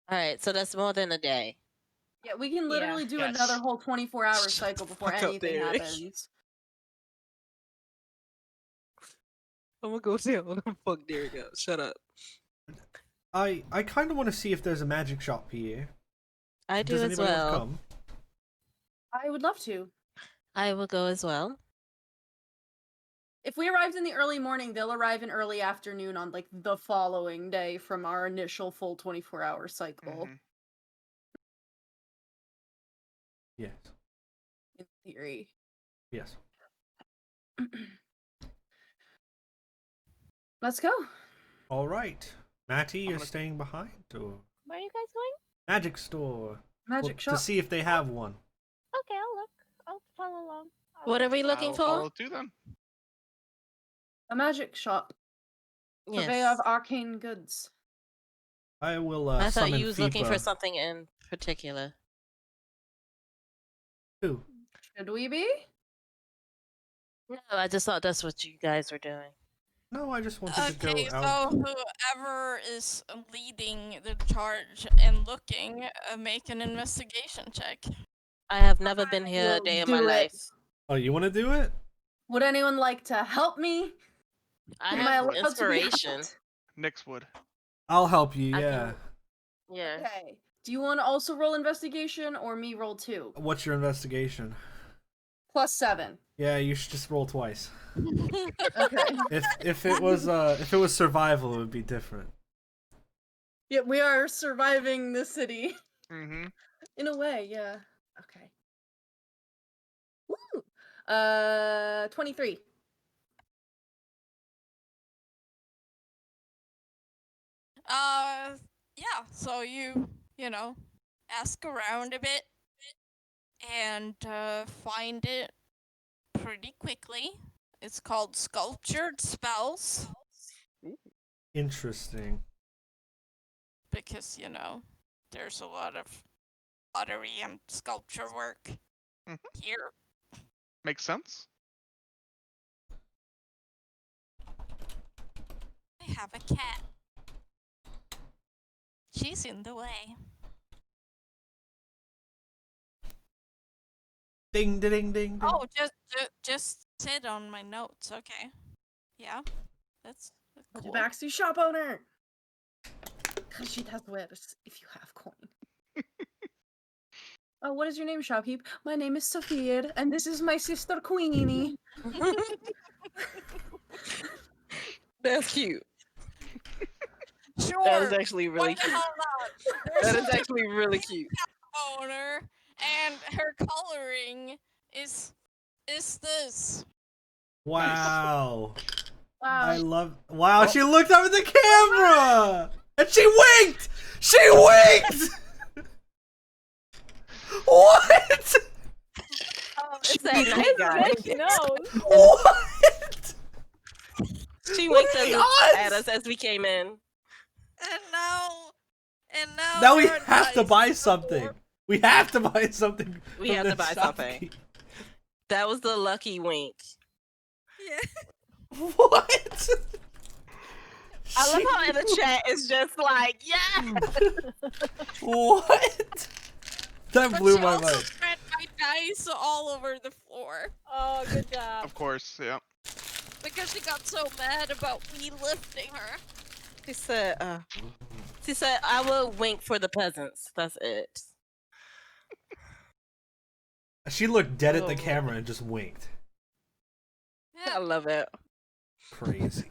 [SPEAKER 1] All right, so that's more than a day.
[SPEAKER 3] Yeah, we can literally do
[SPEAKER 6] Yes.
[SPEAKER 3] another whole 24-hour
[SPEAKER 1] Shut
[SPEAKER 3] cycle
[SPEAKER 1] the
[SPEAKER 3] before
[SPEAKER 1] fuck up,
[SPEAKER 3] anything
[SPEAKER 1] Derek.
[SPEAKER 3] happens.
[SPEAKER 1] I'm gonna go down. I'm gonna fuck Derek up. Shut up.
[SPEAKER 2] I kind of want to see if there's a magic shop here.
[SPEAKER 1] I do
[SPEAKER 2] Does
[SPEAKER 1] as
[SPEAKER 2] anybody want to
[SPEAKER 1] well.
[SPEAKER 2] come?
[SPEAKER 3] I would love to.
[SPEAKER 1] I will go as well.
[SPEAKER 3] If we arrived in the early morning, they'll arrive in early afternoon on like the following day from our initial full 24-hour cycle.
[SPEAKER 6] Mm-hmm.
[SPEAKER 2] Yes.
[SPEAKER 3] In theory.
[SPEAKER 2] Yes.
[SPEAKER 3] Let's go.
[SPEAKER 2] All right. Matty, you're
[SPEAKER 6] gonna-
[SPEAKER 2] staying behind? Or
[SPEAKER 4] Where are you guys going?
[SPEAKER 2] magic store.
[SPEAKER 3] Magic
[SPEAKER 2] Well,
[SPEAKER 3] shop.
[SPEAKER 2] to see if they have one.
[SPEAKER 4] Okay, I'll look. I'll follow along.
[SPEAKER 1] What are we looking
[SPEAKER 6] I'll
[SPEAKER 1] for?
[SPEAKER 6] follow too then.
[SPEAKER 3] A magic shop.
[SPEAKER 1] Yes.
[SPEAKER 3] Purveyor of arcane goods.
[SPEAKER 2] I will
[SPEAKER 1] I thought
[SPEAKER 2] summon
[SPEAKER 1] you was looking for
[SPEAKER 2] Fipa.
[SPEAKER 1] something in particular.
[SPEAKER 2] Who?
[SPEAKER 3] Should we be?
[SPEAKER 1] No, I just thought that's what you guys were doing.
[SPEAKER 2] No, I just wanted to
[SPEAKER 5] Okay,
[SPEAKER 2] go out.
[SPEAKER 5] so whoever is leading the charge and looking, make an investigation check.
[SPEAKER 1] I have never been here a
[SPEAKER 3] will
[SPEAKER 1] day in my
[SPEAKER 3] do it.
[SPEAKER 1] life.
[SPEAKER 2] Oh, you want to do it?
[SPEAKER 3] Would anyone like to help me?
[SPEAKER 1] I
[SPEAKER 3] Am I
[SPEAKER 1] have
[SPEAKER 3] allowed to be
[SPEAKER 1] inspiration.
[SPEAKER 3] helped?
[SPEAKER 6] Nyx would.
[SPEAKER 2] I'll help you,
[SPEAKER 1] I
[SPEAKER 2] yeah.
[SPEAKER 1] can- Yeah.
[SPEAKER 3] Okay. Do you want to also roll investigation or me roll 2?
[SPEAKER 2] What's your investigation?
[SPEAKER 3] +7.
[SPEAKER 2] Yeah, you should just roll twice.
[SPEAKER 3] Okay.
[SPEAKER 2] If it was survival, it would be different.
[SPEAKER 3] Yeah, we are surviving the city.
[SPEAKER 6] Mm-hmm.
[SPEAKER 3] In a way, yeah. Okay. Woo! 23.
[SPEAKER 5] Yeah, so you know, ask around a bit and find it pretty quickly. It's called Sculptured Spells
[SPEAKER 2] Interesting.
[SPEAKER 5] because, you know, there's a lot of pottery and sculpture work
[SPEAKER 6] Mhm.
[SPEAKER 5] here.
[SPEAKER 6] Makes sense.
[SPEAKER 5] I have a cat. She's in the way.
[SPEAKER 2] Ding, ding, ding, ding.
[SPEAKER 5] Oh, just sit on my notes, okay? Yeah, that's cool.
[SPEAKER 3] Backseat shop owner. Because she does wear this if you have coin. Oh, what is your name, Shopheap? My name is Sophia, and this is my sister Queenie.
[SPEAKER 1] That's cute.
[SPEAKER 5] Sure.
[SPEAKER 1] That is actually
[SPEAKER 5] Why
[SPEAKER 1] really
[SPEAKER 5] the
[SPEAKER 1] cute.
[SPEAKER 5] hell not?
[SPEAKER 1] That
[SPEAKER 5] There's
[SPEAKER 1] is actually really cute.
[SPEAKER 5] a owner, and her coloring is this.
[SPEAKER 2] Wow. I
[SPEAKER 3] Wow.
[SPEAKER 2] love. Wow, she looked up at the camera! And she winked! She winked! What?
[SPEAKER 1] It's that night guy.
[SPEAKER 4] Bitch knows.
[SPEAKER 2] What?
[SPEAKER 1] She
[SPEAKER 2] What
[SPEAKER 1] winked
[SPEAKER 2] are the
[SPEAKER 1] at
[SPEAKER 2] odds?
[SPEAKER 1] us as we came in.
[SPEAKER 5] And now
[SPEAKER 2] Now we
[SPEAKER 5] they're
[SPEAKER 2] have to
[SPEAKER 5] nice
[SPEAKER 2] buy
[SPEAKER 5] no
[SPEAKER 2] something.
[SPEAKER 5] more.
[SPEAKER 2] We have to buy something.
[SPEAKER 1] We
[SPEAKER 2] from
[SPEAKER 1] have to
[SPEAKER 2] this
[SPEAKER 1] buy something.
[SPEAKER 2] shopkeep.
[SPEAKER 1] That was the lucky wink.
[SPEAKER 5] Yeah.
[SPEAKER 2] What?
[SPEAKER 1] I love how in the chat it's just like, yeah.
[SPEAKER 2] What? That
[SPEAKER 5] But
[SPEAKER 2] blew
[SPEAKER 5] she
[SPEAKER 2] my
[SPEAKER 5] also
[SPEAKER 2] mind.
[SPEAKER 5] spread my dice all over the floor
[SPEAKER 4] Oh, good job.
[SPEAKER 6] Of course, yeah.
[SPEAKER 5] because she got so mad about me lifting her.
[SPEAKER 1] She said, I will wink for the peasants. That's it.
[SPEAKER 2] She looked dead at the
[SPEAKER 1] Oh.
[SPEAKER 2] camera and just winked.
[SPEAKER 1] I
[SPEAKER 5] Yeah,
[SPEAKER 1] love it.
[SPEAKER 2] Crazy.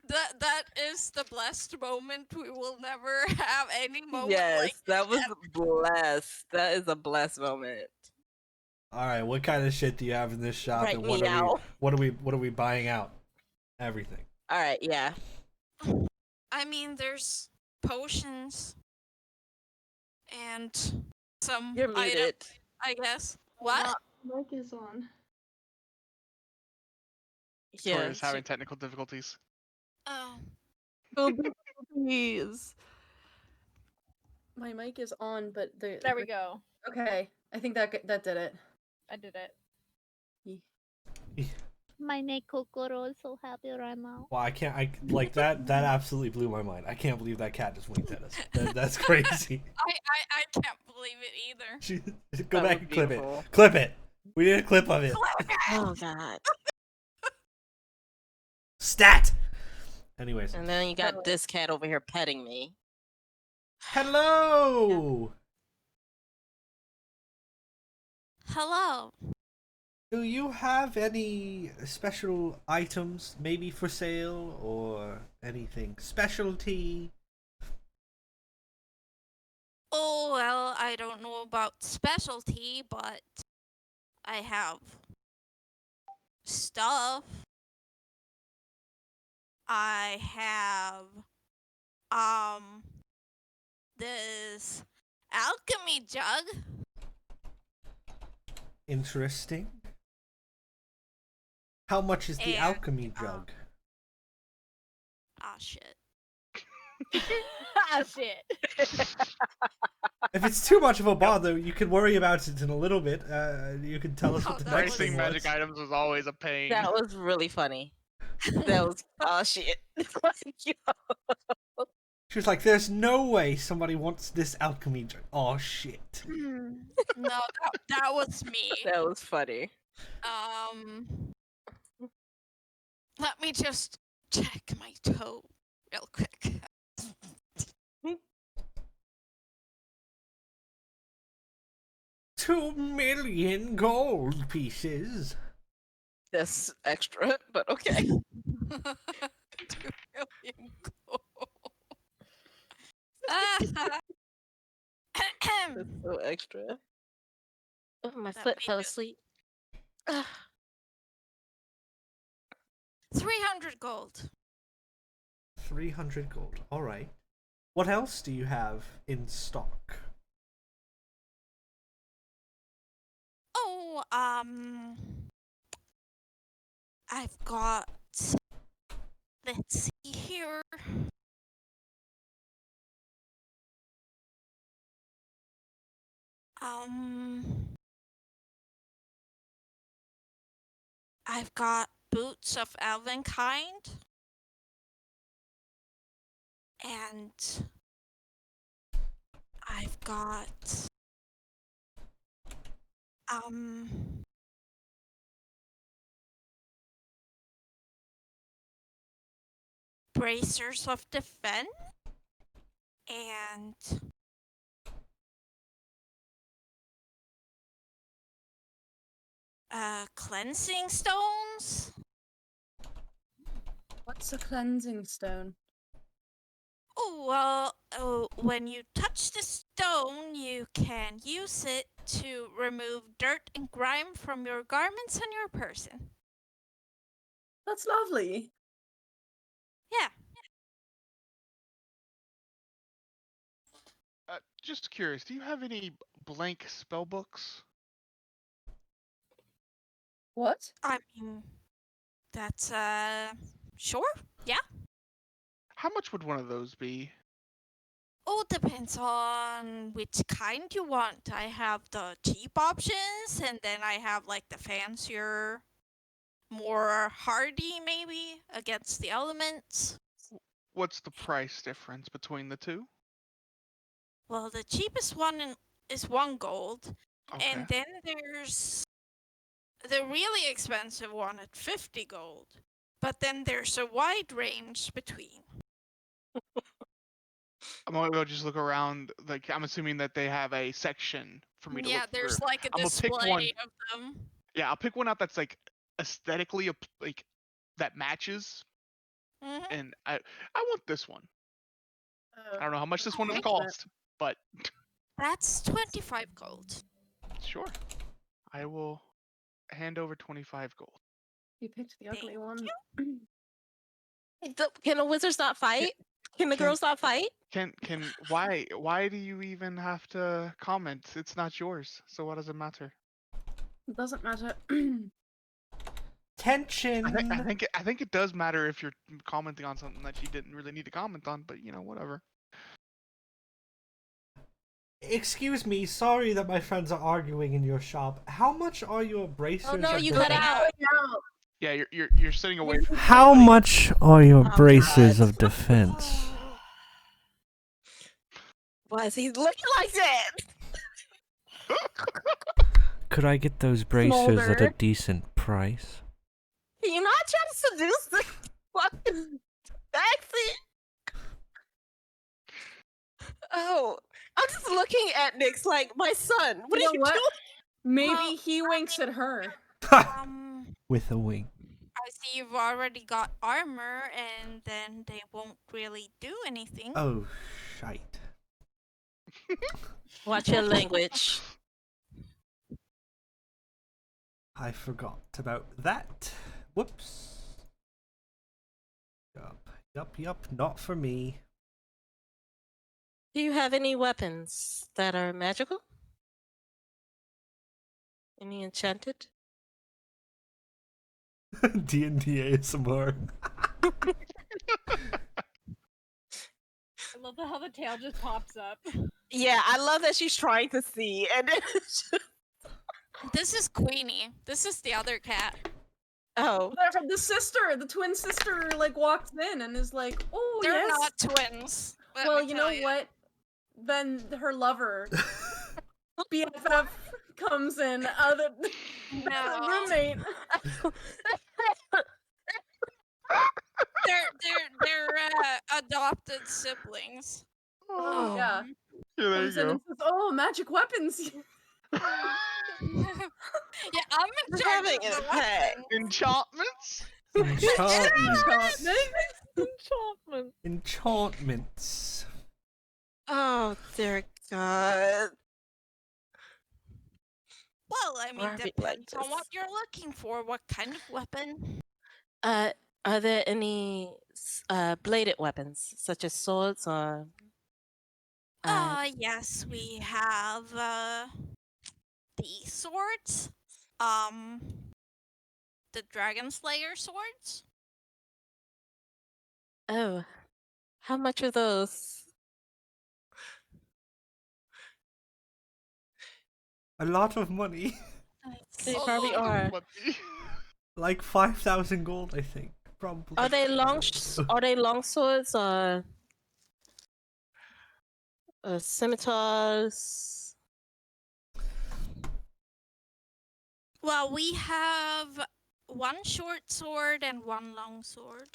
[SPEAKER 5] that is the blessed moment. We will never have any moment
[SPEAKER 1] Yes,
[SPEAKER 5] like
[SPEAKER 1] that was blessed. That is a blessed moment.
[SPEAKER 2] All right, what kind of shit do you have in this shop,
[SPEAKER 1] Right,
[SPEAKER 2] and what
[SPEAKER 1] meow.
[SPEAKER 2] are we buying out? Everything.
[SPEAKER 1] All right, yeah.
[SPEAKER 5] I mean, there's potions and some
[SPEAKER 1] You're
[SPEAKER 5] items,
[SPEAKER 1] muted.
[SPEAKER 5] I guess. What?
[SPEAKER 3] Mic is on.
[SPEAKER 1] Yeah.
[SPEAKER 6] Tori's having technical difficulties.
[SPEAKER 5] Oh,
[SPEAKER 1] Please.
[SPEAKER 3] My mic is on, but the.
[SPEAKER 4] There we go.
[SPEAKER 3] Okay, I think that did it.
[SPEAKER 4] I did it.
[SPEAKER 3] Ye-
[SPEAKER 4] My Kokoro is so happy right now.
[SPEAKER 2] Well, I can't. I like that. That absolutely blew my mind. I can't believe that cat just winked at us. That's crazy.
[SPEAKER 5] I can't believe it either.
[SPEAKER 2] Go
[SPEAKER 1] That
[SPEAKER 2] back
[SPEAKER 1] was
[SPEAKER 2] and clip
[SPEAKER 1] beautiful.
[SPEAKER 2] it. Clip it. We need a clip of it.
[SPEAKER 1] Oh god.
[SPEAKER 2] Stat. Anyways.
[SPEAKER 1] And then you got this cat over here petting me.
[SPEAKER 2] Hello.
[SPEAKER 5] Hello.
[SPEAKER 2] Do you have any special items, maybe for sale, or anything specialty?
[SPEAKER 5] Oh, well, I don't know about specialty, but I have stuff. I have this alchemy jug.
[SPEAKER 2] Interesting. How much is the
[SPEAKER 5] And,
[SPEAKER 2] alchemy jug?
[SPEAKER 5] Ah, shit.
[SPEAKER 4] Ah, shit.
[SPEAKER 2] If it's too much of a bother, you can worry about it in a little bit. You can tell us
[SPEAKER 5] Oh,
[SPEAKER 2] what the
[SPEAKER 5] that
[SPEAKER 2] next
[SPEAKER 5] was-
[SPEAKER 2] thing
[SPEAKER 6] Pricing
[SPEAKER 2] was.
[SPEAKER 6] magic items was always a pain.
[SPEAKER 1] That was really funny. That was oh shit.
[SPEAKER 2] She was like, "There's no way somebody wants this alchemy jug." Oh shit.
[SPEAKER 5] No, that was me.
[SPEAKER 1] That was funny.
[SPEAKER 5] Let me just check my toe real quick.
[SPEAKER 2] $2 million gold pieces.
[SPEAKER 1] That's extra, but okay.
[SPEAKER 5] 2 million gold.
[SPEAKER 1] That's so extra. Oh, my
[SPEAKER 5] That
[SPEAKER 1] foot
[SPEAKER 5] made
[SPEAKER 1] fell
[SPEAKER 5] it-
[SPEAKER 1] asleep.
[SPEAKER 5] 300 gold.
[SPEAKER 2] 300 gold. All right. What else do you have in stock?
[SPEAKER 5] Oh, I've got. Let's see here. I've got boots of Elvenkind. And I've got bracers of defense and cleansing stones.
[SPEAKER 3] What's a cleansing stone?
[SPEAKER 5] Oh, well, when you touch the stone, you can use it to remove dirt and grime from your garments and your person.
[SPEAKER 3] That's lovely.
[SPEAKER 5] Yeah.
[SPEAKER 6] Just curious, do you have any blank spell books?
[SPEAKER 3] What?
[SPEAKER 5] I mean, that's, sure, yeah.
[SPEAKER 6] How much would one of those be?
[SPEAKER 5] Oh, depends on which kind you want. I have the cheap options, and then I have, like, the fancier, more hardy, maybe, against the elements.
[SPEAKER 6] What's the price difference between the two?
[SPEAKER 5] Well, the cheapest one is 1 gold,
[SPEAKER 6] Okay.
[SPEAKER 5] and then there's the really expensive one at 50 gold. But then there's a wide range between.
[SPEAKER 6] I'm gonna go just look around. Like, I'm assuming that they have a section for me to
[SPEAKER 5] Yeah,
[SPEAKER 6] look
[SPEAKER 5] there's
[SPEAKER 6] through.
[SPEAKER 5] like a
[SPEAKER 6] I'm gonna pick
[SPEAKER 5] display
[SPEAKER 6] one.
[SPEAKER 5] of them.
[SPEAKER 6] Yeah, I'll pick one out that's like aesthetically like that matches,
[SPEAKER 5] Mhm.
[SPEAKER 6] and I want this one. I don't know how much this one has
[SPEAKER 3] Okay.
[SPEAKER 6] cost, but
[SPEAKER 5] That's 25 gold.
[SPEAKER 6] sure, I will hand over 25 gold.
[SPEAKER 3] You picked the ugly
[SPEAKER 5] Thank
[SPEAKER 3] one.
[SPEAKER 1] Can the wizards not fight? Can the
[SPEAKER 6] Can-
[SPEAKER 1] girls not fight?
[SPEAKER 6] Can why do you even have to comment? It's not yours, so what does it matter?
[SPEAKER 3] It doesn't matter.
[SPEAKER 2] Tension.
[SPEAKER 6] I think it does matter if you're commenting on something that you didn't really need to comment on, but you know, whatever.
[SPEAKER 2] Excuse me, sorry that my friends are arguing in your shop. How much are your bracers?
[SPEAKER 1] Oh no,
[SPEAKER 2] of
[SPEAKER 1] you cut
[SPEAKER 2] defense?
[SPEAKER 1] out.
[SPEAKER 6] Yeah, you're sitting away from.
[SPEAKER 2] How
[SPEAKER 6] everybody.
[SPEAKER 2] much are your
[SPEAKER 1] Oh,
[SPEAKER 2] braces
[SPEAKER 1] God.
[SPEAKER 2] of defense?
[SPEAKER 1] Why is he looking like that?
[SPEAKER 2] Could I get those bracers at a
[SPEAKER 3] Smolder.
[SPEAKER 2] decent price?
[SPEAKER 1] Can you not try to seduce the fucking taxi? Oh, I'm just looking at Nyx like, my son. What
[SPEAKER 3] You
[SPEAKER 1] are
[SPEAKER 3] know
[SPEAKER 1] you
[SPEAKER 3] what?
[SPEAKER 1] doing?
[SPEAKER 3] Maybe
[SPEAKER 5] Well,
[SPEAKER 3] he winks at her.
[SPEAKER 2] With a wink.
[SPEAKER 5] I see you've already got armor, and then they won't really do anything.
[SPEAKER 2] Oh, shite.
[SPEAKER 1] Watch your language.
[SPEAKER 2] I forgot about that. Whoops. Yup, not for me.
[SPEAKER 1] Do you have any weapons that are magical? Any enchanted?
[SPEAKER 2] D&D ASMR.
[SPEAKER 4] I love how the tail just pops up.
[SPEAKER 1] Yeah, I love that she's trying to see, and then it's just-
[SPEAKER 5] This is Queenie. This is the other cat.
[SPEAKER 1] oh,
[SPEAKER 3] The twin sister, like walks in and is like, "Oh
[SPEAKER 5] They're
[SPEAKER 3] yes."
[SPEAKER 5] not twins. let
[SPEAKER 3] Well,
[SPEAKER 5] me
[SPEAKER 3] you know
[SPEAKER 5] tell
[SPEAKER 3] what? Then her lover, BFF, comes in. The
[SPEAKER 5] No.
[SPEAKER 3] roommate.
[SPEAKER 5] They're adopted siblings.
[SPEAKER 3] Oh yeah.
[SPEAKER 6] Yeah, there
[SPEAKER 3] Comes
[SPEAKER 6] you
[SPEAKER 3] in
[SPEAKER 6] go.
[SPEAKER 3] and says, "Oh, magic weapons."
[SPEAKER 5] Yeah, I'm in
[SPEAKER 1] Just
[SPEAKER 5] charge
[SPEAKER 1] having
[SPEAKER 5] of the
[SPEAKER 1] a pet.
[SPEAKER 5] weapon.
[SPEAKER 6] Enchantments?
[SPEAKER 2] Enchantments.
[SPEAKER 4] Enchantment.
[SPEAKER 2] Enchantments.
[SPEAKER 1] oh dear God.
[SPEAKER 5] Well, I mean,
[SPEAKER 1] Why are people like
[SPEAKER 5] depends on what
[SPEAKER 1] this?
[SPEAKER 5] you're looking for. What kind of weapon?
[SPEAKER 1] Are there any bladed weapons, such as swords or?
[SPEAKER 5] Yes, we have these swords. The Dragon Slayer swords.
[SPEAKER 1] Oh, how much are those?
[SPEAKER 2] A lot of money.
[SPEAKER 1] They
[SPEAKER 5] A
[SPEAKER 1] probably
[SPEAKER 5] lot of
[SPEAKER 1] are.
[SPEAKER 6] Money.
[SPEAKER 2] Like 5,000 gold, I think. Probably.
[SPEAKER 1] Are they are they long swords or scimitars?
[SPEAKER 5] Well, we have one short sword and one long sword.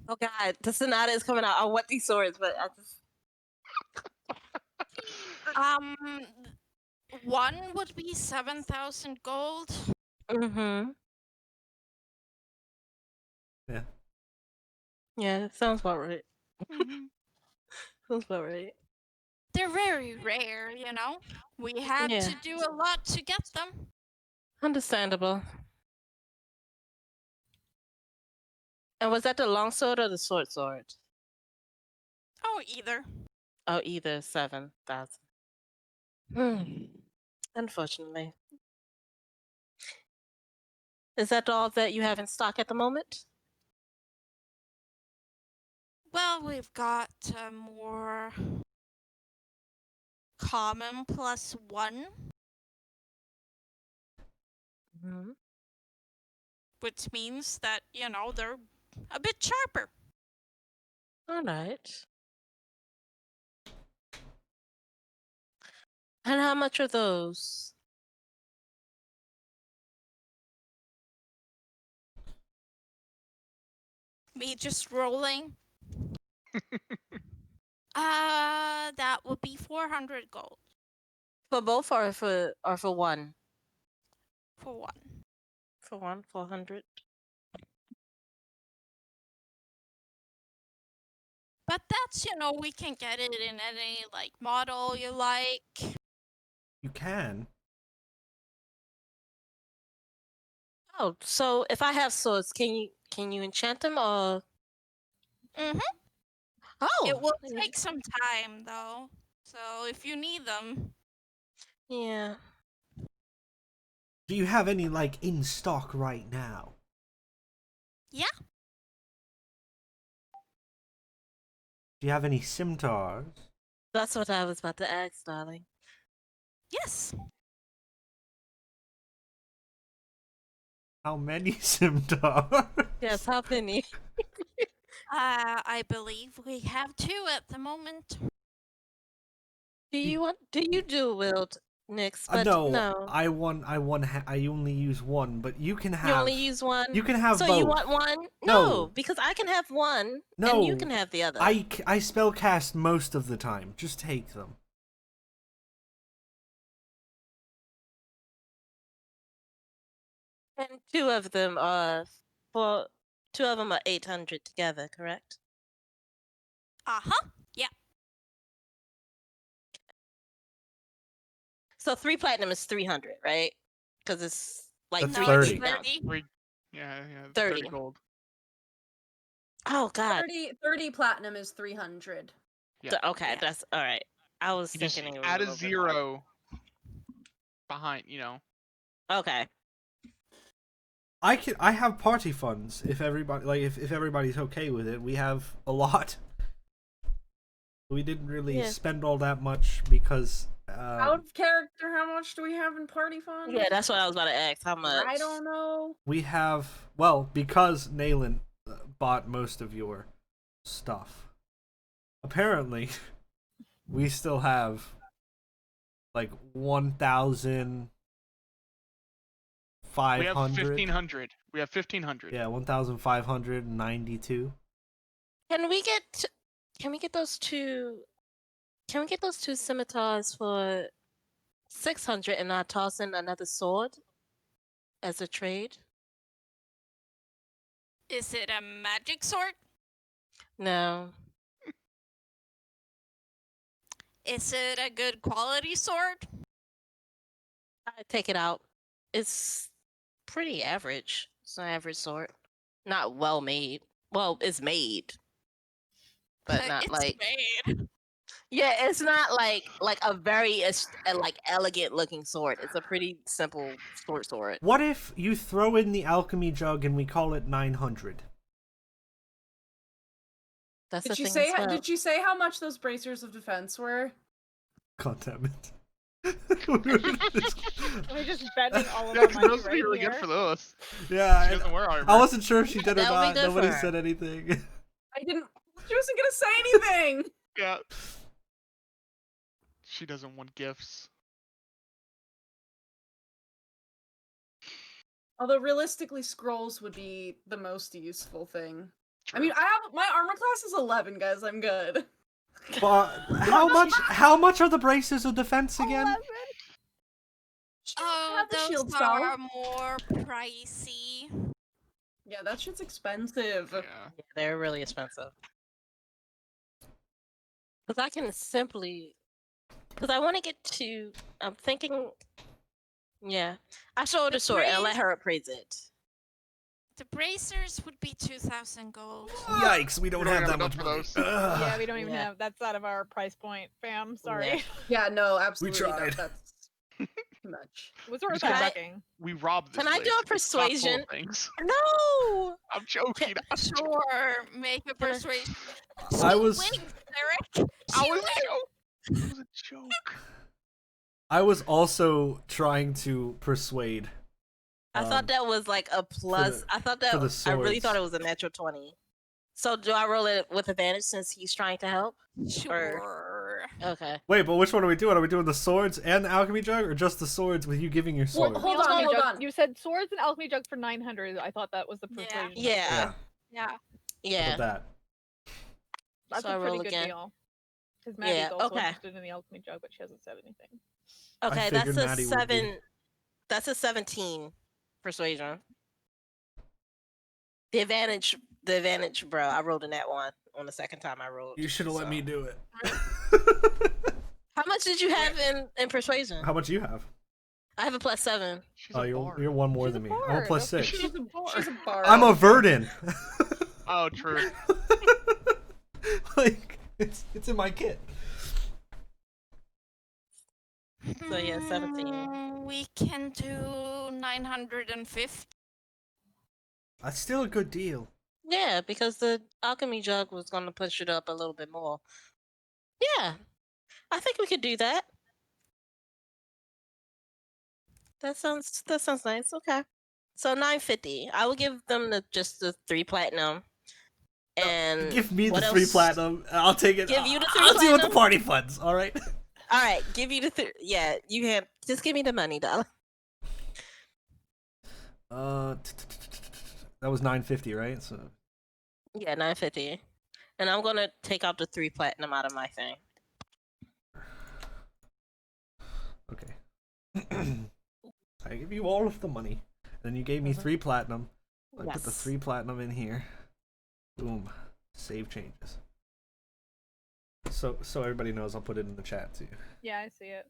[SPEAKER 1] Oh God, the sonata is coming out. I want these swords, but I just
[SPEAKER 5] One would be 7,000 gold.
[SPEAKER 1] Mm-hmm.
[SPEAKER 2] Yeah.
[SPEAKER 1] Yeah, that sounds about right.
[SPEAKER 5] Mhm.
[SPEAKER 1] Sounds about right.
[SPEAKER 5] They're very rare, you know? We had
[SPEAKER 1] Yeah.
[SPEAKER 5] to do a lot to get them.
[SPEAKER 1] Understandable. And was that the longsword or the sword?
[SPEAKER 5] Oh, either.
[SPEAKER 1] Oh, either 7,000. Hmm. Unfortunately. Is that all that you have in stock at the moment?
[SPEAKER 5] Well, we've got more common +1,
[SPEAKER 1] Mm-hmm.
[SPEAKER 5] which means that, you know, they're a bit sharper.
[SPEAKER 1] All right. And how much are those?
[SPEAKER 5] Me just rolling. That would be 400 gold
[SPEAKER 1] For both or for one?
[SPEAKER 5] for one.
[SPEAKER 1] For one, 400.
[SPEAKER 5] But that's, you know, we can get it in any, like, model you like.
[SPEAKER 2] You can.
[SPEAKER 1] Oh, so if I have swords, can you enchant them or?
[SPEAKER 5] Mm-hmm.
[SPEAKER 1] Oh,
[SPEAKER 5] It will take some time, though. So if you need them,
[SPEAKER 1] yeah.
[SPEAKER 2] Do you have any, like, in stock right now?
[SPEAKER 5] yeah.
[SPEAKER 2] Do you have any scimitars?
[SPEAKER 1] That's what I was about to ask, darling.
[SPEAKER 5] Yes.
[SPEAKER 2] How many scimitars?
[SPEAKER 1] Yes, how many?
[SPEAKER 5] I believe we have 2 at the moment.
[SPEAKER 1] Do you do wield, Nyx? But
[SPEAKER 2] no, I only use one, but you can have.
[SPEAKER 1] You only use one?
[SPEAKER 2] You can have
[SPEAKER 1] so
[SPEAKER 2] both.
[SPEAKER 1] You want one?
[SPEAKER 2] No.
[SPEAKER 1] Because I can have one,
[SPEAKER 2] No,
[SPEAKER 1] and you can have the other.
[SPEAKER 2] I spellcast most of the time. Just take them.
[SPEAKER 1] And two of them are 800 together, correct?
[SPEAKER 5] Uh-huh. Yeah.
[SPEAKER 1] So 3 platinum is 300, right? Because it's like
[SPEAKER 2] That's
[SPEAKER 1] 300
[SPEAKER 2] 30.
[SPEAKER 1] now.
[SPEAKER 5] 30.
[SPEAKER 6] Yeah,
[SPEAKER 1] 30.
[SPEAKER 6] 30 gold.
[SPEAKER 1] Oh God.
[SPEAKER 3] 30 platinum is 300.
[SPEAKER 6] Yeah.
[SPEAKER 1] Okay,
[SPEAKER 5] Yeah.
[SPEAKER 1] that's all right. I was
[SPEAKER 6] You just
[SPEAKER 1] thinking it was
[SPEAKER 6] add a
[SPEAKER 1] little bit more.
[SPEAKER 6] 0 behind, you know.
[SPEAKER 1] Okay.
[SPEAKER 2] I have party funds if everybody if everybody's okay with it. We have a lot. We didn't really spend all that much because
[SPEAKER 3] Out of character, how much do we have in party funds?
[SPEAKER 1] Yeah, that's what I was about to ask. How much?
[SPEAKER 3] I don't know.
[SPEAKER 2] we have, well, because Naelen bought most of your stuff. Apparently, we still have like 1,500.
[SPEAKER 6] We have 1,500. We have 1,500.
[SPEAKER 2] Yeah, 1,592.
[SPEAKER 1] Can we get those two? Can we get those 2 scimitars for 600 and not toss in another sword as a trade?
[SPEAKER 5] Is it a magic sword?
[SPEAKER 1] No.
[SPEAKER 5] Is it a good quality sword?
[SPEAKER 1] I take it out. It's pretty average. It's an average sword. Not well made. Well, it's made, but not
[SPEAKER 5] It's
[SPEAKER 1] like.
[SPEAKER 5] made.
[SPEAKER 1] Yeah, it's not like a very like elegant looking sword. It's a pretty simple short sword.
[SPEAKER 2] What if you throw in the alchemy jug and we call it 900?
[SPEAKER 1] That's
[SPEAKER 3] Did
[SPEAKER 1] the
[SPEAKER 3] you
[SPEAKER 1] thing
[SPEAKER 3] say?
[SPEAKER 1] as well.
[SPEAKER 3] Did you say how much those bracers of defense were?
[SPEAKER 2] God damn it.
[SPEAKER 4] We're just betting all of
[SPEAKER 6] Yeah,
[SPEAKER 4] our
[SPEAKER 6] 'cause
[SPEAKER 4] money
[SPEAKER 6] those would be
[SPEAKER 4] right
[SPEAKER 6] really
[SPEAKER 4] here.
[SPEAKER 6] good for those.
[SPEAKER 2] Yeah,
[SPEAKER 6] She doesn't wear armor.
[SPEAKER 2] I wasn't sure if she did or
[SPEAKER 1] That would be
[SPEAKER 2] not. Nobody
[SPEAKER 1] different.
[SPEAKER 2] said anything.
[SPEAKER 3] I didn't. She wasn't gonna say anything.
[SPEAKER 6] Yeah. She doesn't want gifts.
[SPEAKER 3] Although realistically, scrolls would be the most useful thing. I
[SPEAKER 6] True.
[SPEAKER 3] mean, I have my armor class is 11, guys. I'm good.
[SPEAKER 2] But how much are the braces of defense again?
[SPEAKER 4] 11.
[SPEAKER 5] Oh,
[SPEAKER 3] have the
[SPEAKER 5] those
[SPEAKER 3] shield spell.
[SPEAKER 5] are more pricey.
[SPEAKER 3] Yeah, that shit's expensive.
[SPEAKER 6] Yeah.
[SPEAKER 1] Yeah, they're really expensive. Because I can simply. Because I want to get to. I'm thinking. Yeah. I show her the sword and let her appraise it.
[SPEAKER 5] The bracers would be 2,000 gold.
[SPEAKER 2] Yikes, we don't
[SPEAKER 6] don't
[SPEAKER 2] have
[SPEAKER 6] have
[SPEAKER 2] that
[SPEAKER 6] enough
[SPEAKER 2] much
[SPEAKER 6] for
[SPEAKER 2] money.
[SPEAKER 6] those.
[SPEAKER 4] Yeah, we don't even
[SPEAKER 1] Yeah.
[SPEAKER 4] have. That's out of our price point, fam. Sorry.
[SPEAKER 3] Yeah, no, absolutely.
[SPEAKER 2] tried.
[SPEAKER 3] That's too much.
[SPEAKER 4] It was worth
[SPEAKER 6] Can I-
[SPEAKER 4] checking.
[SPEAKER 6] We robbed this
[SPEAKER 1] Can I do
[SPEAKER 6] place.
[SPEAKER 1] a
[SPEAKER 6] It's not full of
[SPEAKER 1] persuasion?
[SPEAKER 6] things.
[SPEAKER 1] No!
[SPEAKER 6] I'm joking. I'm joking.
[SPEAKER 5] Sure, make a
[SPEAKER 1] Can I-
[SPEAKER 5] persuasion.
[SPEAKER 2] I
[SPEAKER 5] She
[SPEAKER 2] was-
[SPEAKER 5] wins, Eric.
[SPEAKER 6] I
[SPEAKER 5] She
[SPEAKER 6] was
[SPEAKER 5] wins.
[SPEAKER 6] joking. It was a joke.
[SPEAKER 2] I was also trying to persuade.
[SPEAKER 1] I thought that was like a plus. I thought that.
[SPEAKER 2] for the
[SPEAKER 1] I really
[SPEAKER 2] swords.
[SPEAKER 1] thought it was a natural 20. So do I roll it with advantage since he's trying to help?
[SPEAKER 5] Sure.
[SPEAKER 1] Okay.
[SPEAKER 2] Wait, but which one are we doing? Are we doing the swords and the alchemy jug, or just the swords with you giving your
[SPEAKER 3] Well,
[SPEAKER 2] sword?
[SPEAKER 3] hold
[SPEAKER 4] The
[SPEAKER 3] on,
[SPEAKER 4] alchemy
[SPEAKER 3] hold
[SPEAKER 4] jug-
[SPEAKER 3] on.
[SPEAKER 4] You said swords and alchemy jug for 900. I thought that was the
[SPEAKER 5] Yeah.
[SPEAKER 4] persuasion.
[SPEAKER 1] Yeah.
[SPEAKER 5] Yeah.
[SPEAKER 1] Yeah.
[SPEAKER 2] About that.
[SPEAKER 4] That's
[SPEAKER 1] So I
[SPEAKER 4] a pretty
[SPEAKER 1] roll
[SPEAKER 4] good
[SPEAKER 1] again.
[SPEAKER 4] deal. Because Maddie's
[SPEAKER 1] Yeah,
[SPEAKER 4] also
[SPEAKER 1] okay.
[SPEAKER 4] interested in the alchemy jug, but she hasn't said anything.
[SPEAKER 1] Okay, that's
[SPEAKER 2] figured
[SPEAKER 1] a
[SPEAKER 2] Maddie would be.
[SPEAKER 1] 7. That's a 17 persuasion. The advantage, bro. I rolled in that one on the second time I rolled.
[SPEAKER 2] You should have let
[SPEAKER 1] so.
[SPEAKER 2] me do it.
[SPEAKER 1] How much did you have in persuasion?
[SPEAKER 2] How much do you have?
[SPEAKER 1] I have a +7.
[SPEAKER 6] She's
[SPEAKER 2] Oh,
[SPEAKER 6] a
[SPEAKER 2] you're
[SPEAKER 6] bard.
[SPEAKER 2] one more
[SPEAKER 4] She's
[SPEAKER 2] than
[SPEAKER 4] a
[SPEAKER 2] me. I'm a
[SPEAKER 4] bard.
[SPEAKER 2] plus
[SPEAKER 4] Okay.
[SPEAKER 2] 6.
[SPEAKER 3] She's a bard.
[SPEAKER 2] I'm a Verdin.
[SPEAKER 6] Oh, true.
[SPEAKER 2] Like it's in my kit.
[SPEAKER 1] So yeah, 17.
[SPEAKER 5] We can do 950.
[SPEAKER 2] That's still a good deal.
[SPEAKER 1] Yeah, because the alchemy jug was gonna push it up a little bit more. Yeah, I think we could do that. That sounds nice. Okay, so 950. I will give them just the 3 platinum. And
[SPEAKER 2] Give me the
[SPEAKER 1] what
[SPEAKER 2] 3
[SPEAKER 1] else?
[SPEAKER 2] platinum. I'll take it.
[SPEAKER 1] Give you the 3
[SPEAKER 2] I'll deal with the
[SPEAKER 1] platinum?
[SPEAKER 2] party funds. All right.
[SPEAKER 1] All right, give you the yeah. You can just give me the money, darling.
[SPEAKER 2] That was 950, right? So
[SPEAKER 1] Yeah, 950. And I'm gonna take out the 3 platinum out of my thing.
[SPEAKER 2] okay. I give you all of the money. Then you gave me 3 platinum. I put the
[SPEAKER 1] Yes.
[SPEAKER 2] 3 platinum in here. Boom. Save changes. So everybody knows, I'll put it in the chat too.
[SPEAKER 4] Yeah, I see it.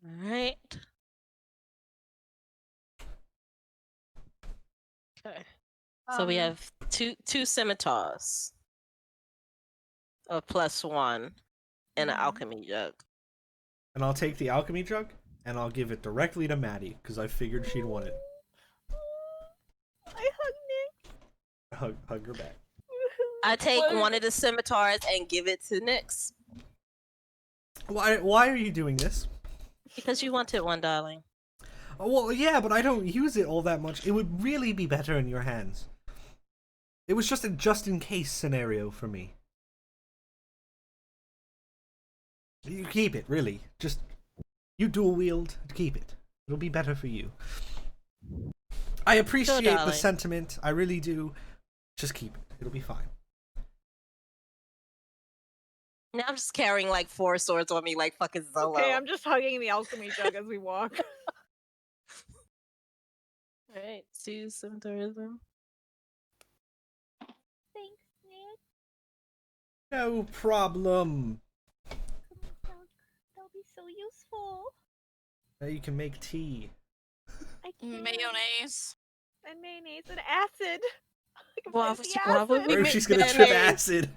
[SPEAKER 1] All right. Okay. So we have two scimitars of +1 and an alchemy jug.
[SPEAKER 2] And I'll take the alchemy jug and I'll give it directly to Maddie because I figured she'd want it.
[SPEAKER 4] I hug Nick.
[SPEAKER 2] Hug her back.
[SPEAKER 1] I take
[SPEAKER 3] What?
[SPEAKER 1] one of the scimitars and give it to Nyx
[SPEAKER 2] Why are you doing this?
[SPEAKER 1] because you wanted one, darling.
[SPEAKER 2] Oh, well, yeah, but I don't use it all that much. It would really be better in your hands. It was just a just-in-case scenario for me. You keep it, really. Just, you dual-wield, keep it. It'll be better for you. I appreciate the
[SPEAKER 1] darling.
[SPEAKER 2] sentiment. I really do. Just keep it. It'll be fine.
[SPEAKER 1] Now I'm just carrying like 4 swords on me like fucking Zolo.
[SPEAKER 4] Okay, I'm just hugging the alchemy jug as we walk.
[SPEAKER 1] Alright, 2 scimitars.
[SPEAKER 4] Thanks, Nick.
[SPEAKER 2] No problem.
[SPEAKER 4] That'll be so useful.
[SPEAKER 2] Now you can make tea.
[SPEAKER 4] I can.
[SPEAKER 5] Mayonnaise.
[SPEAKER 4] And mayonnaise and acid. I can
[SPEAKER 1] Why
[SPEAKER 4] fancy
[SPEAKER 1] would- why would
[SPEAKER 4] acid.
[SPEAKER 1] we
[SPEAKER 2] Or
[SPEAKER 1] make
[SPEAKER 2] she's gonna trip
[SPEAKER 1] mayonnaise?
[SPEAKER 2] acid.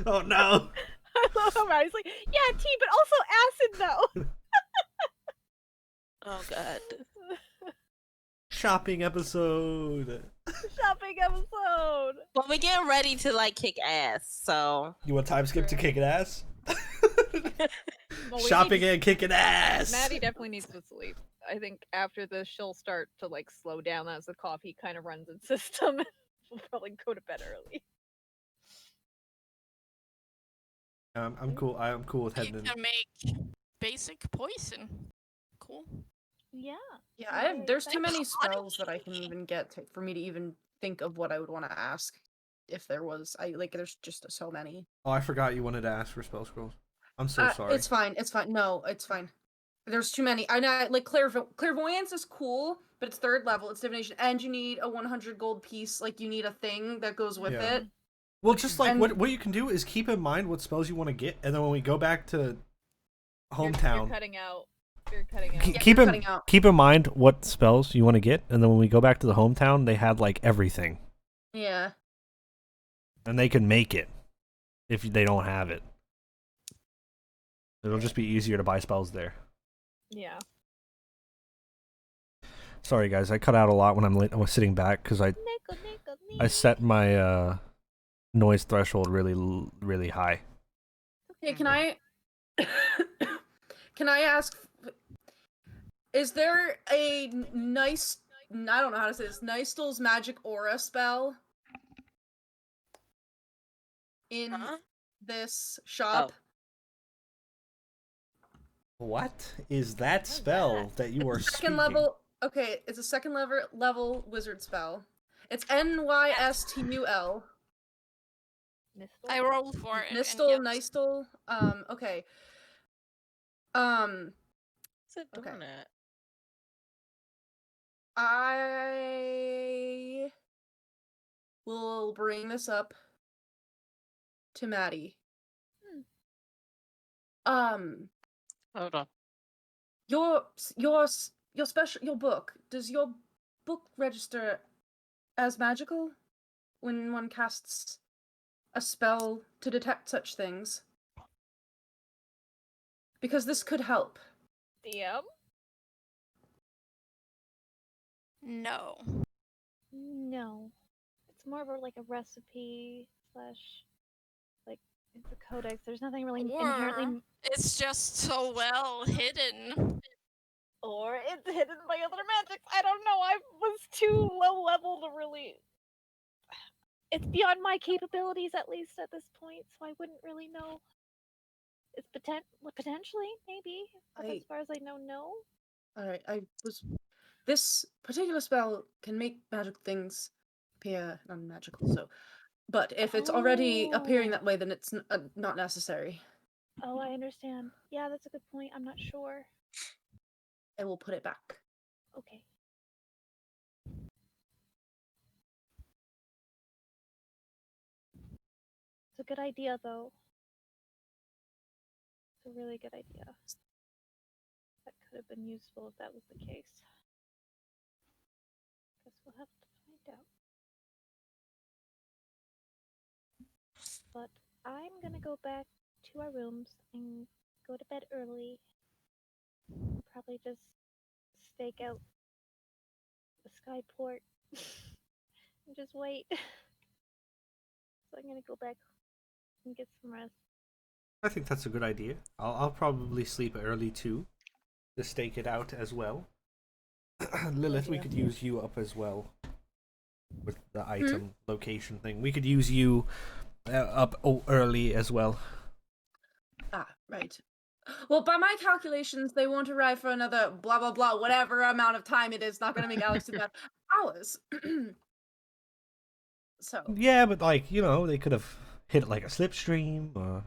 [SPEAKER 2] Oh no.
[SPEAKER 4] I love how Maddie's like, yeah, tea, but also acid though.
[SPEAKER 1] Oh god.
[SPEAKER 2] Shopping episode.
[SPEAKER 4] Shopping episode.
[SPEAKER 1] Well, we're getting ready to like kick ass, so
[SPEAKER 2] You want time skip to kick it ass?
[SPEAKER 4] Well, we
[SPEAKER 2] Shopping
[SPEAKER 4] need-
[SPEAKER 2] and kicking ass.
[SPEAKER 4] Maddie definitely needs to sleep. I think after this, she'll start to like slow down as the coffee kind of runs its system. She'll probably go to bed early.
[SPEAKER 2] I'm cool. I'm cool with
[SPEAKER 5] You
[SPEAKER 2] heading in.
[SPEAKER 5] can make basic poison. Cool.
[SPEAKER 4] Yeah.
[SPEAKER 3] Yeah, there's too many
[SPEAKER 5] excited.
[SPEAKER 3] spells that I can even get for me to even think of what I would want to ask. if there was. There's just so many.
[SPEAKER 2] Oh, I forgot you wanted to ask for spell scrolls. I'm so sorry.
[SPEAKER 3] It's fine. It's fine. No, it's fine. There's too many. I know, like clairvoyance is cool, but it's 3rd level. It's divination, and you need a 100 gold piece. Like you need a thing that goes with
[SPEAKER 2] Yeah.
[SPEAKER 3] it.
[SPEAKER 2] Well, just like
[SPEAKER 3] And-
[SPEAKER 2] what you can do is keep in mind what spells you want to get, and then when we go back to hometown,
[SPEAKER 4] You're cutting out. You're cutting out.
[SPEAKER 3] Yeah, you're cutting out.
[SPEAKER 2] keep in mind what spells you want to get, and then when we go back to the hometown, they have like everything,
[SPEAKER 3] Yeah.
[SPEAKER 2] and they can make it if they don't have it. It'll just be easier to buy spells there.
[SPEAKER 4] Yeah.
[SPEAKER 2] Sorry, guys, I cut out a lot when I was sitting back because I set my noise threshold really high.
[SPEAKER 3] Okay, can I can I ask, is there a nice, I don't know how to say this, Nystel's magic aura spell in
[SPEAKER 1] Huh?
[SPEAKER 3] this shop?
[SPEAKER 2] What is that spell that you are
[SPEAKER 3] Second
[SPEAKER 2] speaking?
[SPEAKER 3] level. Okay, it's a second level wizard spell. It's Nystul.
[SPEAKER 5] I rolled for it. and
[SPEAKER 3] Nystul,
[SPEAKER 5] yes.
[SPEAKER 3] Nystul. Okay.
[SPEAKER 1] What's it doing
[SPEAKER 3] Okay.
[SPEAKER 1] at?
[SPEAKER 3] I will bring this up to Matty.
[SPEAKER 1] Hold on.
[SPEAKER 3] Your book. Does your book register as magical when one casts a spell to detect such things? Because this could help.
[SPEAKER 4] DM?
[SPEAKER 5] No.
[SPEAKER 4] No. It's more of a recipe / it's a codex. There's nothing really inherently.
[SPEAKER 5] Or it's just so well hidden.
[SPEAKER 4] Or it's hidden by other magics. I don't know. I was too low level to really. It's beyond my capabilities, at least at this point, so I wouldn't really know. It's potentially, maybe. But as far as I know, no.
[SPEAKER 3] Alright, this particular spell can make magic things appear non-magical, so... But if it's already appearing that way, then it's not necessary.
[SPEAKER 4] Oh, I understand. Yeah, that's a good point. I'm not sure.
[SPEAKER 3] I will put it back.
[SPEAKER 4] Okay. It's a good idea, though. It's a really good idea. That could have been useful if that was the case. Guess we'll have to find out. But I'm gonna go back to our rooms and go to bed early. Probably just stake out the skyport and just wait. So I'm gonna go back and get some rest.
[SPEAKER 2] I think that's a good idea. I'll probably sleep early too, to stake it out as well. Lilith, we could use you up as well with the item location thing. We could use you up early as well.
[SPEAKER 3] Ah, right. Well, by my calculations, they won't arrive for another blah blah blah, whatever amount of time it is. Not gonna make Alex do that. Hours. So.
[SPEAKER 2] Yeah, but they could have hit it like a slipstream or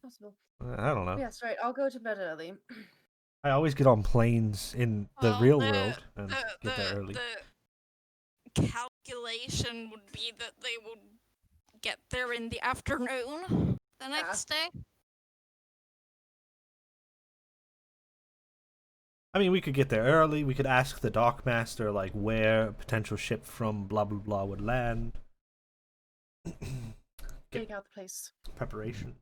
[SPEAKER 3] Possible.
[SPEAKER 2] I don't know.
[SPEAKER 3] Yes, right. I'll go to bed early.
[SPEAKER 2] I always get on planes in the
[SPEAKER 5] Well,
[SPEAKER 2] real world and get there early.
[SPEAKER 5] The calculation would be that they would get there in the afternoon the next day.
[SPEAKER 2] I mean, we could get there early. We could ask the dockmaster where a potential ship from blah blah blah would land.
[SPEAKER 3] Take out the place.
[SPEAKER 2] Preparation.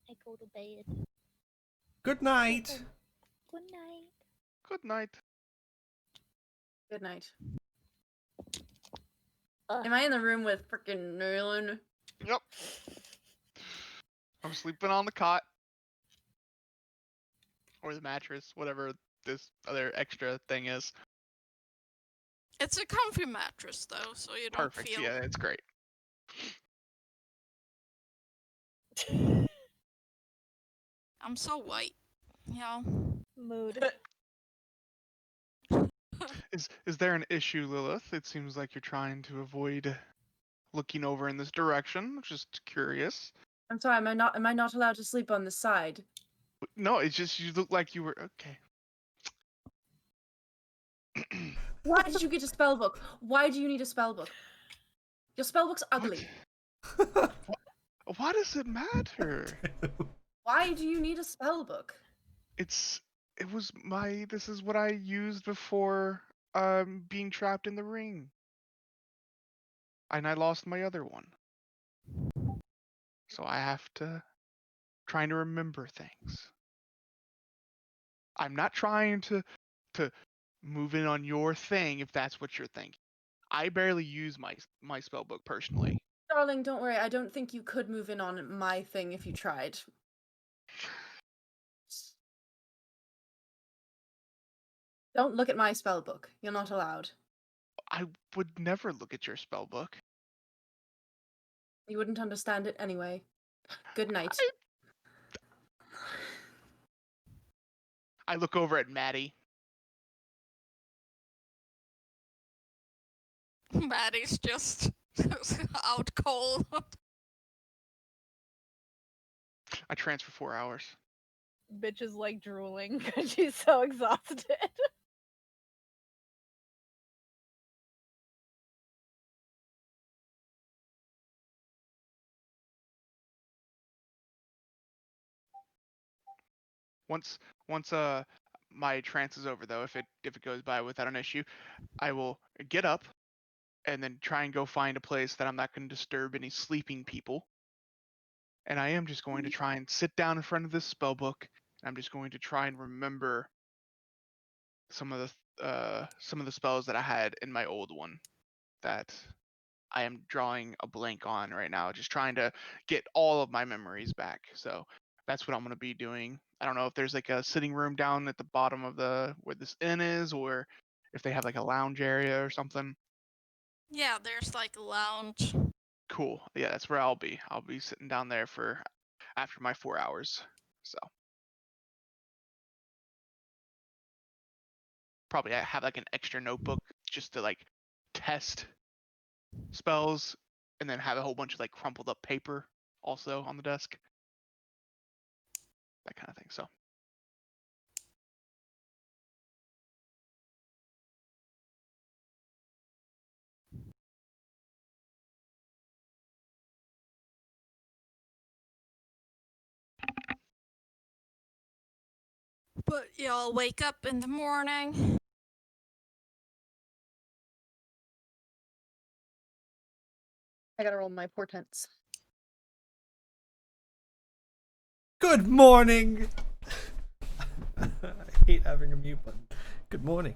[SPEAKER 4] I go to bed.
[SPEAKER 2] Good night.
[SPEAKER 4] Good night.
[SPEAKER 6] Good night.
[SPEAKER 3] Good night. Am I in the room with frickin' Naelen?
[SPEAKER 6] Yep. I'm sleeping on the cot. Or the mattress, whatever this other extra thing is.
[SPEAKER 5] It's a comfy mattress though, so you don't
[SPEAKER 6] Perfect.
[SPEAKER 5] feel.
[SPEAKER 6] Yeah, it's great.
[SPEAKER 5] I'm so white, you know.
[SPEAKER 4] Mood.
[SPEAKER 6] Is there an issue, Lilith? It seems like you're trying to avoid looking over in this direction. Just curious.
[SPEAKER 3] I'm sorry, am I not allowed to sleep on the side?
[SPEAKER 6] No, it's just you look like you were okay.
[SPEAKER 3] Why did you get a spell book? Why do you need a spell book? Your spell book's ugly.
[SPEAKER 6] Why does it matter?
[SPEAKER 3] Why do you need a spell book?
[SPEAKER 6] This is what I used before being trapped in the ring. And I lost my other one. So I have to trying to remember things. I'm not trying to move in on your thing if that's what you're thinking. I barely use my spell book personally.
[SPEAKER 3] Darling, don't worry. I don't think you could move in on my thing if you tried. Don't look at my spell book. You're not allowed.
[SPEAKER 6] I would never look at your spell book.
[SPEAKER 3] You wouldn't understand it anyway. Good night.
[SPEAKER 6] I look over at Matty.
[SPEAKER 5] Maddie's just out cold.
[SPEAKER 6] I transfer 4 hours.
[SPEAKER 4] Bitch is like drooling because she's so exhausted.
[SPEAKER 6] Once my trance is over though, if it goes by without an issue, I will get up and then try and go find a place that I'm not going to disturb any sleeping people. And I am just going to try and sit down in front of this spell book. And I'm just going to try and remember some of the spells that I had in my old one that I am drawing a blank on right now, just trying to get all of my memories back. So that's what I'm going to be doing. I don't know if there's like a sitting room down at the bottom of where this inn is, or if they have like a lounge area or something.
[SPEAKER 5] Yeah, there's like a lounge.
[SPEAKER 6] Cool. Yeah, that's where I'll be. I'll be sitting down there after my 4 hours. So probably I have like an extra notebook just to like test spells, and then have a whole bunch of like crumpled up paper also on the desk. That kind of thing. So
[SPEAKER 5] But y'all wake up in the morning.
[SPEAKER 3] I gotta roll my portents.
[SPEAKER 2] Good morning! I hate having a mute button. Good morning.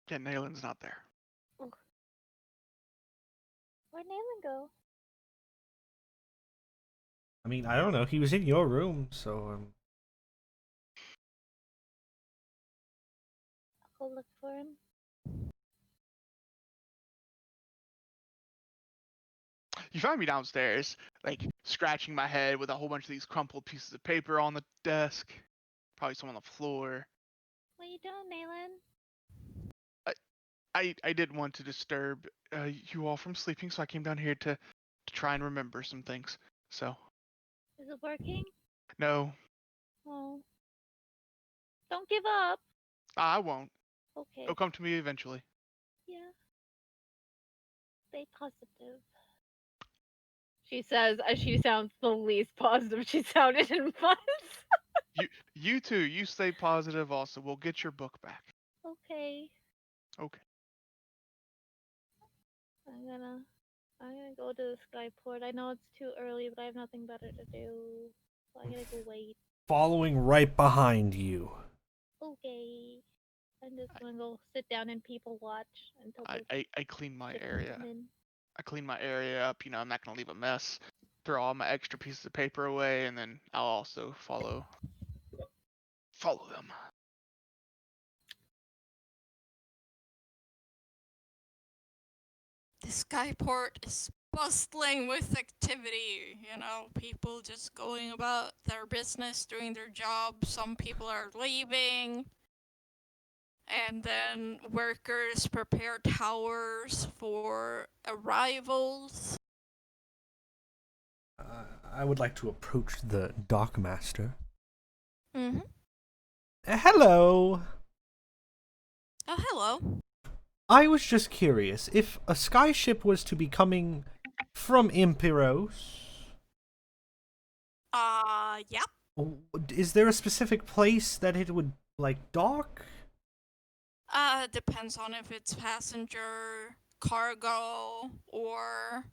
[SPEAKER 6] yeah, Naelen's not there.
[SPEAKER 4] Where'd Naelen go?
[SPEAKER 2] I mean, I don't know. He was in your room, so
[SPEAKER 4] I'll go look for him.
[SPEAKER 6] You find me downstairs, like scratching my head with a whole bunch of these crumpled pieces of paper on the desk. Probably some on the floor.
[SPEAKER 4] What you doing, Naelen?
[SPEAKER 6] I didn't want to disturb you all from sleeping, so I came down here to try and remember some things. So
[SPEAKER 4] Is it working?
[SPEAKER 6] no,
[SPEAKER 4] Oh. Don't give up.
[SPEAKER 6] I won't.
[SPEAKER 4] Okay.
[SPEAKER 6] It'll come to me eventually.
[SPEAKER 4] Yeah. Stay positive. She says as she sounds the least positive she sounded in months.
[SPEAKER 6] You too. You stay positive. Also, we'll get your book back.
[SPEAKER 4] Okay.
[SPEAKER 6] Okay.
[SPEAKER 4] I'm gonna go to the skyport. I know it's too early, but I have nothing better to do. So I'm gonna go wait.
[SPEAKER 2] following right behind you.
[SPEAKER 4] Okay. I'm just gonna go sit down and people watch until
[SPEAKER 6] I clean my area.
[SPEAKER 4] come in.
[SPEAKER 6] I clean my area up. You know, I'm not gonna leave a mess. Throw all my extra pieces of paper away, and then I'll also follow them.
[SPEAKER 5] The skyport is bustling with activity, people just going about their business, doing their job. Some people are leaving. And then workers prepare towers for arrivals.
[SPEAKER 2] I would like to approach the dockmaster.
[SPEAKER 5] Mm-hmm.
[SPEAKER 2] Hello.
[SPEAKER 5] Oh, hello.
[SPEAKER 2] I was just curious, if a skyship was to be coming from Imperos,
[SPEAKER 5] Yep.
[SPEAKER 2] is there a specific place that it would, dock?
[SPEAKER 5] Depends on if it's passenger, cargo, or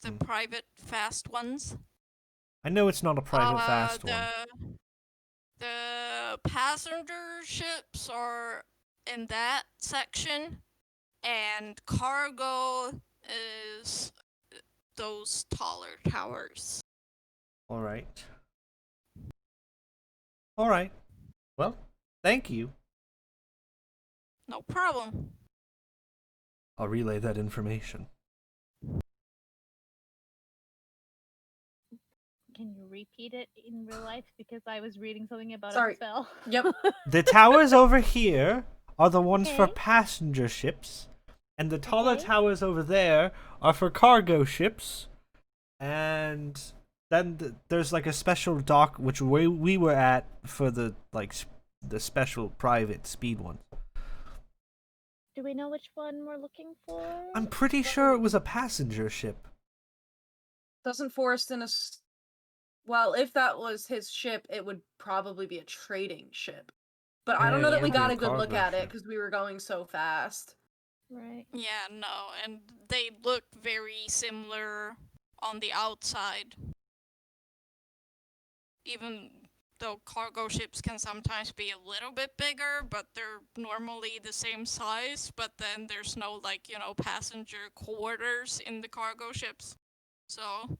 [SPEAKER 5] the private fast ones.
[SPEAKER 2] I know it's not a private fast one.
[SPEAKER 5] The passenger ships are in that section, and cargo is those taller towers.
[SPEAKER 2] Alright. Well, thank you.
[SPEAKER 5] No problem.
[SPEAKER 2] I'll relay that information.
[SPEAKER 4] Can you repeat it in real life? Because I was reading something about
[SPEAKER 3] Sorry.
[SPEAKER 4] a spell.
[SPEAKER 3] Yep.
[SPEAKER 2] The towers over here are the ones for
[SPEAKER 4] Okay.
[SPEAKER 2] passenger ships, and the taller
[SPEAKER 4] Okay.
[SPEAKER 2] towers over there are for cargo ships, and then there's a special dock which we were at for the the special private speed ones.
[SPEAKER 4] Do we know which one we're looking for?
[SPEAKER 2] I'm pretty sure it was a passenger ship.
[SPEAKER 3] Doesn't Forrest well, if that was his ship, it would probably be a trading ship. But I don't know
[SPEAKER 2] Yeah,
[SPEAKER 3] that we
[SPEAKER 2] it could be
[SPEAKER 3] got
[SPEAKER 2] a
[SPEAKER 3] a good look
[SPEAKER 2] cargo
[SPEAKER 3] at it
[SPEAKER 2] ship.
[SPEAKER 3] because we were going so fast.
[SPEAKER 4] Right.
[SPEAKER 5] Yeah, no, and they look very similar on the outside. Even though cargo ships can sometimes be a little bit bigger, but they're normally the same size, but then there's no, passenger quarters in the cargo ships. So,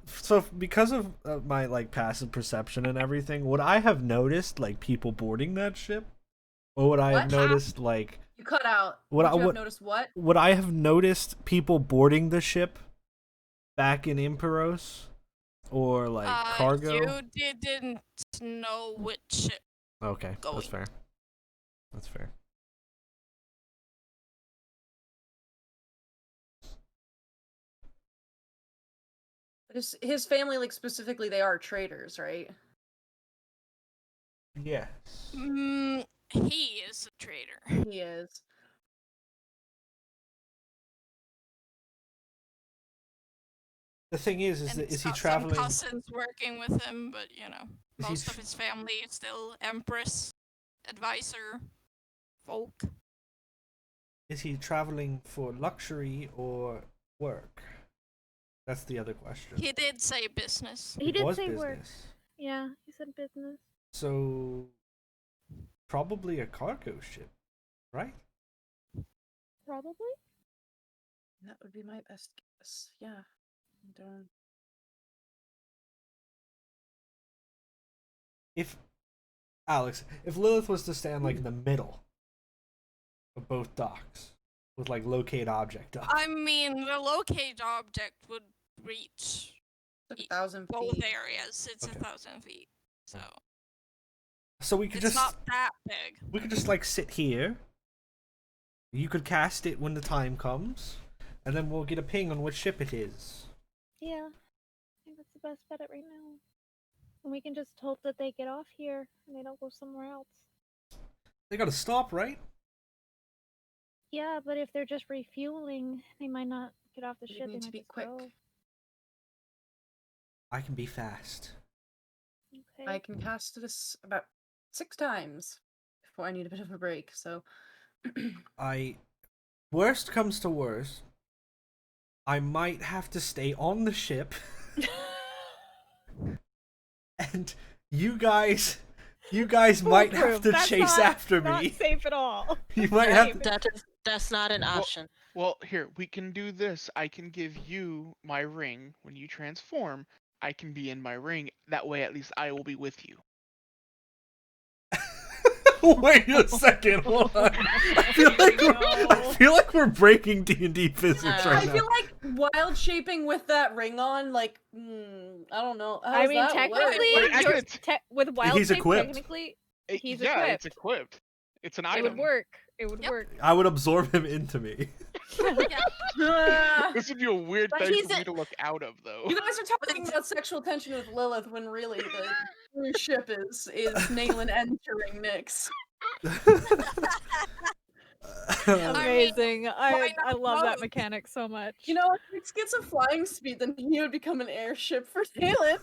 [SPEAKER 2] So because of my passive perception and everything, would I have noticed people boarding that ship, or would I have
[SPEAKER 3] What?
[SPEAKER 2] noticed
[SPEAKER 3] You cut out.
[SPEAKER 2] Would
[SPEAKER 3] Would
[SPEAKER 2] I-
[SPEAKER 3] you have
[SPEAKER 2] would-
[SPEAKER 3] noticed what?
[SPEAKER 2] would I have noticed people boarding the ship back in Imperos, or cargo?
[SPEAKER 5] You didn't know which ship.
[SPEAKER 2] Okay,
[SPEAKER 5] going.
[SPEAKER 2] that's fair. That's fair.
[SPEAKER 3] His family, specifically, they are traders, right?
[SPEAKER 2] Yes.
[SPEAKER 5] He is a trader.
[SPEAKER 3] He is.
[SPEAKER 2] The thing is
[SPEAKER 5] And
[SPEAKER 2] that
[SPEAKER 5] he's
[SPEAKER 2] is he
[SPEAKER 5] got
[SPEAKER 2] traveling?
[SPEAKER 5] some cousins working with him, but
[SPEAKER 2] Is
[SPEAKER 5] most
[SPEAKER 2] he
[SPEAKER 5] of his family is still Empress, advisor, folk.
[SPEAKER 2] Is he traveling for luxury or work? That's the other question.
[SPEAKER 5] He did say business.
[SPEAKER 4] He
[SPEAKER 2] It
[SPEAKER 4] did
[SPEAKER 2] was
[SPEAKER 4] say
[SPEAKER 2] business.
[SPEAKER 4] work. Yeah, he said business.
[SPEAKER 2] So probably a cargo ship, right?
[SPEAKER 4] Probably.
[SPEAKER 3] That would be my best guess. Yeah. Don't.
[SPEAKER 2] If Lilith was to stand in the middle of both docks with locate object up.
[SPEAKER 5] I mean, the locate object would reach
[SPEAKER 3] Like 1,000
[SPEAKER 5] both
[SPEAKER 3] feet.
[SPEAKER 5] areas. It's
[SPEAKER 2] Okay.
[SPEAKER 5] 1,000 feet, so
[SPEAKER 2] So we could
[SPEAKER 5] it's
[SPEAKER 2] just
[SPEAKER 5] not that big.
[SPEAKER 2] we could just sit here. You could cast it when the time comes, and then we'll get a ping on which ship it is.
[SPEAKER 4] Yeah. I think that's the best bet right now. And we can just hope that they get off here and they don't go somewhere else.
[SPEAKER 2] They gotta stop, right?
[SPEAKER 4] Yeah, but if they're just refueling, they might not get off the
[SPEAKER 3] They
[SPEAKER 4] ship. They
[SPEAKER 3] need to
[SPEAKER 4] might
[SPEAKER 3] be
[SPEAKER 4] just
[SPEAKER 3] quick.
[SPEAKER 4] go.
[SPEAKER 2] I can be fast.
[SPEAKER 4] Okay.
[SPEAKER 3] I can cast this about 6 times before I need a bit of a break, so.
[SPEAKER 2] Worst comes to worst, I might have to stay on the ship, and you guys might have to
[SPEAKER 4] That's
[SPEAKER 2] chase
[SPEAKER 4] not-
[SPEAKER 2] after
[SPEAKER 4] not
[SPEAKER 2] me.
[SPEAKER 4] safe at all.
[SPEAKER 2] You might have to.
[SPEAKER 1] That's not an option.
[SPEAKER 6] Well, here, we can do this. I can give you my ring when you transform. I can be in my ring. That way, at least I will be with you.
[SPEAKER 2] Wait a second, hold on. I feel like we're breaking D&D physics
[SPEAKER 1] I
[SPEAKER 2] right
[SPEAKER 3] I
[SPEAKER 2] now.
[SPEAKER 3] feel like wild shaping with that ring on, like, I don't know. How
[SPEAKER 4] I
[SPEAKER 3] does
[SPEAKER 4] mean,
[SPEAKER 3] that
[SPEAKER 4] technically,
[SPEAKER 3] work?
[SPEAKER 6] I
[SPEAKER 4] you're
[SPEAKER 6] can
[SPEAKER 4] with wild
[SPEAKER 2] He's
[SPEAKER 4] shape,
[SPEAKER 2] equipped.
[SPEAKER 4] technically, he's
[SPEAKER 6] yeah,
[SPEAKER 4] equipped.
[SPEAKER 6] it's equipped. It's an
[SPEAKER 4] It
[SPEAKER 6] item.
[SPEAKER 4] would work. It would
[SPEAKER 5] Yep.
[SPEAKER 4] work.
[SPEAKER 2] I would absorb him into me.
[SPEAKER 3] Ah.
[SPEAKER 6] This would be a weird
[SPEAKER 1] But
[SPEAKER 6] thing
[SPEAKER 1] he's
[SPEAKER 6] for me
[SPEAKER 1] a-
[SPEAKER 6] to look out of, though.
[SPEAKER 3] You guys are talking about sexual tension with Lilith when really the cruise ship is Naelen entering Nyx.
[SPEAKER 4] Amazing.
[SPEAKER 5] why
[SPEAKER 4] I
[SPEAKER 5] not
[SPEAKER 4] love that
[SPEAKER 5] both?
[SPEAKER 4] mechanic so much.
[SPEAKER 3] You know, if Nyx gets a flying speed, then he would become an airship for Naelen.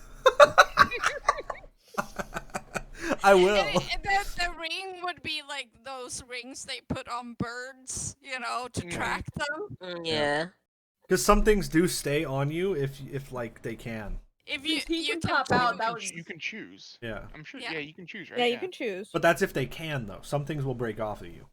[SPEAKER 2] I will.
[SPEAKER 5] And the ring would be like those rings they put on birds, you know, to track them.
[SPEAKER 1] Yeah.
[SPEAKER 2] Because some things do stay on you if like they can.
[SPEAKER 5] If you
[SPEAKER 3] If he
[SPEAKER 5] you
[SPEAKER 3] can
[SPEAKER 5] can
[SPEAKER 3] pop out,
[SPEAKER 5] choose-
[SPEAKER 3] that was
[SPEAKER 6] You can choose.
[SPEAKER 2] Yeah.
[SPEAKER 6] I'm sure.
[SPEAKER 5] Yeah.
[SPEAKER 6] Yeah, you can choose, right?
[SPEAKER 4] yeah, you can choose.
[SPEAKER 2] But that's if they can, though. Some things will break off of you.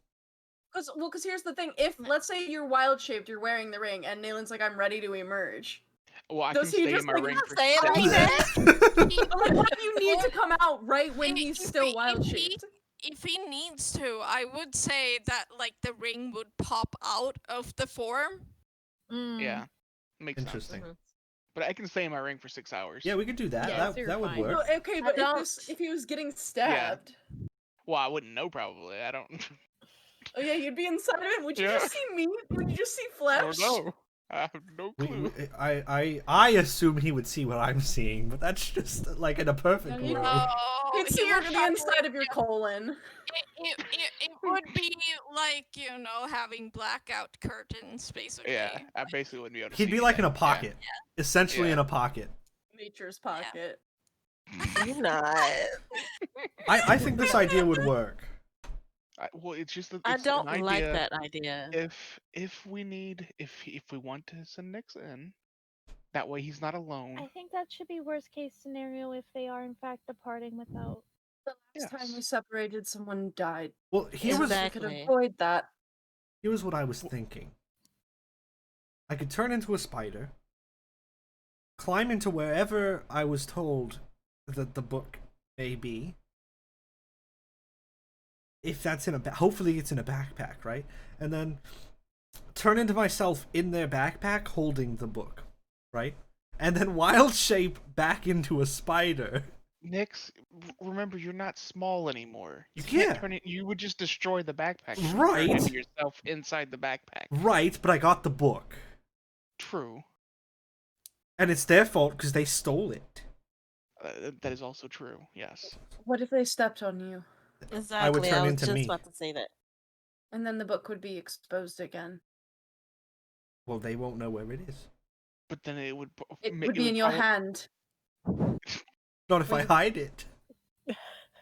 [SPEAKER 3] because here's the thing: if let's say you're wild shaped, you're wearing the ring, and Naelen's like, "I'm ready to emerge."
[SPEAKER 6] Well, I
[SPEAKER 3] Does
[SPEAKER 6] can
[SPEAKER 3] he
[SPEAKER 6] stay in
[SPEAKER 3] just,
[SPEAKER 6] my
[SPEAKER 3] like,
[SPEAKER 6] ring
[SPEAKER 3] not
[SPEAKER 6] for
[SPEAKER 1] say it
[SPEAKER 6] 6
[SPEAKER 1] like
[SPEAKER 6] hours.
[SPEAKER 5] He-
[SPEAKER 3] I'm like, what if you need to come out right when
[SPEAKER 5] If-
[SPEAKER 3] he's
[SPEAKER 5] if
[SPEAKER 3] still
[SPEAKER 5] he-
[SPEAKER 3] wild
[SPEAKER 5] if he-
[SPEAKER 3] shaped?
[SPEAKER 5] If he needs to, I would say that like the ring would pop out of the form.
[SPEAKER 4] Mm.
[SPEAKER 6] Yeah, makes sense.
[SPEAKER 2] Interesting.
[SPEAKER 1] Mhm.
[SPEAKER 6] But I can stay in my ring for 6 hours.
[SPEAKER 2] Yeah, we could do that.
[SPEAKER 4] Yeah,
[SPEAKER 2] that
[SPEAKER 4] so you're
[SPEAKER 2] that would
[SPEAKER 4] fine.
[SPEAKER 2] work.
[SPEAKER 3] No, okay, but
[SPEAKER 1] don't-
[SPEAKER 3] if he was getting stabbed,
[SPEAKER 6] Well, I wouldn't know probably. I don't.
[SPEAKER 3] oh yeah, you'd be inside of him. Would you
[SPEAKER 6] Yeah.
[SPEAKER 3] just see meat? Would you just see
[SPEAKER 6] I
[SPEAKER 3] flesh?
[SPEAKER 6] don't know. I have no clue.
[SPEAKER 2] I assume he would see what I'm seeing, but that's just like in a perfect
[SPEAKER 3] No, you
[SPEAKER 2] world.
[SPEAKER 5] Oh,
[SPEAKER 3] You'd see
[SPEAKER 5] he would
[SPEAKER 3] the
[SPEAKER 5] have-
[SPEAKER 3] inside of your colon.
[SPEAKER 5] It would be like, you know, having blackout curtains, basically.
[SPEAKER 6] Yeah, I basically wouldn't be able to.
[SPEAKER 2] He'd
[SPEAKER 6] see
[SPEAKER 2] be like in a
[SPEAKER 6] anything.
[SPEAKER 2] pocket, essentially
[SPEAKER 6] Yeah.
[SPEAKER 2] in a pocket.
[SPEAKER 3] Nature's pocket.
[SPEAKER 1] You're not.
[SPEAKER 2] I think this idea would work.
[SPEAKER 6] Well, it's just that
[SPEAKER 1] I
[SPEAKER 6] it's
[SPEAKER 1] don't
[SPEAKER 6] an
[SPEAKER 1] like
[SPEAKER 6] idea.
[SPEAKER 1] that idea.
[SPEAKER 6] If we want to send Nyx in, that way he's not alone.
[SPEAKER 4] I think that should be worst case scenario if they are in fact departing without.
[SPEAKER 3] The last time we
[SPEAKER 6] Yes.
[SPEAKER 3] separated, someone died.
[SPEAKER 2] Well,
[SPEAKER 3] We
[SPEAKER 1] Exactly.
[SPEAKER 3] could avoid that.
[SPEAKER 2] here was what I was thinking. I could turn into a spider, climb into wherever I was told that the book may be. If that's in a hopefully it's in a backpack, right? And then turn into myself in their backpack holding the book, right? And then wild shape back into a spider.
[SPEAKER 6] Nyx, remember you're not small anymore. You
[SPEAKER 2] Yeah.
[SPEAKER 6] can't turn it. You would just destroy the backpack. if you turned
[SPEAKER 2] Right.
[SPEAKER 6] into yourself inside the backpack.
[SPEAKER 2] Right, but I got the book.
[SPEAKER 6] True.
[SPEAKER 2] And it's their fault because they stole it.
[SPEAKER 6] That is also true. Yes.
[SPEAKER 3] What if they stepped on you?
[SPEAKER 1] Exactly.
[SPEAKER 2] turn
[SPEAKER 1] I was
[SPEAKER 2] into
[SPEAKER 1] just
[SPEAKER 2] me.
[SPEAKER 1] about to say that.
[SPEAKER 3] And then the book would be exposed again.
[SPEAKER 2] Well, they won't know where it is.
[SPEAKER 6] But then it would.
[SPEAKER 3] It would be in your
[SPEAKER 6] probably-
[SPEAKER 3] hand.
[SPEAKER 2] Not if I hide it.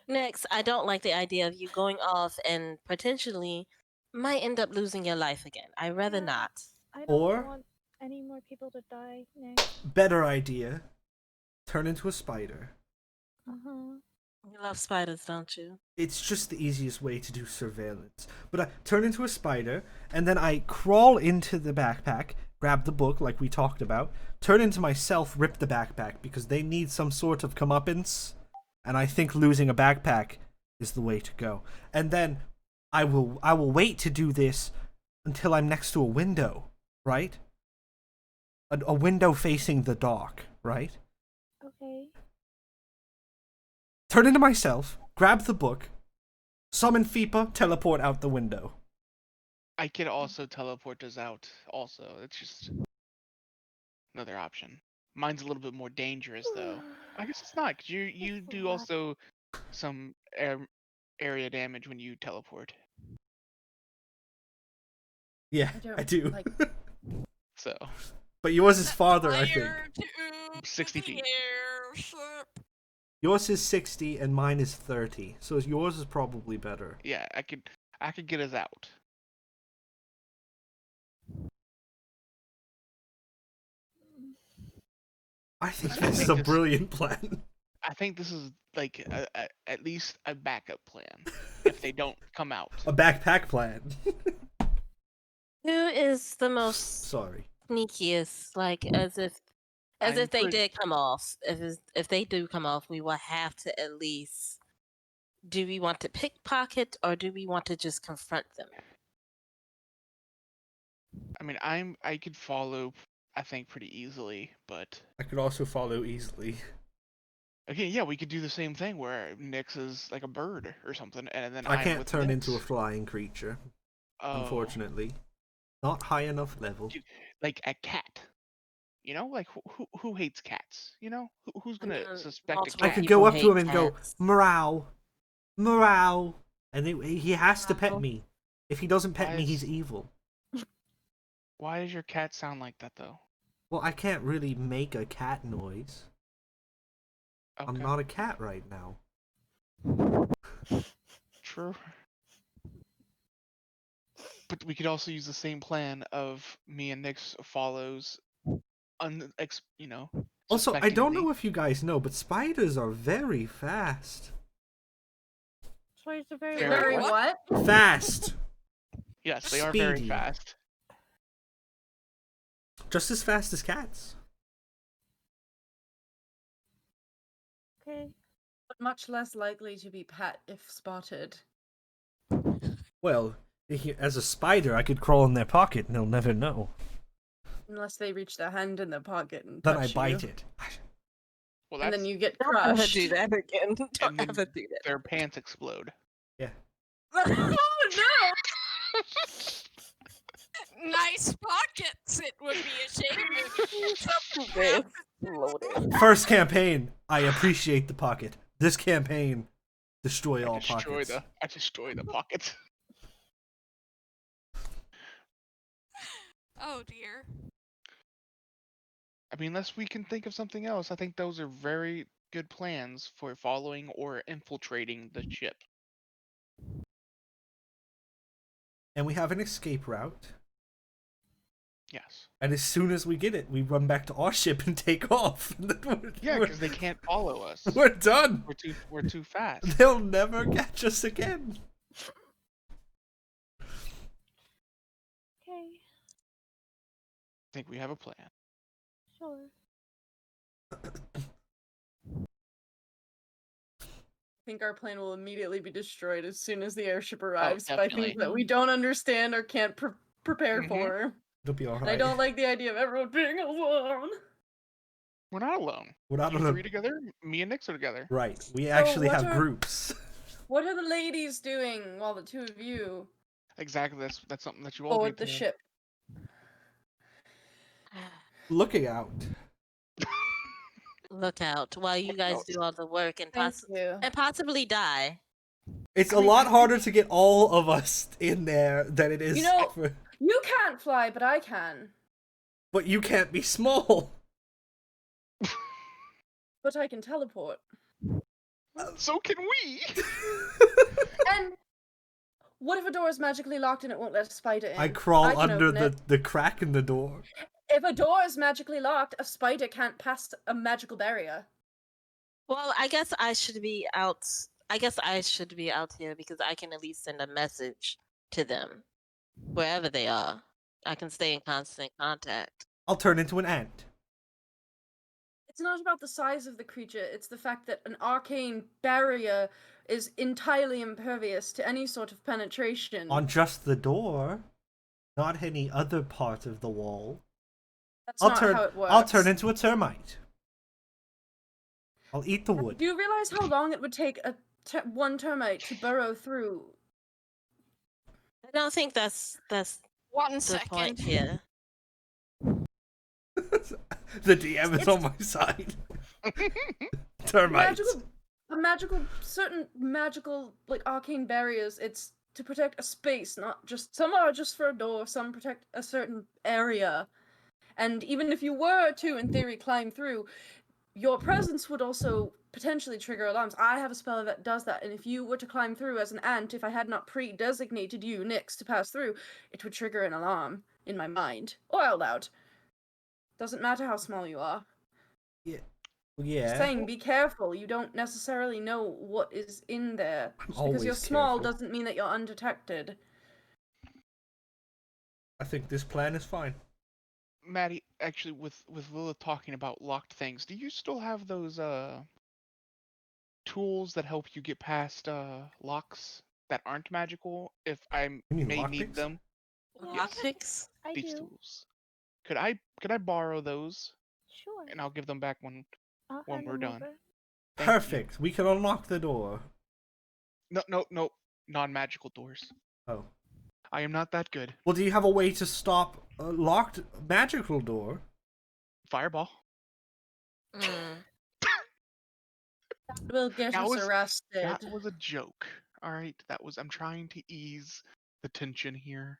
[SPEAKER 1] Next, I don't like the idea of you going off and potentially might end up losing your life again. I'd rather
[SPEAKER 4] Yeah.
[SPEAKER 1] not.
[SPEAKER 4] I don't
[SPEAKER 2] Or-
[SPEAKER 4] want any more people to die next.
[SPEAKER 2] Better idea. Turn into a spider.
[SPEAKER 4] Uh-huh.
[SPEAKER 1] You love spiders, don't you?
[SPEAKER 2] It's just the easiest way to do surveillance. But I turn into a spider, and then I crawl into the backpack, grab the book like we talked about, turn into myself, rip the backpack, because they need some sort of comeuppance, and I think losing a backpack is the way to go. And then I will wait to do this until I'm next to a window, right? A window facing the dock, right?
[SPEAKER 4] Okay.
[SPEAKER 2] Turn into myself, grab the book, summon Fipa, teleport out the window.
[SPEAKER 6] I could also teleport us out. Also, it's just another option. Mine's a little bit more dangerous though. I guess it's not, 'cause you
[SPEAKER 4] It's a
[SPEAKER 6] do
[SPEAKER 4] lot.
[SPEAKER 6] also some area damage when you teleport.
[SPEAKER 2] Yeah,
[SPEAKER 3] don't
[SPEAKER 2] I do.
[SPEAKER 3] like-
[SPEAKER 6] So
[SPEAKER 2] But yours is farther, I think.
[SPEAKER 5] Fire to
[SPEAKER 6] 60
[SPEAKER 5] the
[SPEAKER 6] feet.
[SPEAKER 5] airship.
[SPEAKER 2] Yours is 60 and mine is 30. So yours is probably better.
[SPEAKER 6] yeah, I could get us out.
[SPEAKER 2] I think
[SPEAKER 6] I
[SPEAKER 2] this is
[SPEAKER 6] think
[SPEAKER 2] a
[SPEAKER 6] this-
[SPEAKER 2] brilliant plan.
[SPEAKER 6] I think this is like at least a backup plan if they don't come out.
[SPEAKER 2] A backpack plan.
[SPEAKER 1] Who is the most
[SPEAKER 2] Sorry.
[SPEAKER 1] sneakiest? Like as if
[SPEAKER 6] I'm
[SPEAKER 1] they
[SPEAKER 6] pretty-
[SPEAKER 1] did come off. If they do come off, we will have to at least Do we want to pickpocket or do we want to just confront them?
[SPEAKER 6] I mean, I could follow, I think, pretty easily, but
[SPEAKER 2] I could also follow easily.
[SPEAKER 6] okay, yeah, we could do the same thing where Nyx is like a bird or something, and then
[SPEAKER 2] I
[SPEAKER 6] I'm
[SPEAKER 2] can't
[SPEAKER 6] with
[SPEAKER 2] turn
[SPEAKER 6] Nyx.
[SPEAKER 2] into a flying creature,
[SPEAKER 6] Oh,
[SPEAKER 2] unfortunately. Not high enough level.
[SPEAKER 6] like a cat. You know, like who hates cats? You know, who's gonna suspect a
[SPEAKER 1] multiple
[SPEAKER 2] I
[SPEAKER 6] cat?
[SPEAKER 2] could
[SPEAKER 1] people
[SPEAKER 2] go up to
[SPEAKER 1] hate
[SPEAKER 2] him and go,
[SPEAKER 1] cats.
[SPEAKER 2] meow, meow, and he has to pet
[SPEAKER 1] Meow.
[SPEAKER 2] me. If he doesn't pet
[SPEAKER 6] Why
[SPEAKER 2] me,
[SPEAKER 6] is-
[SPEAKER 2] he's evil.
[SPEAKER 6] Why does your cat sound like that though?
[SPEAKER 2] Well, I can't really make a cat noise.
[SPEAKER 6] Okay.
[SPEAKER 2] I'm not a cat right now.
[SPEAKER 6] True. But we could also use the same plan of me and Nyx follows, you know.
[SPEAKER 2] Also, I don't
[SPEAKER 6] suspectingly.
[SPEAKER 2] know if you guys know, but spiders are very fast.
[SPEAKER 4] Spiders are very,
[SPEAKER 6] Very
[SPEAKER 3] Very
[SPEAKER 5] what?
[SPEAKER 3] what?
[SPEAKER 2] Fast!
[SPEAKER 6] Yes, they are very
[SPEAKER 2] Speedy.
[SPEAKER 6] fast.
[SPEAKER 2] Just as fast as cats.
[SPEAKER 4] Okay.
[SPEAKER 3] But much less likely to be pet if spotted.
[SPEAKER 2] Well, as a spider, I could crawl in their pocket and they'll never know.
[SPEAKER 3] Unless they reach their hand in their pocket and
[SPEAKER 2] Then
[SPEAKER 3] touch
[SPEAKER 2] I bite
[SPEAKER 3] you.
[SPEAKER 2] it.
[SPEAKER 6] Well,
[SPEAKER 3] And
[SPEAKER 6] that's
[SPEAKER 3] then you get
[SPEAKER 1] Don't ever
[SPEAKER 3] crushed.
[SPEAKER 1] do that again.
[SPEAKER 6] and
[SPEAKER 1] Don't
[SPEAKER 6] then
[SPEAKER 1] ever do that.
[SPEAKER 6] their pants explode.
[SPEAKER 2] Yeah.
[SPEAKER 3] Oh no!
[SPEAKER 5] Nice pockets. It would be a shame if something
[SPEAKER 1] They
[SPEAKER 5] happened.
[SPEAKER 1] exploded.
[SPEAKER 2] First campaign, I appreciate the pocket. This campaign, destroy all pockets.
[SPEAKER 6] I destroy the pockets.
[SPEAKER 5] Oh dear.
[SPEAKER 6] I mean, unless we can think of something else, I think those are very good plans for following or infiltrating the ship.
[SPEAKER 2] And we have an escape route.
[SPEAKER 6] Yes.
[SPEAKER 2] And as soon as we get it, we run back to our ship and take off.
[SPEAKER 6] Yeah, because they can't follow us.
[SPEAKER 2] We're done.
[SPEAKER 6] We're too fast.
[SPEAKER 2] They'll never catch us again.
[SPEAKER 4] Okay.
[SPEAKER 6] I think we have a plan.
[SPEAKER 4] Sure.
[SPEAKER 3] I think our plan will immediately be destroyed as soon as the airship arrives by
[SPEAKER 6] definitely.
[SPEAKER 3] things that we don't understand or can't prepare
[SPEAKER 6] Mhm.
[SPEAKER 3] for.
[SPEAKER 2] It'll be
[SPEAKER 3] And I
[SPEAKER 2] alright.
[SPEAKER 3] don't like the idea of everyone being alone.
[SPEAKER 6] We're not alone.
[SPEAKER 2] We're not
[SPEAKER 6] You
[SPEAKER 2] on a...
[SPEAKER 6] three together. Me and Nyx are together.
[SPEAKER 2] Right. We actually
[SPEAKER 3] what
[SPEAKER 2] have
[SPEAKER 3] are-
[SPEAKER 2] groups.
[SPEAKER 3] What are the ladies doing while the two of you
[SPEAKER 6] Exactly. That's something that you all
[SPEAKER 3] board
[SPEAKER 6] need
[SPEAKER 3] the
[SPEAKER 6] to know.
[SPEAKER 3] ship?
[SPEAKER 2] Looking out.
[SPEAKER 1] Look out while you guys do all the work and,
[SPEAKER 3] Thank you.
[SPEAKER 1] possibly die.
[SPEAKER 2] It's
[SPEAKER 3] I
[SPEAKER 2] a
[SPEAKER 3] mean,
[SPEAKER 2] lot
[SPEAKER 3] I
[SPEAKER 2] harder to get all of us in there than it is
[SPEAKER 3] You know-
[SPEAKER 2] for...
[SPEAKER 3] You can't fly, but I can.
[SPEAKER 2] But you can't be small.
[SPEAKER 3] But I can teleport.
[SPEAKER 6] So can we.
[SPEAKER 3] And what if a door is magically locked and it won't let a spider in?
[SPEAKER 2] I crawl
[SPEAKER 3] can
[SPEAKER 2] under
[SPEAKER 3] open it.
[SPEAKER 2] the crack in the door.
[SPEAKER 3] If a door is magically locked, a spider can't pass a magical barrier.
[SPEAKER 1] Well, I guess I should be out. I guess I should be out here because I can at least send a message to them wherever they are. I can stay in constant contact.
[SPEAKER 2] I'll turn into an ant.
[SPEAKER 3] It's not about the size of the creature, it's the fact that an arcane barrier is entirely impervious to any sort of penetration.
[SPEAKER 2] On just the door. Not any other part of the wall.
[SPEAKER 3] That's not how it works.
[SPEAKER 2] I'll turn into a termite. I'll eat the wood.
[SPEAKER 3] Do you realize how long it would take one termite to burrow through?
[SPEAKER 1] I don't think that's
[SPEAKER 5] 1
[SPEAKER 1] the
[SPEAKER 5] second.
[SPEAKER 1] point here.
[SPEAKER 2] The DM is on my side. Termites.
[SPEAKER 3] Certain magical, like arcane barriers, it's to protect a space, not just, some are just for a door, some protect a certain area. And even if you were to, in theory, climb through, your presence would also potentially trigger alarms. I have a spell that does that, and if you were to climb through as an ant, if I had not pre-designated you, Nyx, to pass through, it would trigger an alarm in my mind. Or out loud. Doesn't matter how small you are.
[SPEAKER 2] Yeah.
[SPEAKER 3] Just saying, be careful. You don't necessarily know what is in there.
[SPEAKER 2] I'm
[SPEAKER 3] Just because you're
[SPEAKER 2] always
[SPEAKER 3] small
[SPEAKER 2] careful.
[SPEAKER 3] doesn't mean that you're undetected.
[SPEAKER 2] I think this plan is fine.
[SPEAKER 6] Matty, actually, with Lilith talking about locked things, do you still have those tools that help you get past locks that aren't magical if I
[SPEAKER 2] You mean
[SPEAKER 6] may need
[SPEAKER 2] lockpicks?
[SPEAKER 6] them. Yes.
[SPEAKER 1] Lockpicks?
[SPEAKER 4] I
[SPEAKER 6] These
[SPEAKER 4] do.
[SPEAKER 6] tools. Could I borrow those
[SPEAKER 4] Sure.
[SPEAKER 6] and I'll give them back when
[SPEAKER 4] I'll
[SPEAKER 6] when
[SPEAKER 4] hand
[SPEAKER 6] we're
[SPEAKER 4] them
[SPEAKER 6] done.
[SPEAKER 4] over.
[SPEAKER 6] Thank you.
[SPEAKER 2] Perfect. We can unlock the door.
[SPEAKER 6] No, non-magical doors.
[SPEAKER 2] Oh.
[SPEAKER 6] I am not that good.
[SPEAKER 2] Well, do you have a way to stop a locked magical door?
[SPEAKER 6] Fireball.
[SPEAKER 1] Mm.
[SPEAKER 3] Will get
[SPEAKER 6] That
[SPEAKER 3] us
[SPEAKER 6] was-
[SPEAKER 3] arrested.
[SPEAKER 6] That was a joke. All right, I'm trying to ease the tension here.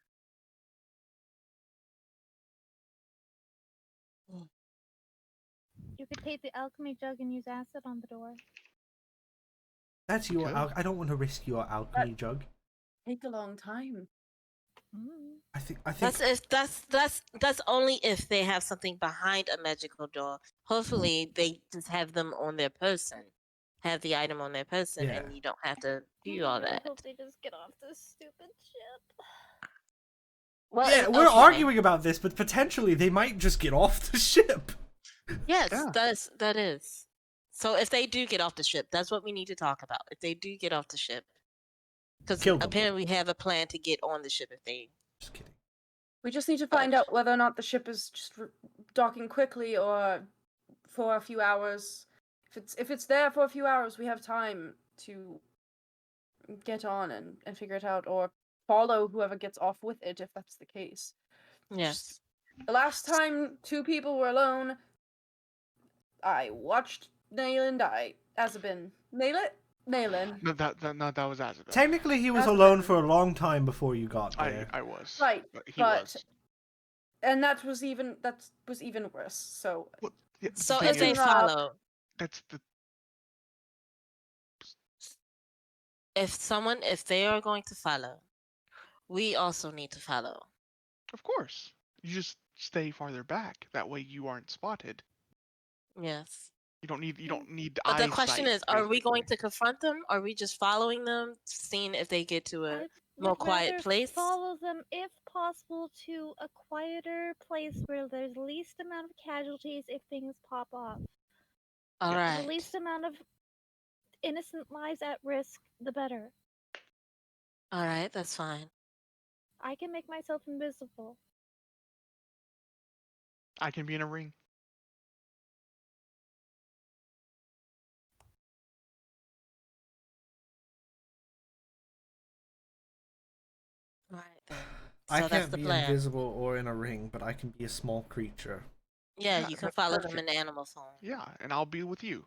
[SPEAKER 4] You could take the alchemy jug and use acid on the door.
[SPEAKER 2] That's your
[SPEAKER 6] Okay.
[SPEAKER 2] I don't want to risk your alchemy jug.
[SPEAKER 3] Take a long time.
[SPEAKER 4] Mm.
[SPEAKER 2] I think
[SPEAKER 1] That's only if they have something behind a magical door. Hopefully, they just have them on their person, have the item on their person,
[SPEAKER 2] Yeah.
[SPEAKER 1] and you don't have to do all
[SPEAKER 4] I
[SPEAKER 1] that.
[SPEAKER 4] hope they just get off this stupid ship.
[SPEAKER 1] Well,
[SPEAKER 2] yeah, we're
[SPEAKER 1] okay.
[SPEAKER 2] arguing about this, but potentially they might just get off the ship.
[SPEAKER 1] Yes,
[SPEAKER 6] Yeah.
[SPEAKER 1] that is. So if they do get off the ship, that's what we need to talk about. If they do get off the ship, because
[SPEAKER 2] Kill them.
[SPEAKER 1] apparently we have a plan to get on the ship if they.
[SPEAKER 2] Just kidding.
[SPEAKER 3] We just need to find out whether or not the ship is just docking quickly or for a few hours. If it's there for a few hours, we have time to get on and figure it out, or follow whoever gets off with it if that's the case.
[SPEAKER 1] Yes.
[SPEAKER 3] The last time 2 people were alone, I watched Naelen die. Azabin. Naelen.
[SPEAKER 6] No, that was Azabeth.
[SPEAKER 2] Technically, he was
[SPEAKER 3] That's
[SPEAKER 2] alone
[SPEAKER 3] better.
[SPEAKER 2] for a long time before you got there.
[SPEAKER 6] I was.
[SPEAKER 3] Right,
[SPEAKER 6] But he
[SPEAKER 3] but
[SPEAKER 6] was.
[SPEAKER 3] and that was even worse. So
[SPEAKER 6] Well, yeah, the
[SPEAKER 1] So
[SPEAKER 6] thing
[SPEAKER 1] if they
[SPEAKER 6] is,
[SPEAKER 3] Listen up.
[SPEAKER 1] follow,
[SPEAKER 6] that's the
[SPEAKER 1] if they are going to follow, we also need to follow.
[SPEAKER 6] of course. You just stay farther back. That way you aren't spotted.
[SPEAKER 1] Yes.
[SPEAKER 6] You don't need
[SPEAKER 1] But the question
[SPEAKER 6] eyesight,
[SPEAKER 1] is, are we going
[SPEAKER 6] basically.
[SPEAKER 1] to confront them? Are we just following them, seeing if they get to a
[SPEAKER 4] I
[SPEAKER 1] more
[SPEAKER 4] would
[SPEAKER 1] quiet
[SPEAKER 4] rather
[SPEAKER 1] place?
[SPEAKER 4] Follow them, if possible, to a quieter place where there's least amount of casualties if things pop off.
[SPEAKER 1] All
[SPEAKER 6] Yes.
[SPEAKER 1] right.
[SPEAKER 4] The least amount of innocent lives at risk, the better.
[SPEAKER 1] All right, that's fine.
[SPEAKER 4] I can make myself invisible.
[SPEAKER 6] I can be in a ring.
[SPEAKER 1] All right then.
[SPEAKER 2] I
[SPEAKER 1] So that's
[SPEAKER 2] can't
[SPEAKER 1] the
[SPEAKER 2] be
[SPEAKER 1] plan.
[SPEAKER 2] invisible or in a ring, but I can be a small creature.
[SPEAKER 1] Yeah,
[SPEAKER 6] Yeah,
[SPEAKER 1] you can
[SPEAKER 6] that's
[SPEAKER 1] follow them
[SPEAKER 6] perfect.
[SPEAKER 1] in animal form.
[SPEAKER 6] Yeah, and I'll be with you.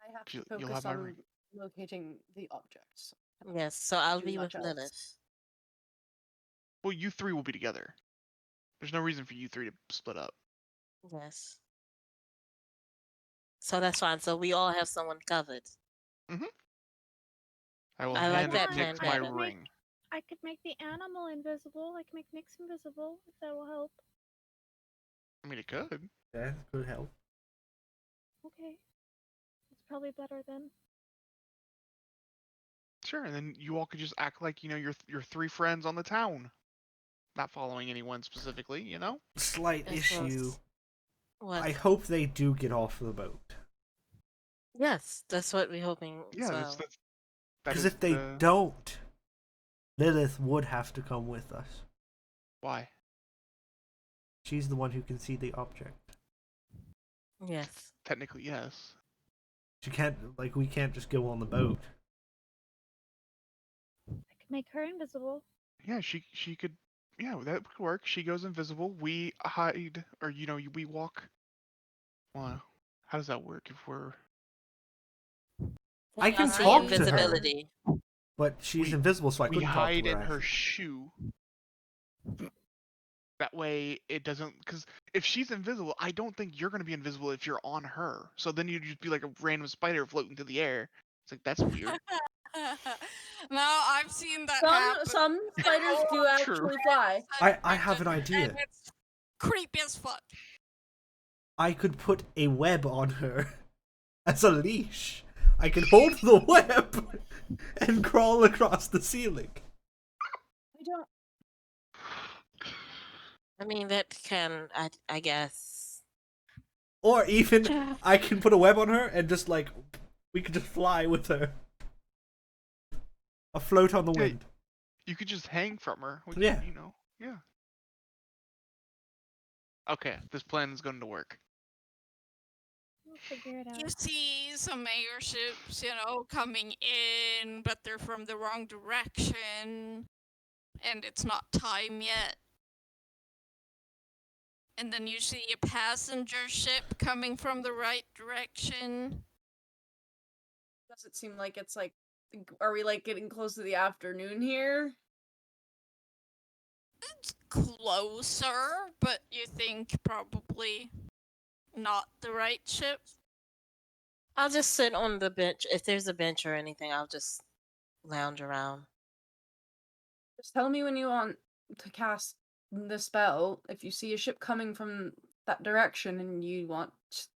[SPEAKER 3] I have to
[SPEAKER 6] You'll
[SPEAKER 3] focus
[SPEAKER 6] have my
[SPEAKER 3] on
[SPEAKER 6] ring.
[SPEAKER 3] locating the objects.
[SPEAKER 1] Yes, so I'll
[SPEAKER 3] Do
[SPEAKER 1] be
[SPEAKER 3] much
[SPEAKER 1] with
[SPEAKER 3] else.
[SPEAKER 1] Lilith.
[SPEAKER 6] Well, you 3 will be together. There's no reason for you 3 to split up.
[SPEAKER 1] Yes. So that's fine. So we all have someone covered.
[SPEAKER 6] I will
[SPEAKER 1] I like
[SPEAKER 6] hand
[SPEAKER 1] that
[SPEAKER 6] Nyx
[SPEAKER 1] plan
[SPEAKER 6] my
[SPEAKER 1] better.
[SPEAKER 6] ring.
[SPEAKER 4] I could make the animal invisible. I could make Nyx invisible, if that will help.
[SPEAKER 6] I mean, it could.
[SPEAKER 2] That could help.
[SPEAKER 4] Okay. It's probably better then.
[SPEAKER 6] Sure, and then you all could just act like you're 3 friends on the town, not following anyone specifically.
[SPEAKER 2] Slight
[SPEAKER 1] Yes,
[SPEAKER 2] issue.
[SPEAKER 1] yes. What?
[SPEAKER 2] I hope they do get off the boat.
[SPEAKER 1] Yes, that's what we're hoping.
[SPEAKER 6] Yeah,
[SPEAKER 1] as
[SPEAKER 6] that's
[SPEAKER 1] well.
[SPEAKER 6] that
[SPEAKER 2] Because
[SPEAKER 6] is
[SPEAKER 2] if they
[SPEAKER 6] the-
[SPEAKER 2] don't, Lilith would have to come with us.
[SPEAKER 6] Why?
[SPEAKER 2] She's the one who can see the object.
[SPEAKER 1] Yes.
[SPEAKER 6] Technically, yes.
[SPEAKER 2] She can't, we can't just go on the boat.
[SPEAKER 4] I could make her invisible.
[SPEAKER 6] Yeah, she could. Yeah, that would work. She goes invisible. We hide, or we walk. Well, how does that work if we're?
[SPEAKER 2] I can
[SPEAKER 1] See
[SPEAKER 2] talk to her.
[SPEAKER 1] invisibility.
[SPEAKER 2] But she's
[SPEAKER 6] We-
[SPEAKER 2] invisible, so I
[SPEAKER 6] We
[SPEAKER 2] couldn't talk
[SPEAKER 6] hide
[SPEAKER 2] to
[SPEAKER 6] in
[SPEAKER 2] her.
[SPEAKER 6] her
[SPEAKER 2] actually.
[SPEAKER 6] shoe. That way it doesn't, because if she's invisible, I don't think you're gonna be invisible if you're on her. So then you'd just be like a random spider floating through the air. It's like that's weird.
[SPEAKER 5] Now I've seen that happen.
[SPEAKER 3] Some spiders do
[SPEAKER 6] True.
[SPEAKER 3] actually fly.
[SPEAKER 2] I have an idea.
[SPEAKER 5] And it's creepy as fuck.
[SPEAKER 2] I could put a web on her as a leash. I could hold the web and crawl across the ceiling.
[SPEAKER 3] I don't.
[SPEAKER 1] I mean, that can, I guess.
[SPEAKER 2] Or even I can put a web on her and just We could just fly with her. Afloat on the
[SPEAKER 6] Yeah.
[SPEAKER 2] wind.
[SPEAKER 6] You could just hang from her. Which,
[SPEAKER 2] Yeah.
[SPEAKER 6] You know. Yeah. Okay, this plan is going to work.
[SPEAKER 4] We'll figure it out.
[SPEAKER 5] You see some airships, coming in, but they're from the wrong direction, and it's not time yet. And then you see a passenger ship coming from the right direction.
[SPEAKER 3] Does it seem like it's like, are we like getting close to the afternoon here?
[SPEAKER 5] It's closer, but you think probably not the right ship.
[SPEAKER 1] I'll just sit on the bench. If there's a bench or anything, I'll just lounge around.
[SPEAKER 3] Just tell me when you want to cast the spell. If you see a ship coming from that direction and you want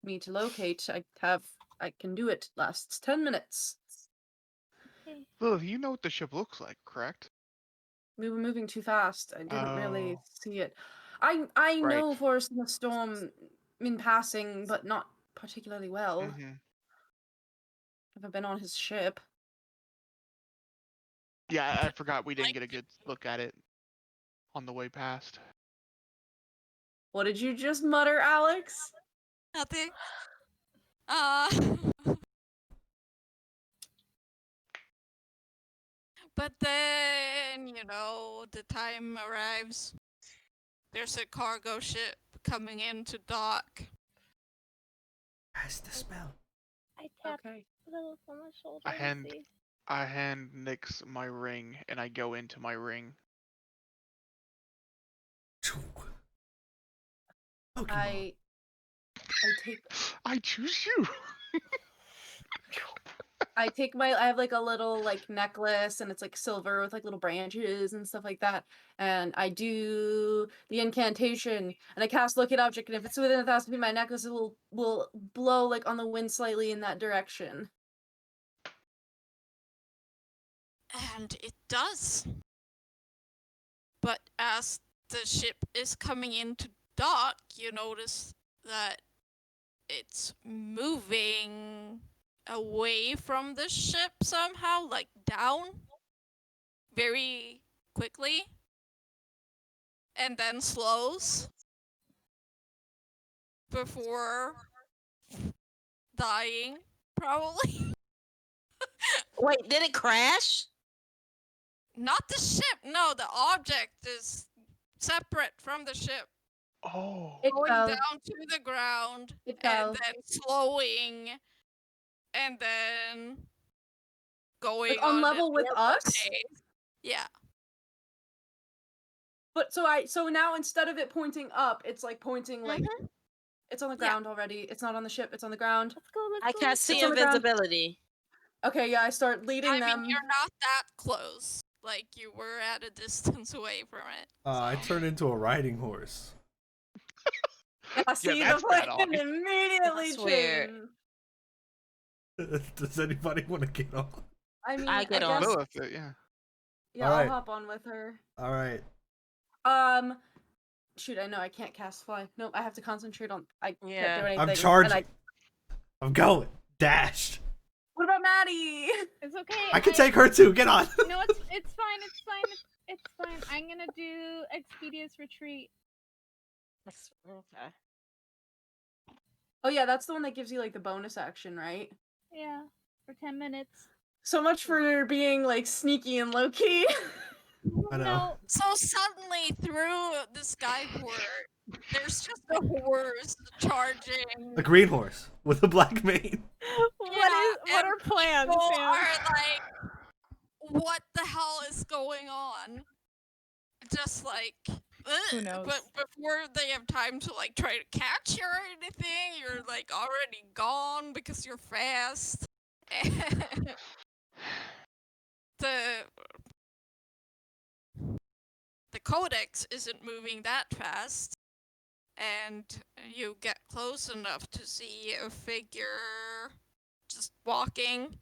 [SPEAKER 3] me to locate, I can do it. Lasts 10 minutes.
[SPEAKER 4] Okay.
[SPEAKER 6] Lilith, you know what the ship looks like, correct?
[SPEAKER 3] We were moving too fast. I didn't really
[SPEAKER 6] Oh.
[SPEAKER 3] see it. I know
[SPEAKER 6] Right.
[SPEAKER 3] Forest in the Storm in passing, but not particularly well.
[SPEAKER 6] Mm-hmm.
[SPEAKER 3] Never been on his ship.
[SPEAKER 6] Yeah, I forgot we didn't get a good look at it on the way past.
[SPEAKER 3] What did you just mutter, Alex?
[SPEAKER 5] Nothing. But then, the time arrives. There's a cargo ship coming into dock.
[SPEAKER 2] Cast the spell.
[SPEAKER 4] I tapped
[SPEAKER 3] Okay.
[SPEAKER 4] Lilith on my shoulder.
[SPEAKER 6] I
[SPEAKER 4] to
[SPEAKER 6] hand-
[SPEAKER 4] see.
[SPEAKER 6] I hand Nyx my ring, and I go into my ring.
[SPEAKER 2] Pokemon.
[SPEAKER 3] I take
[SPEAKER 6] I choose you!
[SPEAKER 3] I have like a little like necklace and it's like silver with like little branches and stuff like that. And I do the incantation and I cast Locate Object, and if it's within 1,000 feet of my necklace, it will blow like on the wind slightly in that direction.
[SPEAKER 5] And it does. But as the ship is coming into dock, you notice that it's moving away from the ship somehow, like down very quickly, and then slows before dying, probably.
[SPEAKER 1] Wait, did it crash?
[SPEAKER 5] Not the ship, no, the object is separate from the ship.
[SPEAKER 6] Oh.
[SPEAKER 3] It
[SPEAKER 5] Going
[SPEAKER 3] fell.
[SPEAKER 5] down to the ground,
[SPEAKER 3] It
[SPEAKER 5] and
[SPEAKER 3] fell.
[SPEAKER 5] then slowing, and then going
[SPEAKER 3] Like, on level
[SPEAKER 5] a
[SPEAKER 3] with
[SPEAKER 5] normal
[SPEAKER 3] us?
[SPEAKER 5] pace. Yeah.
[SPEAKER 3] But so now instead of it pointing up, it's like pointing like it's on the
[SPEAKER 5] Yeah.
[SPEAKER 3] ground already. It's not on the ship, it's on the ground.
[SPEAKER 4] Let's go. Let's
[SPEAKER 1] I
[SPEAKER 4] go.
[SPEAKER 1] can't
[SPEAKER 4] let's
[SPEAKER 1] see
[SPEAKER 3] It's on the ground.
[SPEAKER 1] invisibility.
[SPEAKER 3] Okay, yeah, I start leading
[SPEAKER 5] I
[SPEAKER 3] them.
[SPEAKER 5] mean, you're not that close. Like, you were at a distance away from it.
[SPEAKER 2] I
[SPEAKER 5] so.
[SPEAKER 2] turn into a riding horse.
[SPEAKER 3] Yeah, see, the
[SPEAKER 6] that's bad
[SPEAKER 3] plan
[SPEAKER 6] obvious.
[SPEAKER 3] immediately
[SPEAKER 1] That's weird.
[SPEAKER 3] changed.
[SPEAKER 2] Does anybody want to get on?
[SPEAKER 3] I mean,
[SPEAKER 1] I get on.
[SPEAKER 3] guess,
[SPEAKER 6] Lilith, yeah.
[SPEAKER 3] yeah,
[SPEAKER 2] Alright.
[SPEAKER 3] I'll hop on with her.
[SPEAKER 2] All right.
[SPEAKER 3] Shoot, I know I can't cast fly. Nope, I have to concentrate on. I can't
[SPEAKER 1] Yeah.
[SPEAKER 3] do anything.
[SPEAKER 2] I'm
[SPEAKER 3] and
[SPEAKER 2] charging. I'm going. Dashed.
[SPEAKER 3] What about Maddie?
[SPEAKER 4] It's okay.
[SPEAKER 2] I can take her too. Get on.
[SPEAKER 4] No, it's fine. It's fine. It's fine. I'm gonna do Expedious Retreat.
[SPEAKER 1] Okay.
[SPEAKER 3] Oh yeah, that's the one that gives you like the bonus action, right?
[SPEAKER 4] Yeah, for 10 minutes.
[SPEAKER 3] So much for being like sneaky and low key.
[SPEAKER 2] I know.
[SPEAKER 4] No,
[SPEAKER 5] So suddenly, through the sky horde, there's just a horse charging.
[SPEAKER 2] A green horse with a black mane.
[SPEAKER 4] what
[SPEAKER 5] and
[SPEAKER 4] are plans,
[SPEAKER 5] People
[SPEAKER 4] Sam?
[SPEAKER 5] are like, what the hell is going on? Just like,
[SPEAKER 4] Who knows?
[SPEAKER 5] But before they have time to like try to catch you or anything, you're like already gone because you're fast. And the codex isn't moving that fast, and you get close enough to see a figure just walking,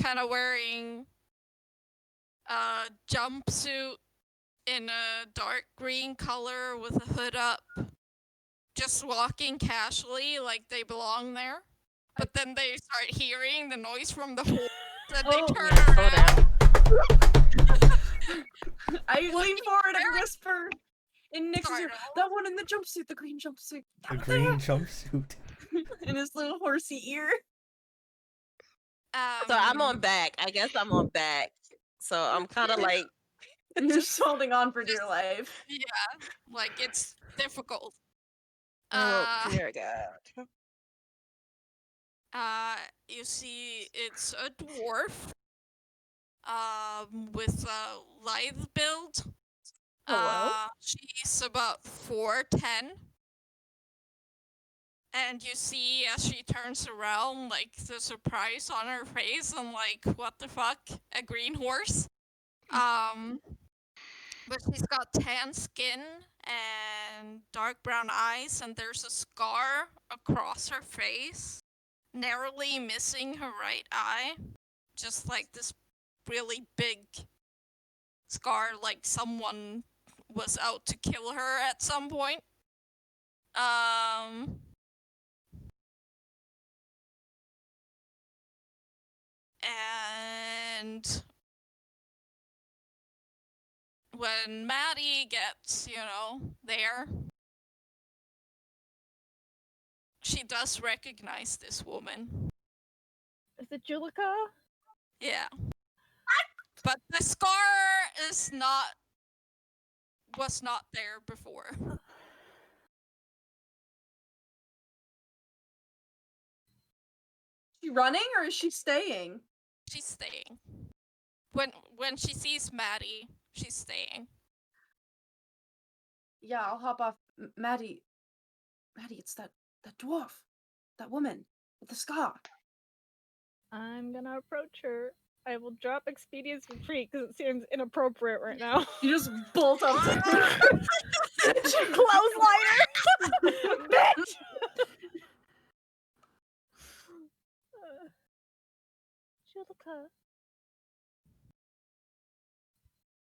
[SPEAKER 5] kind of wearing a jumpsuit in a dark green color with a hood up, just walking casually like they belong there, but then they start hearing the noise from the hole, and
[SPEAKER 3] Oh,
[SPEAKER 5] they turn
[SPEAKER 1] yeah, slow
[SPEAKER 5] around.
[SPEAKER 3] I
[SPEAKER 5] What
[SPEAKER 3] lean
[SPEAKER 5] do you
[SPEAKER 3] forward and
[SPEAKER 5] wear?
[SPEAKER 3] whisper in Nyx's ear,
[SPEAKER 5] Startled.
[SPEAKER 3] that one in the jumpsuit, the green jumpsuit.
[SPEAKER 2] The green jumpsuit.
[SPEAKER 3] In his little horsey ear.
[SPEAKER 1] So I'm on
[SPEAKER 5] Um,
[SPEAKER 1] back. I guess I'm on back. So I'm kind of like,
[SPEAKER 3] And you're just holding on for dear life.
[SPEAKER 5] yeah, like it's difficult.
[SPEAKER 1] oh dear God.
[SPEAKER 5] You see, it's a dwarf, with a lithe build.
[SPEAKER 4] Hello?
[SPEAKER 5] She's about 4'10". And you see as she turns around, like, the surprise on her face and like, what the fuck? A green horse? But she's got tan skin and dark brown eyes, and there's a scar across her face, narrowly missing her right eye. Just like this really big scar, like someone was out to kill her at some point. And when Matty gets, there, she does recognize this woman.
[SPEAKER 4] Is it Julika?
[SPEAKER 5] Yeah. But the scar was not there before.
[SPEAKER 3] Is she running or is she staying?
[SPEAKER 5] She's staying. When she sees Matty, she's staying.
[SPEAKER 3] Yeah, I'll hop off. Maddie, it's that dwarf. That woman with the scar.
[SPEAKER 4] I'm gonna approach her. I will drop expedience retreat because it seems inappropriate right now.
[SPEAKER 3] You just bolt up to her.
[SPEAKER 4] Clothesline her! Bitch! Julika.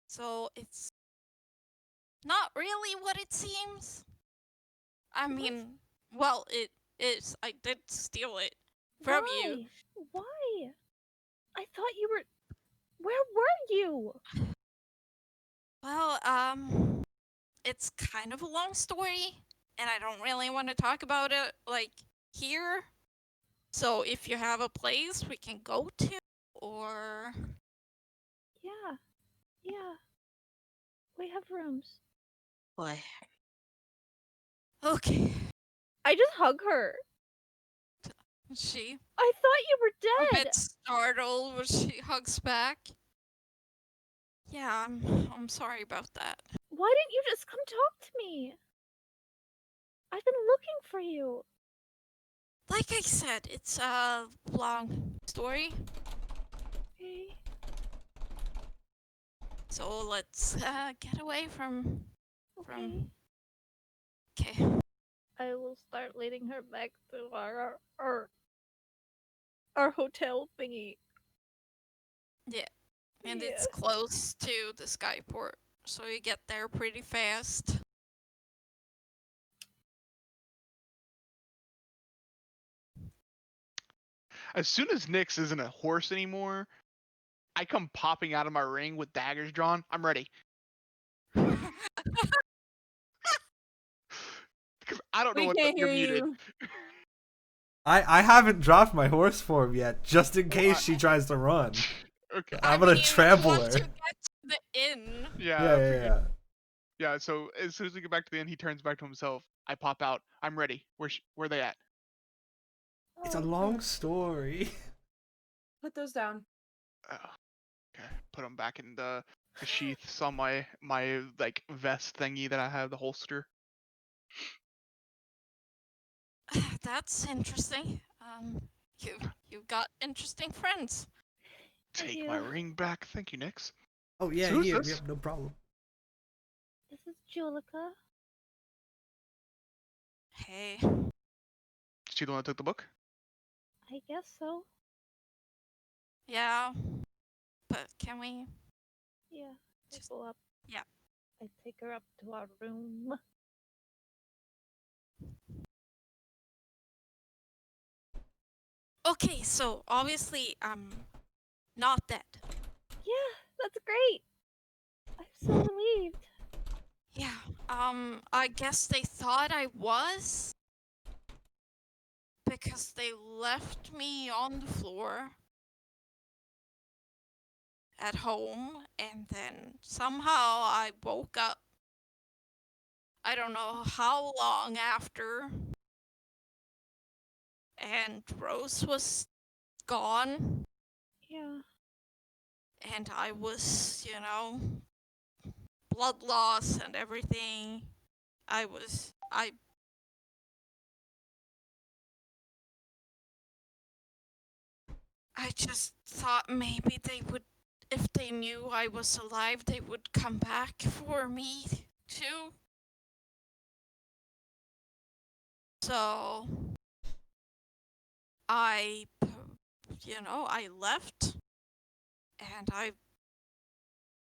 [SPEAKER 5] So it's not really what it seems. I mean, well, it is. I did steal it from you.
[SPEAKER 4] Why? I thought you were. Where were you?
[SPEAKER 5] Well, it's kind of a long story, and I don't really want to talk about it, like, here. So if you have a place we can go to, or...
[SPEAKER 4] Yeah. We have rooms.
[SPEAKER 1] Boy.
[SPEAKER 5] Okay.
[SPEAKER 4] I just hug her.
[SPEAKER 5] She
[SPEAKER 4] I thought you
[SPEAKER 5] a
[SPEAKER 4] were dead.
[SPEAKER 5] bit startled when she hugs back. Yeah, I'm sorry about that.
[SPEAKER 4] Why didn't you just come talk to me? I've been looking for you.
[SPEAKER 5] Like I said, it's a long story.
[SPEAKER 4] Okay.
[SPEAKER 5] So let's get away from.
[SPEAKER 4] Okay.
[SPEAKER 5] Okay.
[SPEAKER 4] I will start leading her back to our hotel thingy.
[SPEAKER 5] Yeah. And
[SPEAKER 4] Yeah.
[SPEAKER 5] it's close to the skyport, so you get there pretty fast.
[SPEAKER 6] As soon as Nyx isn't a horse anymore, I come popping out of my ring with daggers drawn. I'm ready. Because I don't know
[SPEAKER 3] We
[SPEAKER 6] what
[SPEAKER 3] can't
[SPEAKER 6] you're
[SPEAKER 3] hear
[SPEAKER 6] muted.
[SPEAKER 3] you.
[SPEAKER 2] I haven't dropped my horse form yet, just in case she tries to run.
[SPEAKER 6] Okay.
[SPEAKER 2] I'm gonna trample
[SPEAKER 5] once
[SPEAKER 2] her.
[SPEAKER 5] you get to the inn.
[SPEAKER 6] Yeah. Yeah. So as soon as we get back to the inn, he turns back to himself. I pop out. I'm ready. Where they at?
[SPEAKER 2] It's a long story.
[SPEAKER 3] Put those down.
[SPEAKER 6] Oh, okay. Put them back in the sheaths on my like vest thingy that I have, the holster.
[SPEAKER 5] That's interesting. You've got interesting friends.
[SPEAKER 6] Take my ring back. Thank you, Nyx.
[SPEAKER 2] Oh yeah,
[SPEAKER 6] Who's
[SPEAKER 2] here.
[SPEAKER 6] this?
[SPEAKER 2] Yep, no problem.
[SPEAKER 4] This is Julika.
[SPEAKER 5] Hey.
[SPEAKER 6] She the one that took the book?
[SPEAKER 4] I guess so.
[SPEAKER 5] Yeah. But can we?
[SPEAKER 4] Yeah.
[SPEAKER 5] Just-
[SPEAKER 4] Go up.
[SPEAKER 5] yeah.
[SPEAKER 4] I take her up to our room.
[SPEAKER 5] Okay, so obviously I'm not dead.
[SPEAKER 4] Yeah, that's great. I'm so relieved.
[SPEAKER 5] Yeah, I guess they thought I was because they left me on the floor at home, and then somehow I woke up. I don't know how long after, and Rose was gone,
[SPEAKER 4] Yeah.
[SPEAKER 5] and I was, blood loss and everything. I just thought maybe they would, if they knew I was alive, they would come back for me too. So I left, and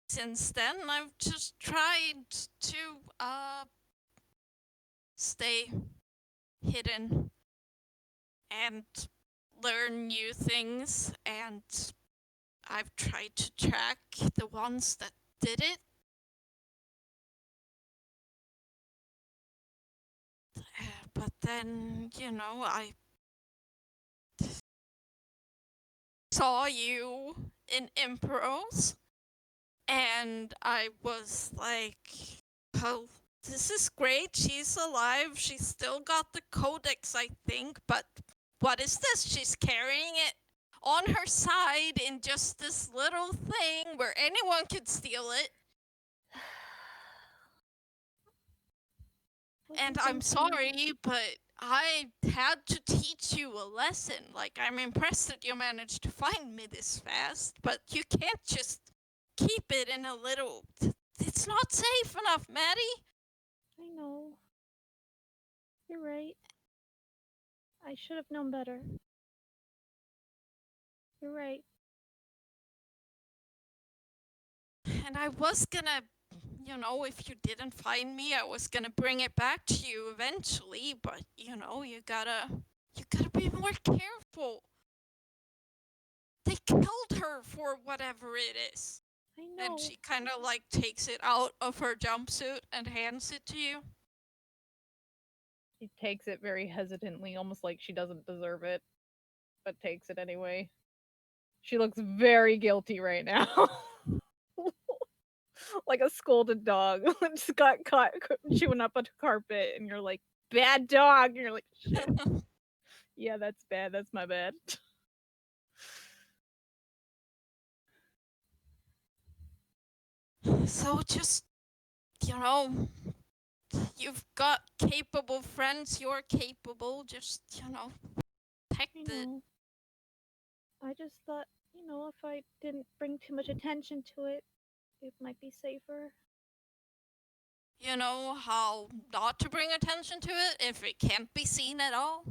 [SPEAKER 5] since then I've just tried to stay hidden and learn new things, and I've tried to track the ones that did it. But then, I saw you in Impros, and I was like, oh, this is great. She's alive. She's still got the codex, I think, but what is this? She's carrying it on her side in just this little thing where anyone could steal it. And I'm sorry, but I had to teach you a lesson. Like, I'm impressed that you managed to find me this fast, but you can't just keep it in a little... It's not safe enough, Matty.
[SPEAKER 4] I know. You're right. I should have known better. You're right.
[SPEAKER 5] And I was gonna, if you didn't find me, I was gonna bring it back to you eventually, but, you gotta be more careful. They killed her for whatever it is.
[SPEAKER 4] I know.
[SPEAKER 5] And she kind of takes it out of her jumpsuit and hands it to you.
[SPEAKER 4] She takes it very hesitantly, almost like she doesn't deserve it, but takes it anyway. She looks very guilty right now. Like a scolded dog. Just got caught chewing up a carpet, and you're like, bad dog. And you're like, shit. Yeah, that's bad. That's my bad.
[SPEAKER 5] So just, you've got capable friends. You're capable. Just, protect it.
[SPEAKER 4] I just thought, if I didn't bring too much attention to it, it might be safer.
[SPEAKER 5] You know how not to bring attention to it if it can't be seen at all?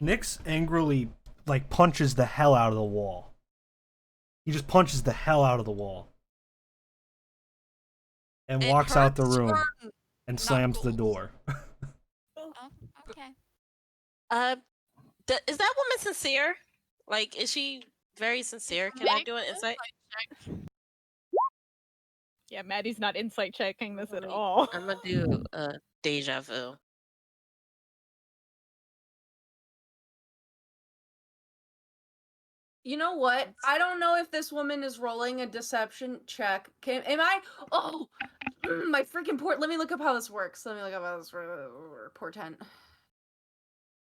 [SPEAKER 2] Nyx angrily, punches the hell out of the wall. He just punches the hell out of the wall. And walks out the room and slams the door.
[SPEAKER 5] Oh, okay.
[SPEAKER 1] Is that woman sincere? Like, is she very sincere? Can I do an insight?
[SPEAKER 4] Yeah, Maddie's not insight checking this at all.
[SPEAKER 1] I'm gonna do a deja vu.
[SPEAKER 3] You know what? I don't know if this woman is rolling a deception check. Am I? Oh, my freaking port. Let me look up how this works. Portent.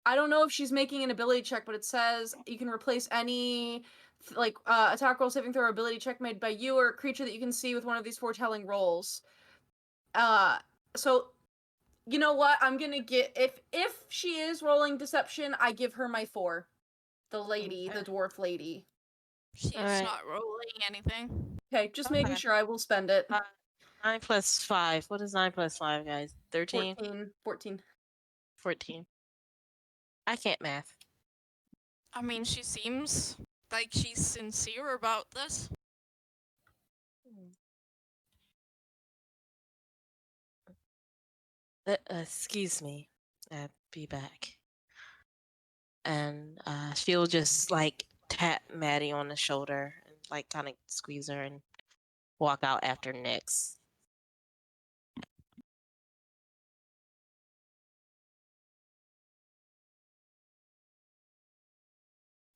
[SPEAKER 3] I don't know if she's making an ability check, but it says you can replace any attack roll, saving throw, or ability check made by you or a creature that you can see with one of these foretelling rolls. So you know what? I'm gonna get if she is rolling deception, I give her my 4. The lady, the dwarf lady.
[SPEAKER 5] She's not rolling anything.
[SPEAKER 3] Okay, just making sure. I will spend it.
[SPEAKER 1] 9 plus 5. What is 9 plus 5, guys? 13?
[SPEAKER 3] 14.
[SPEAKER 1] 14. I can't math.
[SPEAKER 5] I mean, she seems like she's sincere about this.
[SPEAKER 1] Excuse me. I'll be back. and she'll just like tap Maddie on the shoulder and like kind of squeeze her and walk out after Nyx.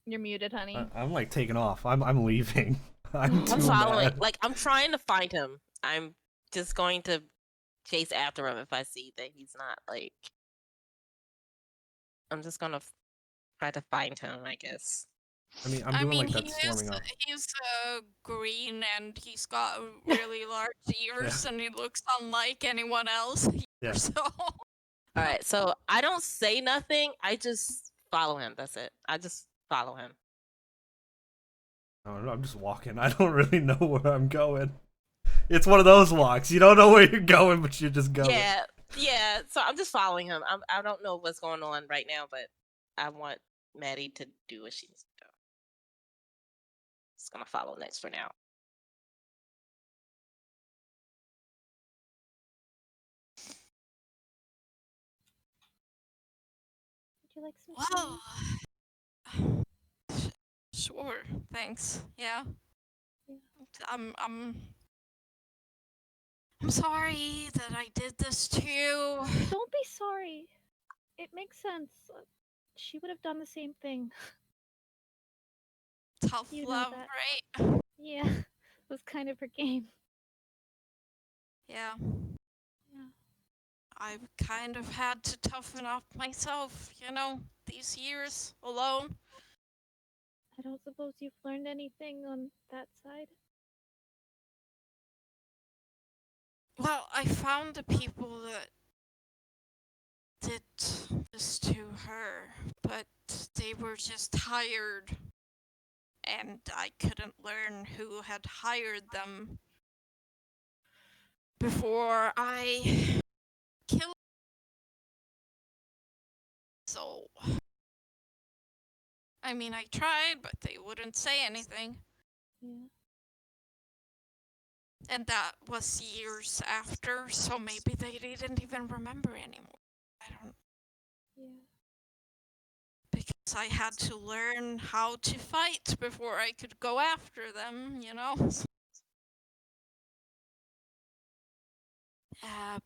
[SPEAKER 4] You're muted, honey.
[SPEAKER 2] I'm like taking off. I'm leaving. I'm too
[SPEAKER 1] following.
[SPEAKER 2] mad.
[SPEAKER 1] Like I'm trying to find him. I'm just going to chase after him if I see that he's not like. I'm just gonna try to find him, I guess.
[SPEAKER 2] I mean, I'm doing like that swarming up.
[SPEAKER 5] He's green and he's got really large ears and he looks unlike anyone else.
[SPEAKER 2] Yeah.
[SPEAKER 5] So.
[SPEAKER 1] All right, so I don't say nothing. I just follow him. That's it. I just follow him.
[SPEAKER 2] I don't know, I'm just walking. I don't really know where I'm going. It's one of those walks. You don't know where you're going, but you're just going.
[SPEAKER 1] Yeah. So I'm just following him. I don't know what's going on right now, but I want Maddie to do what she needs to do. Just gonna follow Nyx for now.
[SPEAKER 4] Would you like some
[SPEAKER 5] Wow. Sure. Thanks. Yeah. I'm sorry that I did this to you.
[SPEAKER 4] Don't be sorry. It makes sense. She would have done the same thing.
[SPEAKER 5] Tough
[SPEAKER 4] You know
[SPEAKER 5] love,
[SPEAKER 4] that.
[SPEAKER 5] right?
[SPEAKER 4] Yeah, it was kind of her game.
[SPEAKER 5] Yeah.
[SPEAKER 4] Yeah.
[SPEAKER 5] I've kind of had to toughen up myself, these years alone.
[SPEAKER 4] I don't suppose you've learned anything on that side?
[SPEAKER 5] Well, I found the people that did this to her, but they were just hired, and I couldn't learn who had hired them before I killed. So, I mean, I tried, but they wouldn't say anything.
[SPEAKER 4] Yeah.
[SPEAKER 5] And that was years after, so maybe they didn't even remember anymore. I don't.
[SPEAKER 4] Yeah.
[SPEAKER 5] Because I had to learn how to fight before I could go after them,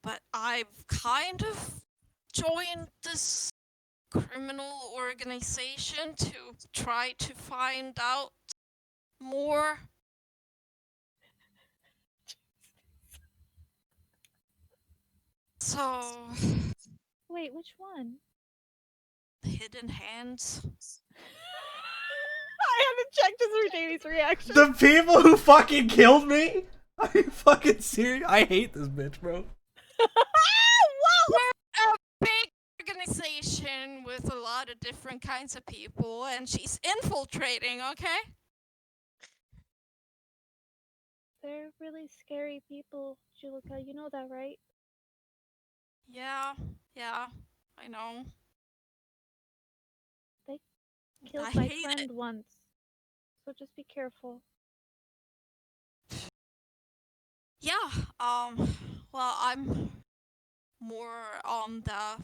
[SPEAKER 5] But I've kind of joined this criminal organization to try to find out more. So,
[SPEAKER 4] Wait, which one?
[SPEAKER 5] Hidden Hands.
[SPEAKER 4] I haven't checked his Rudady's reaction.
[SPEAKER 2] The people who fucking killed me? Are you fucking serious? I hate this bitch, bro.
[SPEAKER 5] We're a big organization with a lot of different kinds of people, and she's infiltrating, okay?
[SPEAKER 4] They're really scary people, Julika. You know that, right?
[SPEAKER 5] Yeah, I know.
[SPEAKER 4] They killed
[SPEAKER 5] I
[SPEAKER 4] my
[SPEAKER 5] hate
[SPEAKER 4] friend
[SPEAKER 5] it.
[SPEAKER 4] once. So just be careful.
[SPEAKER 5] Yeah, well, I'm more on the,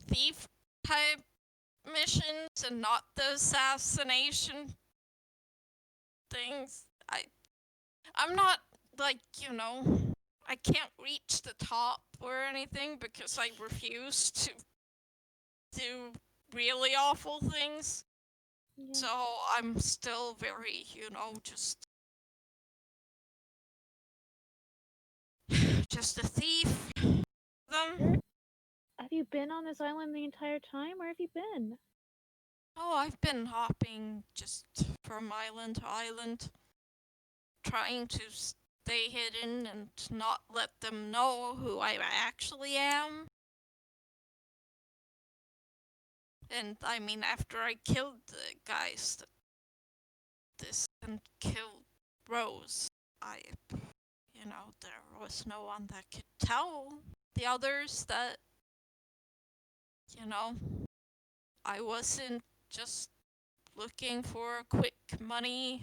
[SPEAKER 5] thief type missions and not the assassination things. I'm not, like, I can't reach the top or anything because I refuse to do really awful things.
[SPEAKER 4] Yeah.
[SPEAKER 5] So I'm still very, just a thief.
[SPEAKER 4] Have you been on this island the entire time? Where have you been?
[SPEAKER 5] Oh, I've been hopping just from island to island, trying to stay hidden and not let them know who I actually am. And I mean, after I killed the guys and killed Rose, there was no one that could tell the others that, I wasn't just looking for quick money.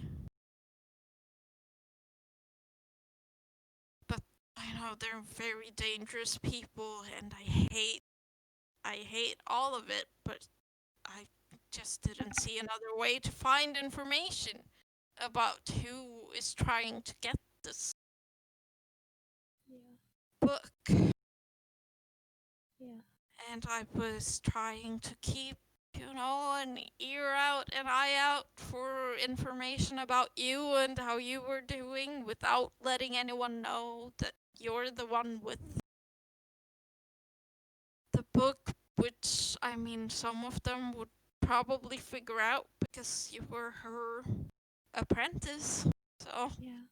[SPEAKER 5] But I know they're very dangerous people, and I hate I hate all of it, but I just didn't see another way to find information about who is trying to get this
[SPEAKER 4] Yeah.
[SPEAKER 5] book.
[SPEAKER 4] Yeah.
[SPEAKER 5] And I was trying to keep, an ear out, an eye out for information about you and how you were doing without letting anyone know that you're the one with the book, which, I mean, some of them would probably figure out because you were her apprentice. So
[SPEAKER 4] Yeah.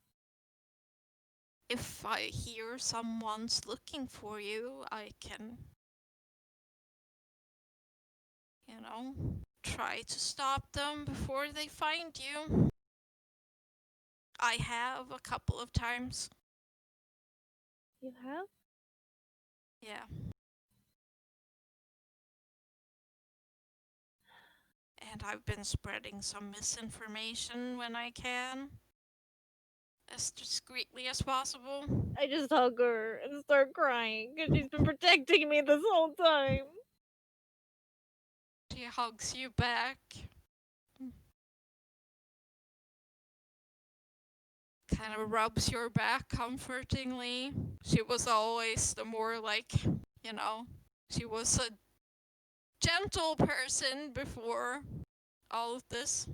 [SPEAKER 5] if I hear someone's looking for you, I can, try to stop them before they find you. I have a couple of times.
[SPEAKER 4] You have?
[SPEAKER 5] Yeah. And I've been spreading some misinformation when I can, as discreetly as possible.
[SPEAKER 4] I just hug her and start crying because she's been protecting me this whole time.
[SPEAKER 5] She hugs you back. Kind of rubs your back comfortingly. She was always the more she was a gentle person before all of this.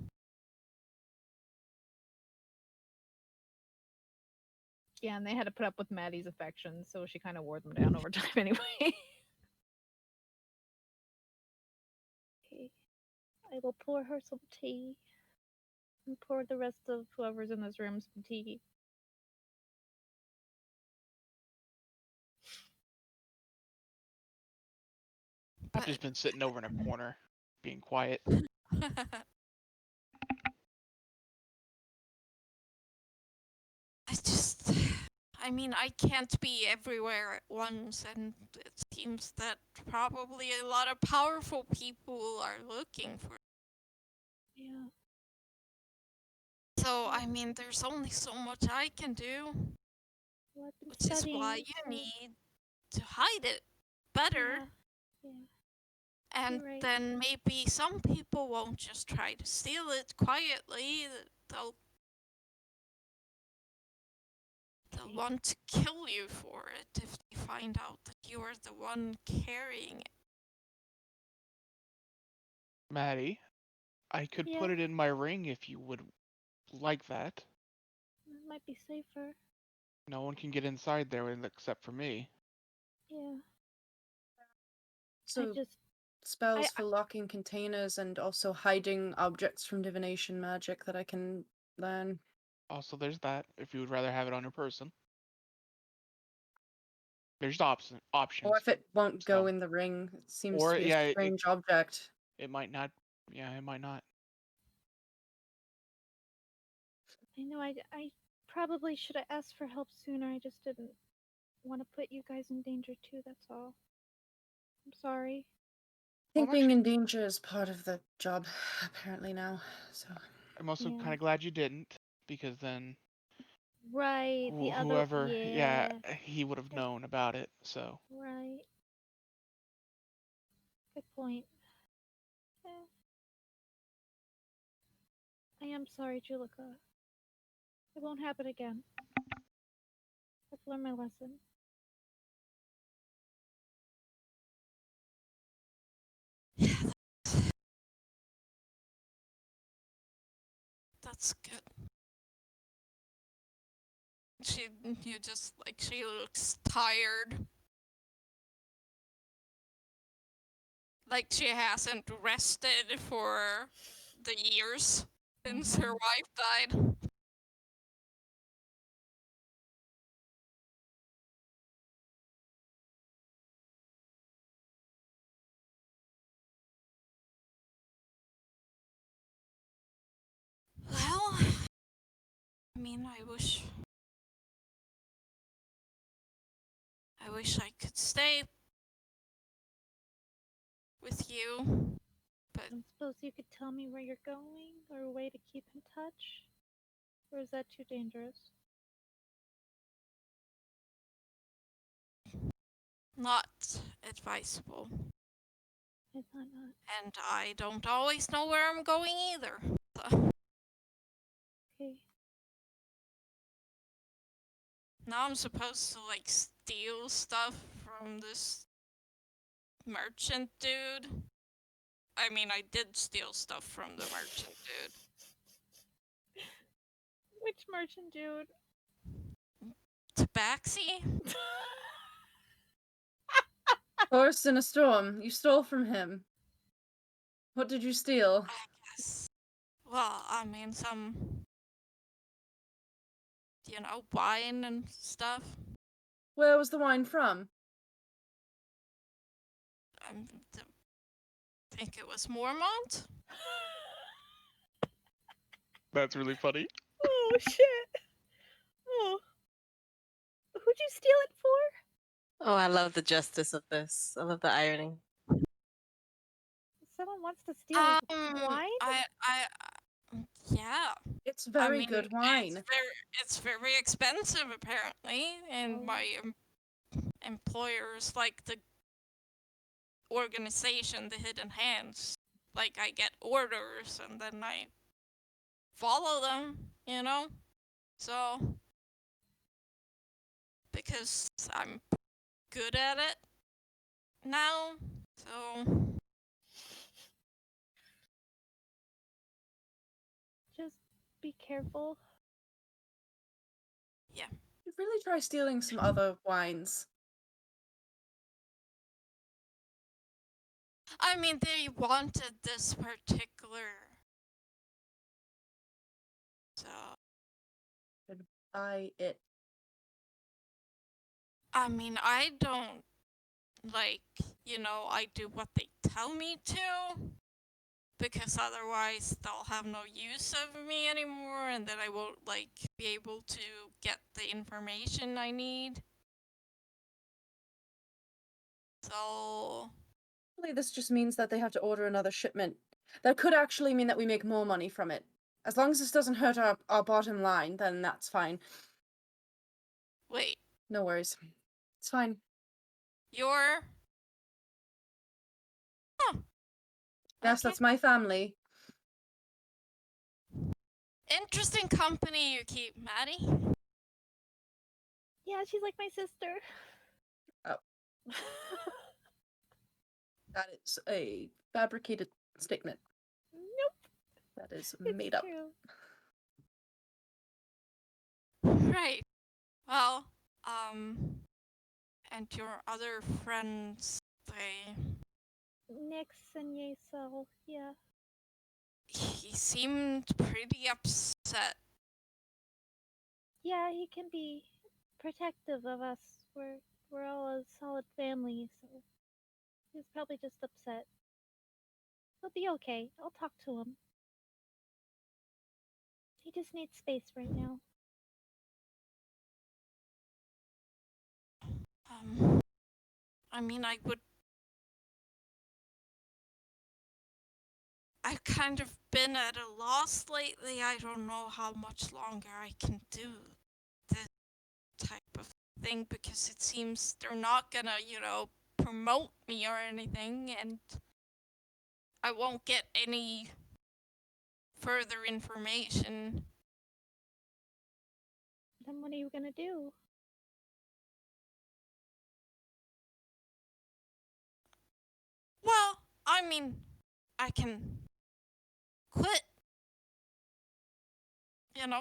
[SPEAKER 4] Yeah, and they had to put up with Maddie's affections, so she kind of wore them down over time anyway. Okay. I will pour her some tea. And pour the rest of whoever's in this room some tea.
[SPEAKER 6] I've just been sitting over in a corner, being quiet.
[SPEAKER 5] I can't be everywhere at once, and it seems that probably a lot of powerful people are looking for.
[SPEAKER 4] Yeah.
[SPEAKER 5] So, there's only so much I can do,
[SPEAKER 4] Well, I've been
[SPEAKER 5] which is why
[SPEAKER 4] studying,
[SPEAKER 5] you
[SPEAKER 4] so-
[SPEAKER 5] need to hide it better.
[SPEAKER 4] Yeah.
[SPEAKER 5] And
[SPEAKER 4] You're right.
[SPEAKER 5] then maybe some people won't just try to steal it quietly. They'll want to kill you for it if they find out that you're the one carrying it.
[SPEAKER 6] Maddie, I could
[SPEAKER 4] Yeah.
[SPEAKER 6] put it in my ring if you would like that.
[SPEAKER 4] It might be safer.
[SPEAKER 6] No one can get inside there except for me.
[SPEAKER 4] Yeah.
[SPEAKER 3] So
[SPEAKER 4] I just
[SPEAKER 3] spells for locking containers and also hiding objects from divination magic that I can learn.
[SPEAKER 6] Also, there's that, if you would rather have it on your person. There's options.
[SPEAKER 3] Or if it won't go
[SPEAKER 6] So-
[SPEAKER 3] in the ring, it seems
[SPEAKER 6] Or,
[SPEAKER 3] to be
[SPEAKER 6] yeah,
[SPEAKER 3] a strange object.
[SPEAKER 6] It might not. Yeah, it might not.
[SPEAKER 4] I know I probably should have asked for help sooner. I just didn't want to put you guys in danger too, that's all. I'm sorry.
[SPEAKER 3] I think
[SPEAKER 6] Well,
[SPEAKER 3] being in danger is part of the job, apparently now. So
[SPEAKER 6] I'm also
[SPEAKER 4] Yeah.
[SPEAKER 6] kind of glad you didn't, because then
[SPEAKER 4] Right, the other
[SPEAKER 6] whoever, he would have known about it. So
[SPEAKER 4] Right. Good point. I am sorry, Julika. It won't happen again. I've learned my lesson.
[SPEAKER 5] That's good. She looks tired. Like she hasn't rested for the years since her wife died. Well, I wish I could stay with you, but
[SPEAKER 4] I suppose you could tell me where you're going or a way to keep in touch? Or is that too dangerous?
[SPEAKER 5] not advisable.
[SPEAKER 4] I thought not.
[SPEAKER 5] And I don't always know where I'm going either. So
[SPEAKER 4] Okay.
[SPEAKER 5] now I'm supposed to like steal stuff from this merchant dude. I mean, I did steal stuff from the merchant dude.
[SPEAKER 4] Which merchant dude?
[SPEAKER 5] Tabaxi?
[SPEAKER 3] Forest in a storm. You stole from him. What did you steal?
[SPEAKER 5] I guess. Well, I mean, some, wine and stuff.
[SPEAKER 3] Where was the wine from?
[SPEAKER 5] I think it was Mormont.
[SPEAKER 6] That's really funny.
[SPEAKER 4] Oh shit! Oh, who'd you steal it for?
[SPEAKER 1] Oh, I love the justice of this. I love the irony.
[SPEAKER 4] Someone wants to steal wine?
[SPEAKER 5] Yeah.
[SPEAKER 3] It's very
[SPEAKER 5] mean,
[SPEAKER 3] good wine.
[SPEAKER 5] It's very expensive apparently, and my employers like the organization, the Hidden Hands. Like I get orders and then I follow them, So because I'm good at it now, so
[SPEAKER 4] Just be careful.
[SPEAKER 3] You really try stealing some other wines.
[SPEAKER 5] I mean, they wanted this particular, so
[SPEAKER 3] Buy it.
[SPEAKER 5] I mean, I don't I do what they tell me to, because otherwise they'll have no use of me anymore, and then I won't be able to get the information I need. So
[SPEAKER 3] Really, this just means that they have to order another shipment. That could actually mean that we make more money from it. As long as this doesn't hurt our bottom line, then that's fine.
[SPEAKER 5] wait,
[SPEAKER 3] No worries. It's fine.
[SPEAKER 5] you're
[SPEAKER 3] Yes,
[SPEAKER 5] okay.
[SPEAKER 3] that's my family.
[SPEAKER 5] Interesting company you keep, Matty.
[SPEAKER 4] Yeah, she's like my sister.
[SPEAKER 3] Oh. That is a fabricated statement.
[SPEAKER 4] Nope.
[SPEAKER 3] That is
[SPEAKER 4] It's
[SPEAKER 3] made up.
[SPEAKER 4] true.
[SPEAKER 5] Right. Well, and your other friends,
[SPEAKER 4] Nyx and Yeissal, yeah.
[SPEAKER 5] he seemed pretty upset.
[SPEAKER 4] Yeah, he can be protective of us. We're all a solid family, so he's probably just upset. He'll be okay. I'll talk to him. He just needs space right now.
[SPEAKER 5] I mean, I've kind of been at a loss lately. I don't know how much longer I can do this type of thing, because it seems they're not gonna, promote me or anything, and I won't get any further information.
[SPEAKER 4] Then what are you gonna do?
[SPEAKER 5] Well, I mean, I can quit.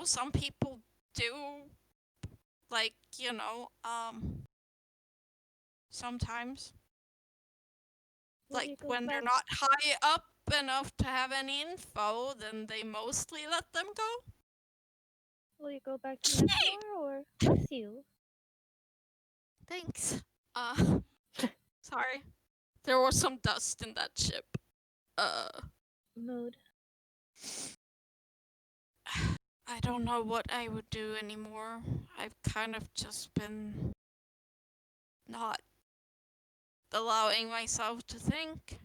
[SPEAKER 5] Some people do, sometimes.
[SPEAKER 4] Will you
[SPEAKER 5] Like,
[SPEAKER 4] go
[SPEAKER 5] when they're
[SPEAKER 4] back-
[SPEAKER 5] not high up enough to have any info, then they mostly let them go.
[SPEAKER 4] Will you go back to Nestor or bless you?
[SPEAKER 5] Thanks. Sorry. There was some dust in that ship.
[SPEAKER 4] Mood.
[SPEAKER 5] I don't know what I would do anymore. I've kind of just been not allowing myself to think.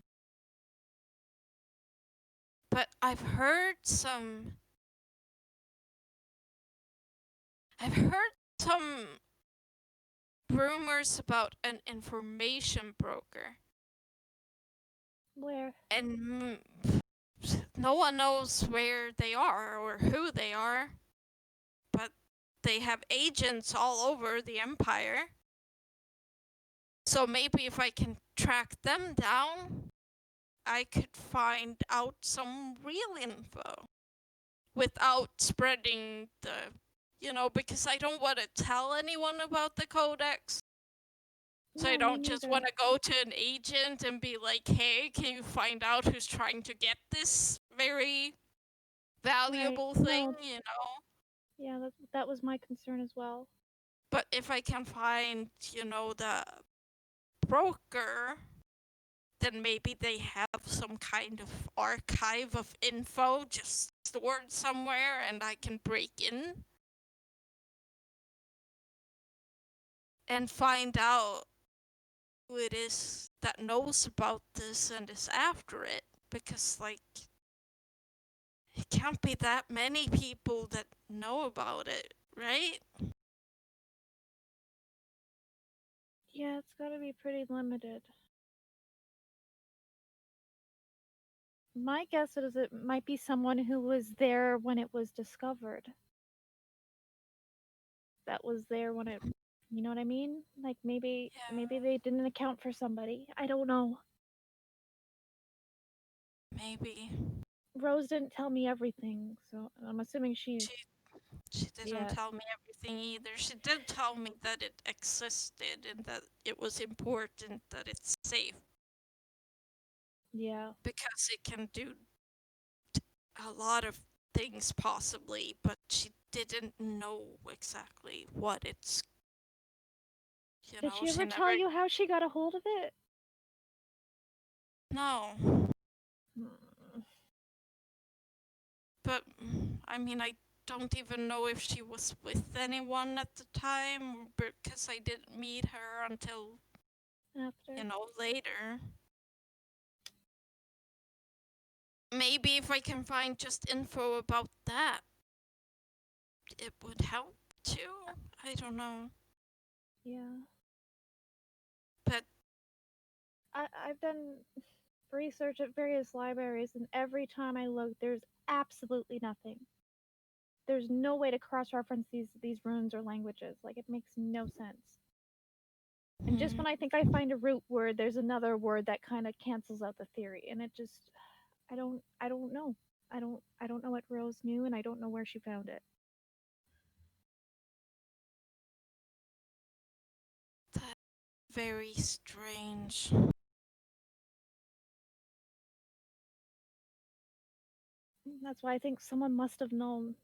[SPEAKER 5] But I've heard some rumors about an information broker.
[SPEAKER 4] Where?
[SPEAKER 5] And no one knows where they are or who they are, but they have agents all over the Empire. So maybe if I can track them down, I could find out some real info without spreading the, because I don't want to tell anyone about the Codex. So
[SPEAKER 4] No,
[SPEAKER 5] I
[SPEAKER 4] me
[SPEAKER 5] don't just
[SPEAKER 4] neither.
[SPEAKER 5] want to go to an agent and be like, hey, can you find out who's trying to get this very valuable
[SPEAKER 4] Right,
[SPEAKER 5] thing,
[SPEAKER 4] no. Yeah, that was my concern as well.
[SPEAKER 5] But if I can find, the broker, then maybe they have some kind of archive of info just stored somewhere and I can break in and find out who it is that knows about this and is after it. Because, it can't be that many people that know about it, right?
[SPEAKER 4] Yeah, it's gotta be pretty limited. My guess is it might be someone who was there when it was discovered. That was there when it, you know what I mean? Like maybe they didn't account for somebody. I don't know.
[SPEAKER 5] Maybe.
[SPEAKER 4] Rose didn't tell me everything, so I'm assuming she's.
[SPEAKER 5] She didn't tell me everything either. She did tell me that it existed and that it was important that it's safe.
[SPEAKER 4] Yeah.
[SPEAKER 5] Because it can do a lot of things possibly, but she didn't know exactly what it's.
[SPEAKER 4] Did she ever tell you how she got a hold of it?
[SPEAKER 5] No.
[SPEAKER 4] Hmm.
[SPEAKER 5] But, I mean, I don't even know if she was with anyone at the time, because I didn't meet her until,
[SPEAKER 4] After.
[SPEAKER 5] Later. Maybe if I can find just info about that, it would help too. I don't know.
[SPEAKER 4] Yeah.
[SPEAKER 5] But
[SPEAKER 4] I've done research at various libraries, and every time I look, there's absolutely nothing. There's no way to cross-reference these runes or languages. Like, it makes no sense. And just when I think I find a root word, there's another word that kind of cancels out the theory, and it just, I don't know. I don't know what Rose knew, and I don't know where she found it.
[SPEAKER 5] That's very strange.
[SPEAKER 4] That's why I think someone must have known,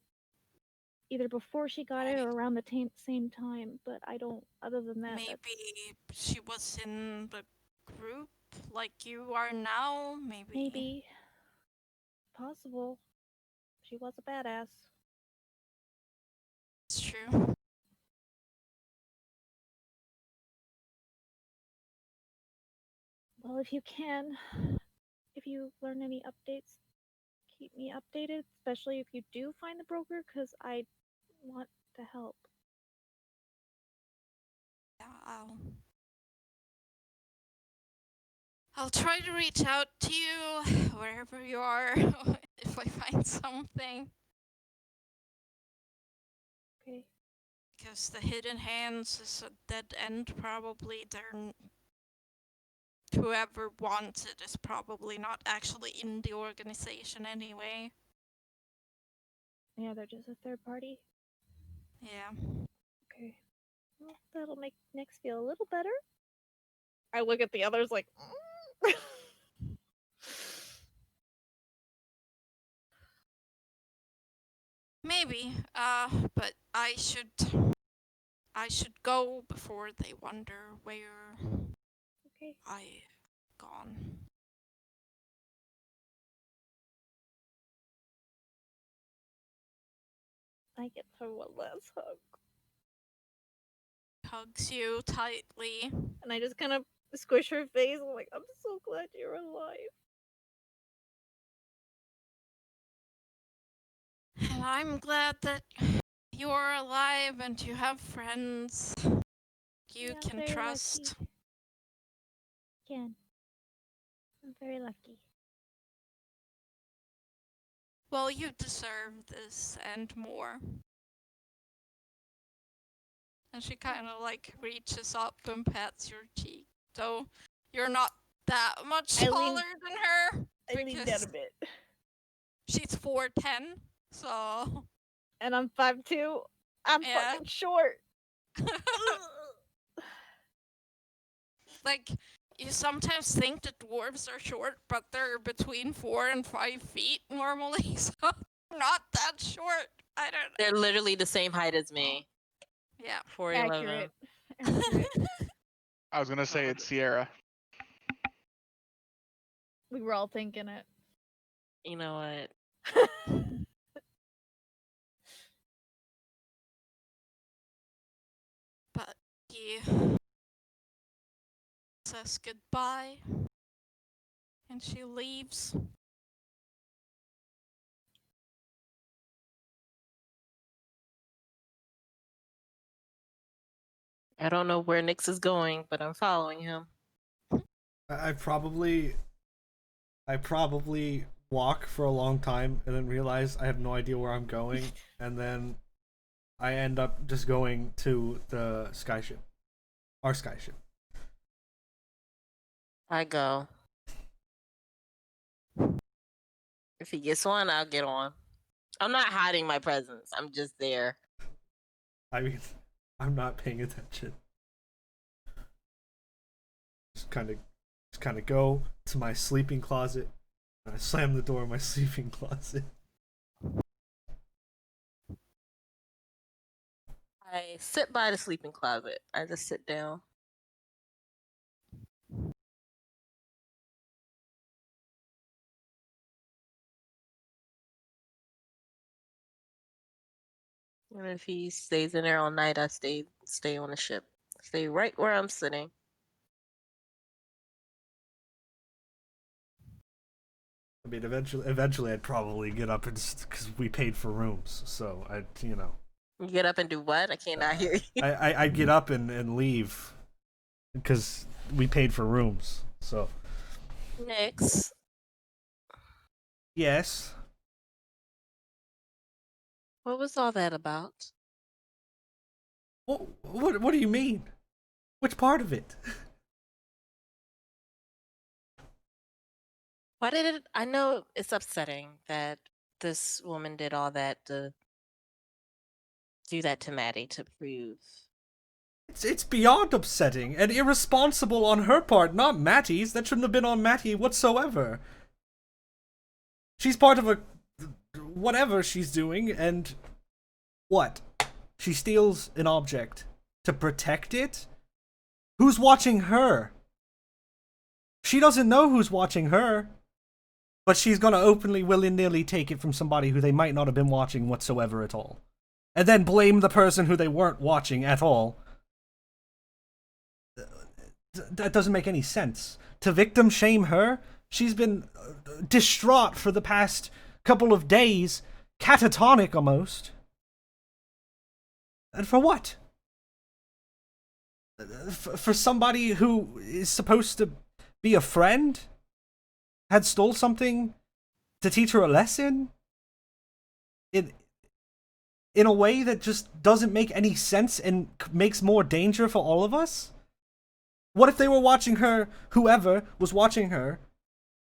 [SPEAKER 4] either before she got it or around the same time. But I don't. Other than that,
[SPEAKER 5] maybe she was in the group like you are now.
[SPEAKER 4] Maybe. Possible. She was a badass.
[SPEAKER 5] It's true.
[SPEAKER 4] Well, if you can, if you learn any updates, keep me updated, especially if you do find the broker, because I want to help.
[SPEAKER 5] Yeah, I'll try to reach out to you wherever you are if I find something.
[SPEAKER 4] Okay.
[SPEAKER 5] Because the Hidden Hands is a dead end probably. Whoever wants it is probably not actually in the organization anyway.
[SPEAKER 4] Yeah, they're just a third party.
[SPEAKER 5] Yeah.
[SPEAKER 4] Okay. Well, that'll make Nyx feel a little better. I look at the others like.
[SPEAKER 5] Maybe. But I should go before they wonder where I've gone.
[SPEAKER 4] I get her one last hug.
[SPEAKER 5] Hugs you tightly.
[SPEAKER 4] And I just kind of squish her face. I'm like, I'm so glad you're alive.
[SPEAKER 5] And I'm glad that you're alive and you have friends you can trust.
[SPEAKER 4] I'm Very lucky.
[SPEAKER 5] Well, you deserve this and more. And she kind of like reaches up and pats your cheek. Though you're not that much
[SPEAKER 4] I lean-
[SPEAKER 5] taller than her.
[SPEAKER 4] I lean down
[SPEAKER 5] because
[SPEAKER 4] a bit.
[SPEAKER 5] She's 4'10", so
[SPEAKER 4] And I'm 5'2". I'm
[SPEAKER 5] Yeah.
[SPEAKER 4] fucking short.
[SPEAKER 5] like you sometimes think that dwarves are short, but they're between 4 and 5 feet normally, so not that short. I don't know.
[SPEAKER 1] They're literally the same height as me.
[SPEAKER 5] Yeah.
[SPEAKER 1] 4'11".
[SPEAKER 4] Accurate. Accurate.
[SPEAKER 6] I was gonna say it's Sierra.
[SPEAKER 4] We were all thinking it.
[SPEAKER 1] You know what?
[SPEAKER 5] But he says goodbye, and she leaves.
[SPEAKER 1] I don't know where Nyx is going, but I'm following him.
[SPEAKER 2] I probably walk for a long time and then realize I have no idea where I'm going, and then I end up just going to the skyship. Our skyship.
[SPEAKER 1] I go. If he gets on, I'll get on. I'm not hiding my presence. I'm just there.
[SPEAKER 2] I mean, I'm not paying attention. Just kind of go to my sleeping closet, and I slam the door of my sleeping closet.
[SPEAKER 1] I sit by the sleeping closet. I just sit down. And if he stays in there all night, I stay on the ship. Stay right where I'm sitting.
[SPEAKER 2] I mean, eventually, I'd probably get up and because we paid for rooms, so
[SPEAKER 1] You get up and do what? I cannot hear you.
[SPEAKER 2] I'd get up and leave because we paid for rooms. So
[SPEAKER 1] Nyx,
[SPEAKER 2] yes,
[SPEAKER 1] what was all that about?
[SPEAKER 2] what do you mean? Which part of it?
[SPEAKER 1] Why did it? I know it's upsetting that this woman did all that to do that to Matty to prove.
[SPEAKER 2] It's beyond upsetting and irresponsible on her part, not Matty's. That shouldn't have been on Matty whatsoever. She's part of a whatever she's doing, and what? She steals an object to protect it? Who's watching her? She doesn't know who's watching her, but she's gonna openly, willy-nilly take it from somebody who they might not have been watching whatsoever at all, and then blame the person who they weren't watching at all. That doesn't make any sense. To victim shame her? She's been distraught for the past couple of days, catatonic almost. And for what? For somebody who is supposed to be a friend? Had stole something to teach her a lesson? In a way that just doesn't make any sense and makes more danger for all of us? What if they were watching her, whoever was watching her,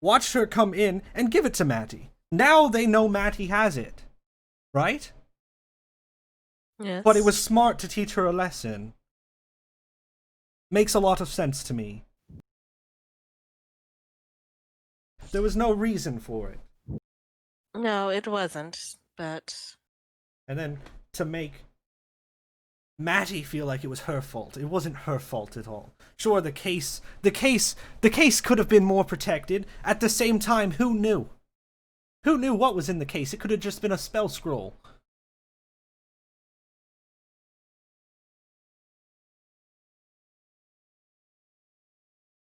[SPEAKER 2] watched her come in and give it to Matty? Now they know Matty has it, right?
[SPEAKER 1] Yes.
[SPEAKER 2] But it was smart to teach her a lesson. Makes a lot of sense to me. There was no reason for it.
[SPEAKER 1] No, it wasn't. But
[SPEAKER 2] And then to make Matty feel like it was her fault. It wasn't her fault at all. Sure, the case could have been more protected. At the same time, who knew? Who knew what was in the case? It could have just been a spell scroll.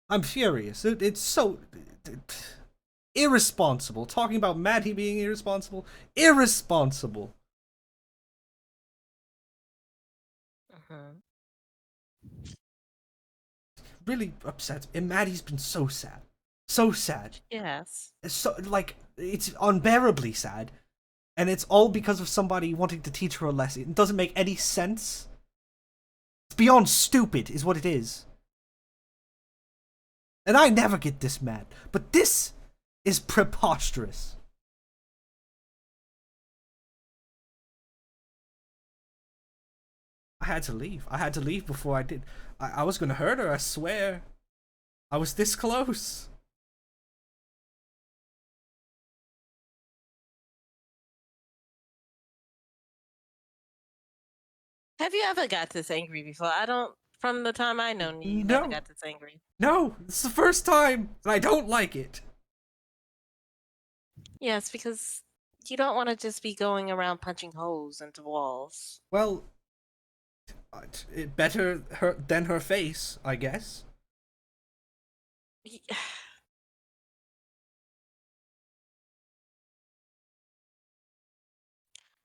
[SPEAKER 2] I'm furious. It's so irresponsible. Talking about Matty being irresponsible. Irresponsible. Really upsets me. And Maddie's been so sad. So sad.
[SPEAKER 1] Yes.
[SPEAKER 2] It's so, like, it's unbearably sad. And it's all because of somebody wanting to teach her a lesson. It doesn't make any sense. It's beyond stupid, is what it is. And I never get this mad. But this is preposterous. I had to leave. I had to leave before I did. I was gonna hurt her, I swear. I was this close.
[SPEAKER 1] Have you ever got this angry before? I don't. From the time I known you, you
[SPEAKER 2] No.
[SPEAKER 1] never got this angry.
[SPEAKER 2] No, this is the first time, and I don't like it.
[SPEAKER 1] Yes, because you don't want to just be going around punching holes into walls.
[SPEAKER 2] Well, it better her than her face, I guess.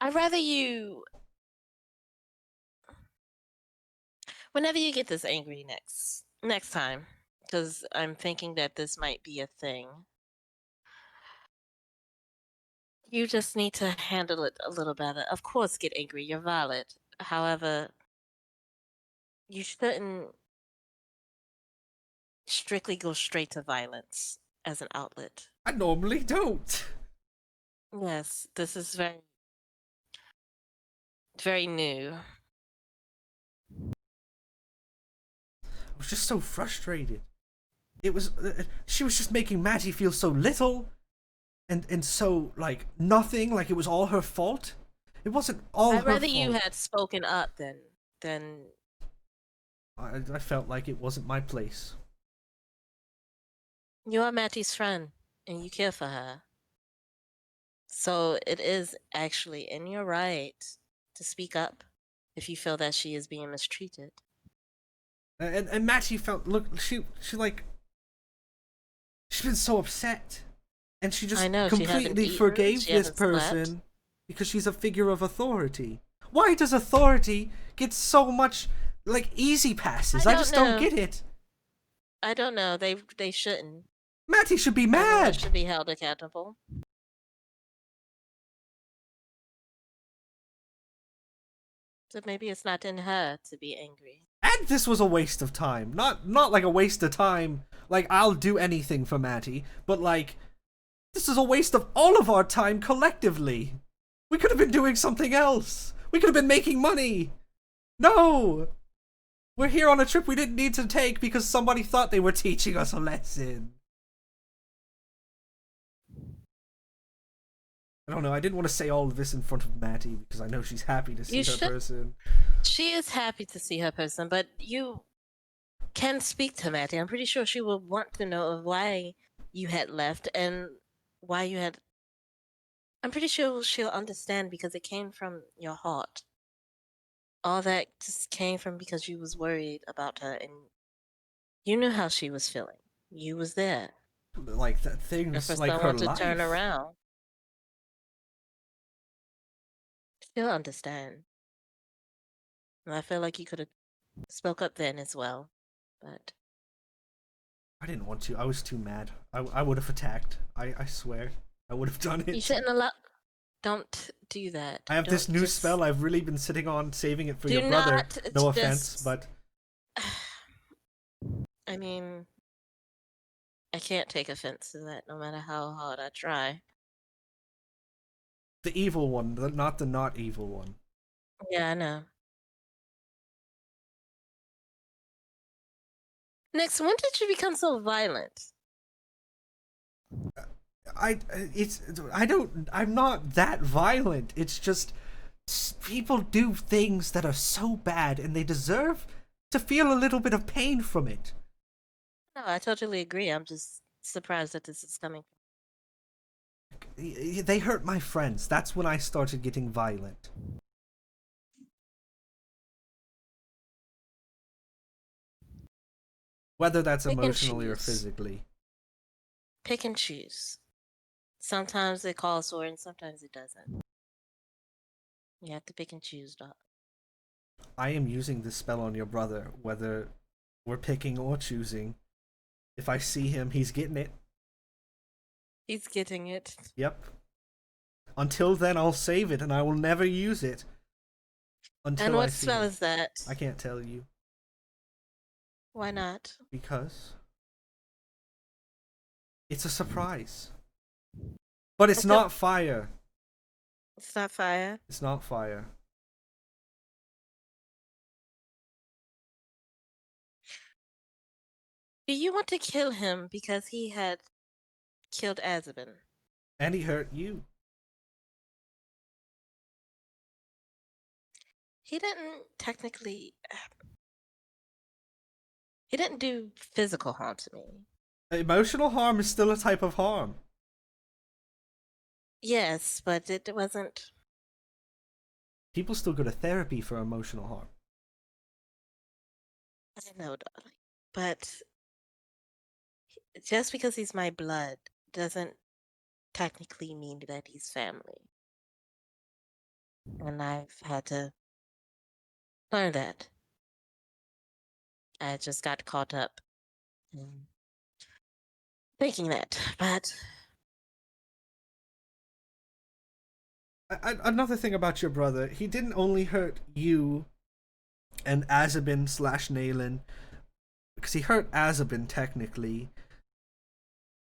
[SPEAKER 1] I'd rather you. Whenever you get this angry next time, because I'm thinking that this might be a thing. You just need to handle it a little better. Of course, get angry. You're valid. However, you shouldn't strictly go straight to violence as an outlet.
[SPEAKER 2] I normally don't.
[SPEAKER 1] Yes, this is very, very new.
[SPEAKER 2] I was just so frustrated. It was she was just making Matty feel so little, and so like nothing. Like it was all her fault. It wasn't all her
[SPEAKER 1] I'd rather
[SPEAKER 2] fault.
[SPEAKER 1] you had spoken up than.
[SPEAKER 2] I felt like it wasn't my place.
[SPEAKER 1] You're Matty's friend, and you care for her. So it is actually in your right to speak up if you feel that she is being mistreated.
[SPEAKER 2] And Matty felt she like she's been so upset, and she just
[SPEAKER 1] I know, she hasn't
[SPEAKER 2] completely
[SPEAKER 1] eaten,
[SPEAKER 2] forgave
[SPEAKER 1] she
[SPEAKER 2] this
[SPEAKER 1] hasn't slept.
[SPEAKER 2] person because she's a figure of authority. Why does authority get so much like easy passes? I
[SPEAKER 1] don't
[SPEAKER 2] just don't
[SPEAKER 1] know.
[SPEAKER 2] get it.
[SPEAKER 1] I don't know. They shouldn't.
[SPEAKER 2] Matty should be
[SPEAKER 1] Everyone
[SPEAKER 2] mad.
[SPEAKER 1] should be held accountable. So maybe it's not in her to be angry.
[SPEAKER 2] And this was a waste of time. Not like a waste of time. Like I'll do anything for Matty, but like this is a waste of all of our time collectively. We could have been doing something else. We could have been making money. No. We're here on a trip we didn't need to take because somebody thought they were teaching us a lesson. I don't know, I didn't want to say all of this in front of Matty because I know she's happy to see
[SPEAKER 1] You
[SPEAKER 2] her
[SPEAKER 1] should-
[SPEAKER 2] person.
[SPEAKER 1] She is happy to see her person, but you can speak to Matty. I'm pretty sure she will want to know of why you had left and why you had. I'm pretty sure she'll understand because it came from your heart. All that just came from because you was worried about her and you knew how she was feeling. You was there.
[SPEAKER 2] Like that
[SPEAKER 1] And
[SPEAKER 2] thing's
[SPEAKER 1] for
[SPEAKER 2] like her
[SPEAKER 1] someone to
[SPEAKER 2] life.
[SPEAKER 1] turn around, she'll understand. And I feel like you could have spoke up then as well, but
[SPEAKER 2] I didn't want to. I was too mad. I would have attacked. I swear. I would have done it.
[SPEAKER 1] you shouldn't allow. Don't do that.
[SPEAKER 2] I have this
[SPEAKER 1] Don't
[SPEAKER 2] new
[SPEAKER 1] just-
[SPEAKER 2] spell I've really been sitting on, saving it for
[SPEAKER 1] Do
[SPEAKER 2] your brother.
[SPEAKER 1] not
[SPEAKER 2] No offense,
[SPEAKER 1] just-
[SPEAKER 2] but
[SPEAKER 1] I mean, I can't take offense to that, no matter how hard I try.
[SPEAKER 2] the evil one, not the not evil one.
[SPEAKER 1] Yeah, I know. Next, when did you become so violent?
[SPEAKER 2] I'm not that violent. It's just people do things that are so bad and they deserve to feel a little bit of pain from it.
[SPEAKER 1] No, I totally agree. I'm just surprised that this is coming.
[SPEAKER 2] They hurt my friends. That's when I started getting violent. Whether that's
[SPEAKER 1] Pick and
[SPEAKER 2] emotionally or
[SPEAKER 1] choose.
[SPEAKER 2] physically.
[SPEAKER 1] Pick and choose. Sometimes it calls for it, and sometimes it doesn't. You have to pick and choose, Doc.
[SPEAKER 2] I am using this spell on your brother, whether we're picking or choosing. If I see him, he's getting it.
[SPEAKER 1] He's getting it.
[SPEAKER 2] Yep. Until then, I'll save it, and I will never use it. Until
[SPEAKER 1] And
[SPEAKER 2] I
[SPEAKER 1] what
[SPEAKER 2] see
[SPEAKER 1] spell
[SPEAKER 2] it.
[SPEAKER 1] is that?
[SPEAKER 2] I can't tell you.
[SPEAKER 1] Why not?
[SPEAKER 2] Because it's a surprise. But it's
[SPEAKER 1] It's
[SPEAKER 2] not fire.
[SPEAKER 1] It's not fire.
[SPEAKER 2] It's not fire.
[SPEAKER 1] Do you want to kill him because he had killed Azabin?
[SPEAKER 2] And he hurt you.
[SPEAKER 1] He didn't technically. He didn't do physical harm to me.
[SPEAKER 2] Emotional harm is still a type of harm.
[SPEAKER 1] Yes, but it wasn't.
[SPEAKER 2] People still go to therapy for emotional harm.
[SPEAKER 1] I know, darling. But just because he's my blood doesn't technically mean that he's family. And I've had to learn that. I just got caught up in thinking that. But
[SPEAKER 2] Another thing about your brother, he didn't only hurt you and Azabin / Naelen, because he hurt Azabin technically,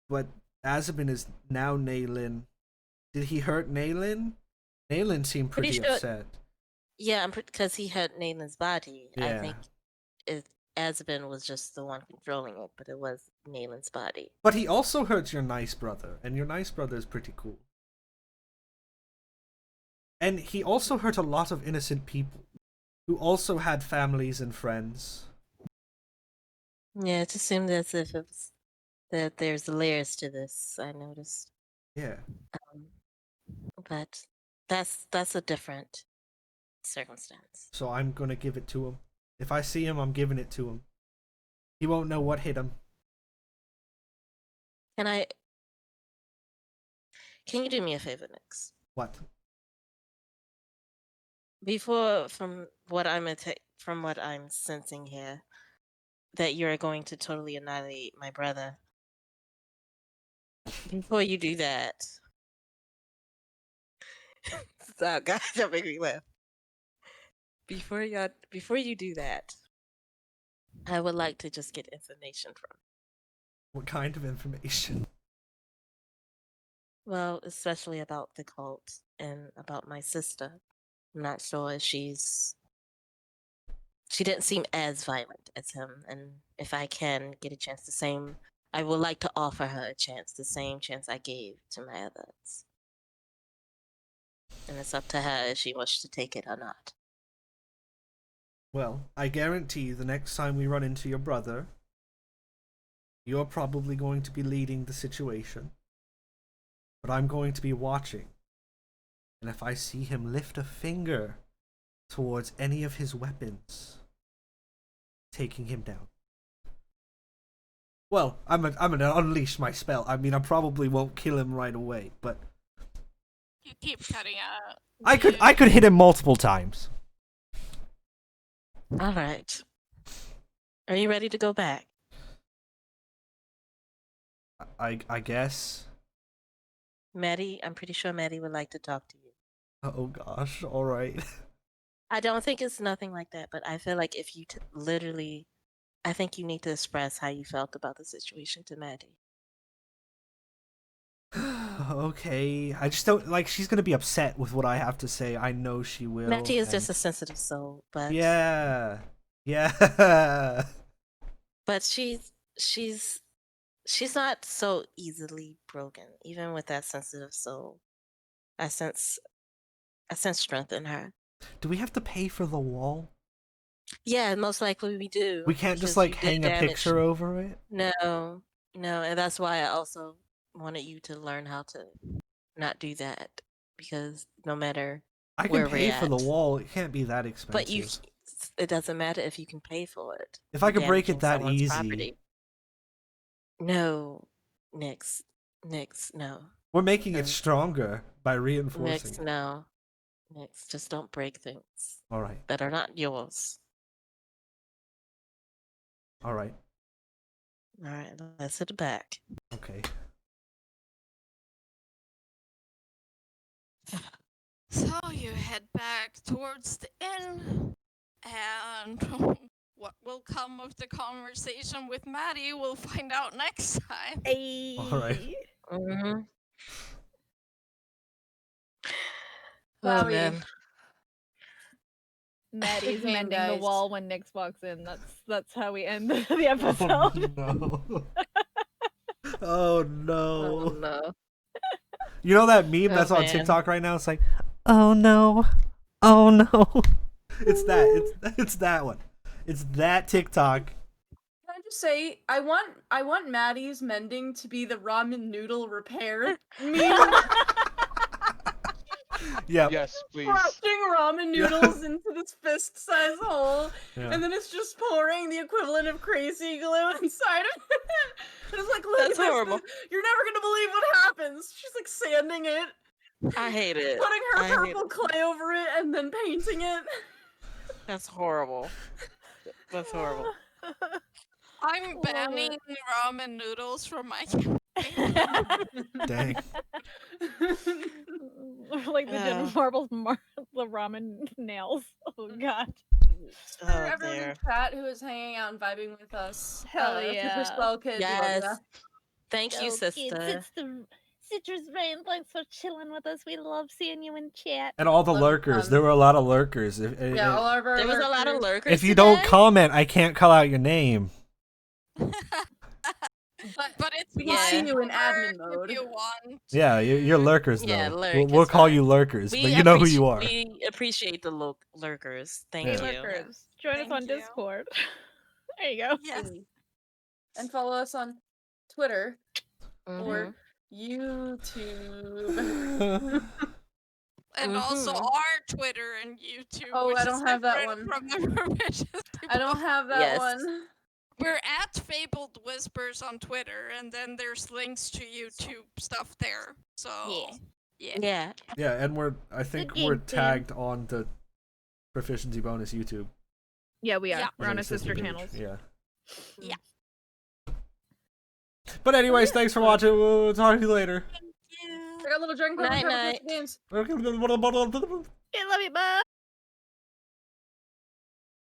[SPEAKER 2] but Azabin is now Naelen. Did he hurt Naelen? Naelen seemed pretty
[SPEAKER 1] Pretty sure-
[SPEAKER 2] upset.
[SPEAKER 1] yeah, because he had Naelin's body. I
[SPEAKER 2] Yeah.
[SPEAKER 1] think Azabin was just the one controlling it, but it was Naelin's body.
[SPEAKER 2] But he also hurts your nice brother, and your nice brother is pretty cool. And he also hurt a lot of innocent people who also had families and friends.
[SPEAKER 1] Yeah, it seemed as if it was that there's layers to this. I noticed,
[SPEAKER 2] Yeah.
[SPEAKER 1] but that's a different circumstance.
[SPEAKER 2] So I'm gonna give it to him. If I see him, I'm giving it to him. He won't know what hit him.
[SPEAKER 1] Can you do me a favor, Nyx?
[SPEAKER 2] What?
[SPEAKER 1] Before, from what I'm sensing here, that you're going to totally annihilate my brother. Before you do that, stop, guys, don't make me laugh. Before you do that, I would like to just get information from.
[SPEAKER 2] What kind of information?
[SPEAKER 1] Well, especially about the cult and about my sister. I'm not sure if she didn't seem as violent as him, and if I can get a chance I would like to offer her a chance, the same chance I gave to my others. And it's up to her if she wishes to take it or not.
[SPEAKER 2] Well, I guarantee the next time we run into your brother, you're probably going to be leading the situation. But I'm going to be watching. And if I see him lift a finger towards any of his weapons, taking him down. Well, I'm gonna unleash my spell. I mean, I probably won't kill him right away, but
[SPEAKER 5] You keep cutting out.
[SPEAKER 2] I could hit him multiple times.
[SPEAKER 1] All right. Are you ready to go back?
[SPEAKER 2] I guess.
[SPEAKER 1] Matty, I'm pretty sure Matty would like to talk to you.
[SPEAKER 2] Oh gosh, alright.
[SPEAKER 1] I don't think it's nothing like that, but I feel like if you literally, I think you need to express how you felt about the situation to Matty.
[SPEAKER 2] Okay, I just don't, like, she's gonna be upset with what I have to say. I know she will.
[SPEAKER 1] Matty is
[SPEAKER 2] and-
[SPEAKER 1] just a sensitive soul, but
[SPEAKER 2] Yeah.
[SPEAKER 1] but she's not so easily broken. Even with that sensitive soul, I sense strength in her.
[SPEAKER 2] Do we have to pay for the wall?
[SPEAKER 1] Yeah, most likely we do.
[SPEAKER 2] We can't just
[SPEAKER 1] because
[SPEAKER 2] like
[SPEAKER 1] you did
[SPEAKER 2] hang a
[SPEAKER 1] damage.
[SPEAKER 2] picture over it?
[SPEAKER 1] No, and that's why I also wanted you to learn how to not do that, because no matter
[SPEAKER 2] I
[SPEAKER 1] where
[SPEAKER 2] can
[SPEAKER 1] we're
[SPEAKER 2] pay for the
[SPEAKER 1] at.
[SPEAKER 2] wall. It can't be that expensive.
[SPEAKER 1] But it doesn't matter if you can pay for it.
[SPEAKER 2] If I could break
[SPEAKER 1] damaging
[SPEAKER 2] it that
[SPEAKER 1] someone's
[SPEAKER 2] easy.
[SPEAKER 1] property. No, Nyx, no.
[SPEAKER 2] We're making it
[SPEAKER 1] No.
[SPEAKER 2] stronger by reinforcing
[SPEAKER 1] Nyx,
[SPEAKER 2] it.
[SPEAKER 1] no. Nyx, just don't break things
[SPEAKER 2] Alright.
[SPEAKER 1] that are not yours.
[SPEAKER 2] Alright.
[SPEAKER 1] All right, let's hit it back.
[SPEAKER 2] Okay.
[SPEAKER 5] So you head back towards the inn, and what will come of the conversation with Matty, we'll find out next time.
[SPEAKER 2] Alright.
[SPEAKER 1] Mhm.
[SPEAKER 3] Wow,
[SPEAKER 1] Oh man.
[SPEAKER 4] Maddie's
[SPEAKER 3] game,
[SPEAKER 4] mending the
[SPEAKER 3] guys.
[SPEAKER 4] wall when Nyx walks in. That's how we end the
[SPEAKER 2] Oh
[SPEAKER 4] episode.
[SPEAKER 2] no. Oh
[SPEAKER 1] Oh
[SPEAKER 2] no.
[SPEAKER 1] no.
[SPEAKER 2] You know that meme
[SPEAKER 1] Oh,
[SPEAKER 2] that's on
[SPEAKER 1] man.
[SPEAKER 2] TikTok right now? It's like, oh no. Oh no. It's that. It's that one. It's that TikTok.
[SPEAKER 3] Can I just say, I want Maddie's mending to be the ramen noodle repair meme.
[SPEAKER 2] Yeah.
[SPEAKER 6] Yes, please.
[SPEAKER 3] Crushing ramen noodles into this fist-sized hole,
[SPEAKER 2] Yeah.
[SPEAKER 3] and then it's just pouring the equivalent of crazy glue inside of it. And it's like, look,
[SPEAKER 1] That's
[SPEAKER 3] at this,
[SPEAKER 1] horrible.
[SPEAKER 3] you're never gonna believe what happens. She's like sanding it,
[SPEAKER 1] I hate it.
[SPEAKER 3] putting
[SPEAKER 1] I
[SPEAKER 3] her
[SPEAKER 1] hate
[SPEAKER 3] purple clay over it, and then painting it.
[SPEAKER 1] That's horrible. That's horrible.
[SPEAKER 5] I'm banning ramen noodles from my
[SPEAKER 2] Dang.
[SPEAKER 4] Like the Jenna
[SPEAKER 1] Uh.
[SPEAKER 4] Marbles, the ramen nails. Oh god.
[SPEAKER 3] For
[SPEAKER 1] Oh,
[SPEAKER 3] everyone in
[SPEAKER 1] there.
[SPEAKER 3] chat who is hanging out and vibing with us,
[SPEAKER 4] Hell
[SPEAKER 3] Citrus
[SPEAKER 4] yeah.
[SPEAKER 3] Spell Kid,
[SPEAKER 1] Yes.
[SPEAKER 3] love
[SPEAKER 1] Thank you,
[SPEAKER 4] Go
[SPEAKER 1] sister.
[SPEAKER 4] kids, it's the Citrus Rain. Thanks for chilling with us. We love seeing you in chat.
[SPEAKER 2] And all the
[SPEAKER 3] Love
[SPEAKER 2] lurkers.
[SPEAKER 3] fun.
[SPEAKER 2] There were a lot of lurkers.
[SPEAKER 3] Yeah, all of our
[SPEAKER 1] There was a lot of
[SPEAKER 3] lurkers.
[SPEAKER 1] lurkers.
[SPEAKER 2] If you don't
[SPEAKER 1] today.
[SPEAKER 2] comment, I can't call out your name.
[SPEAKER 5] But it's
[SPEAKER 3] We can
[SPEAKER 1] Yeah.
[SPEAKER 3] see you in
[SPEAKER 5] fine
[SPEAKER 3] admin mode.
[SPEAKER 5] if you want.
[SPEAKER 2] Yeah, you're lurkers, though.
[SPEAKER 1] Yeah,
[SPEAKER 2] We'll
[SPEAKER 1] lurk,
[SPEAKER 2] call
[SPEAKER 1] it's
[SPEAKER 2] you
[SPEAKER 1] fine.
[SPEAKER 2] lurkers, but you know who you are.
[SPEAKER 1] We appreciate the lurkers. Thank
[SPEAKER 2] Yeah.
[SPEAKER 1] you.
[SPEAKER 4] Lurkers, join us
[SPEAKER 5] Thank
[SPEAKER 4] on
[SPEAKER 5] you.
[SPEAKER 4] Discord. There you go.
[SPEAKER 5] Yes.
[SPEAKER 3] And follow us on Twitter
[SPEAKER 1] Mhm.
[SPEAKER 3] or YouTube.
[SPEAKER 5] And also
[SPEAKER 1] Mhm.
[SPEAKER 5] our Twitter and YouTube.
[SPEAKER 3] Oh,
[SPEAKER 5] which
[SPEAKER 3] I
[SPEAKER 5] is
[SPEAKER 3] don't have that
[SPEAKER 5] different
[SPEAKER 3] one.
[SPEAKER 5] From the permissions
[SPEAKER 3] I don't
[SPEAKER 5] people-
[SPEAKER 3] have that
[SPEAKER 1] Yes.
[SPEAKER 3] one.
[SPEAKER 5] We're at Fabled Whispers on Twitter, and then there's links to YouTube stuff there. So yeah.
[SPEAKER 1] Yeah.
[SPEAKER 2] Yeah, and I think
[SPEAKER 4] Good
[SPEAKER 2] we're
[SPEAKER 4] game, Sam.
[SPEAKER 2] tagged on the Proficiency Bonus YouTube.
[SPEAKER 4] Yeah, we are.
[SPEAKER 5] Yeah.
[SPEAKER 4] We're on our
[SPEAKER 2] Like,
[SPEAKER 4] sister
[SPEAKER 2] page.
[SPEAKER 4] channels.
[SPEAKER 2] Yeah.
[SPEAKER 5] Yeah.
[SPEAKER 2] But anyways, thanks for watching. We'll talk to you later.
[SPEAKER 5] Yeah.
[SPEAKER 3] I got little Dragon Quest
[SPEAKER 1] Night,
[SPEAKER 3] and
[SPEAKER 1] night.
[SPEAKER 3] games.
[SPEAKER 2] Okay.
[SPEAKER 4] I love you, bye.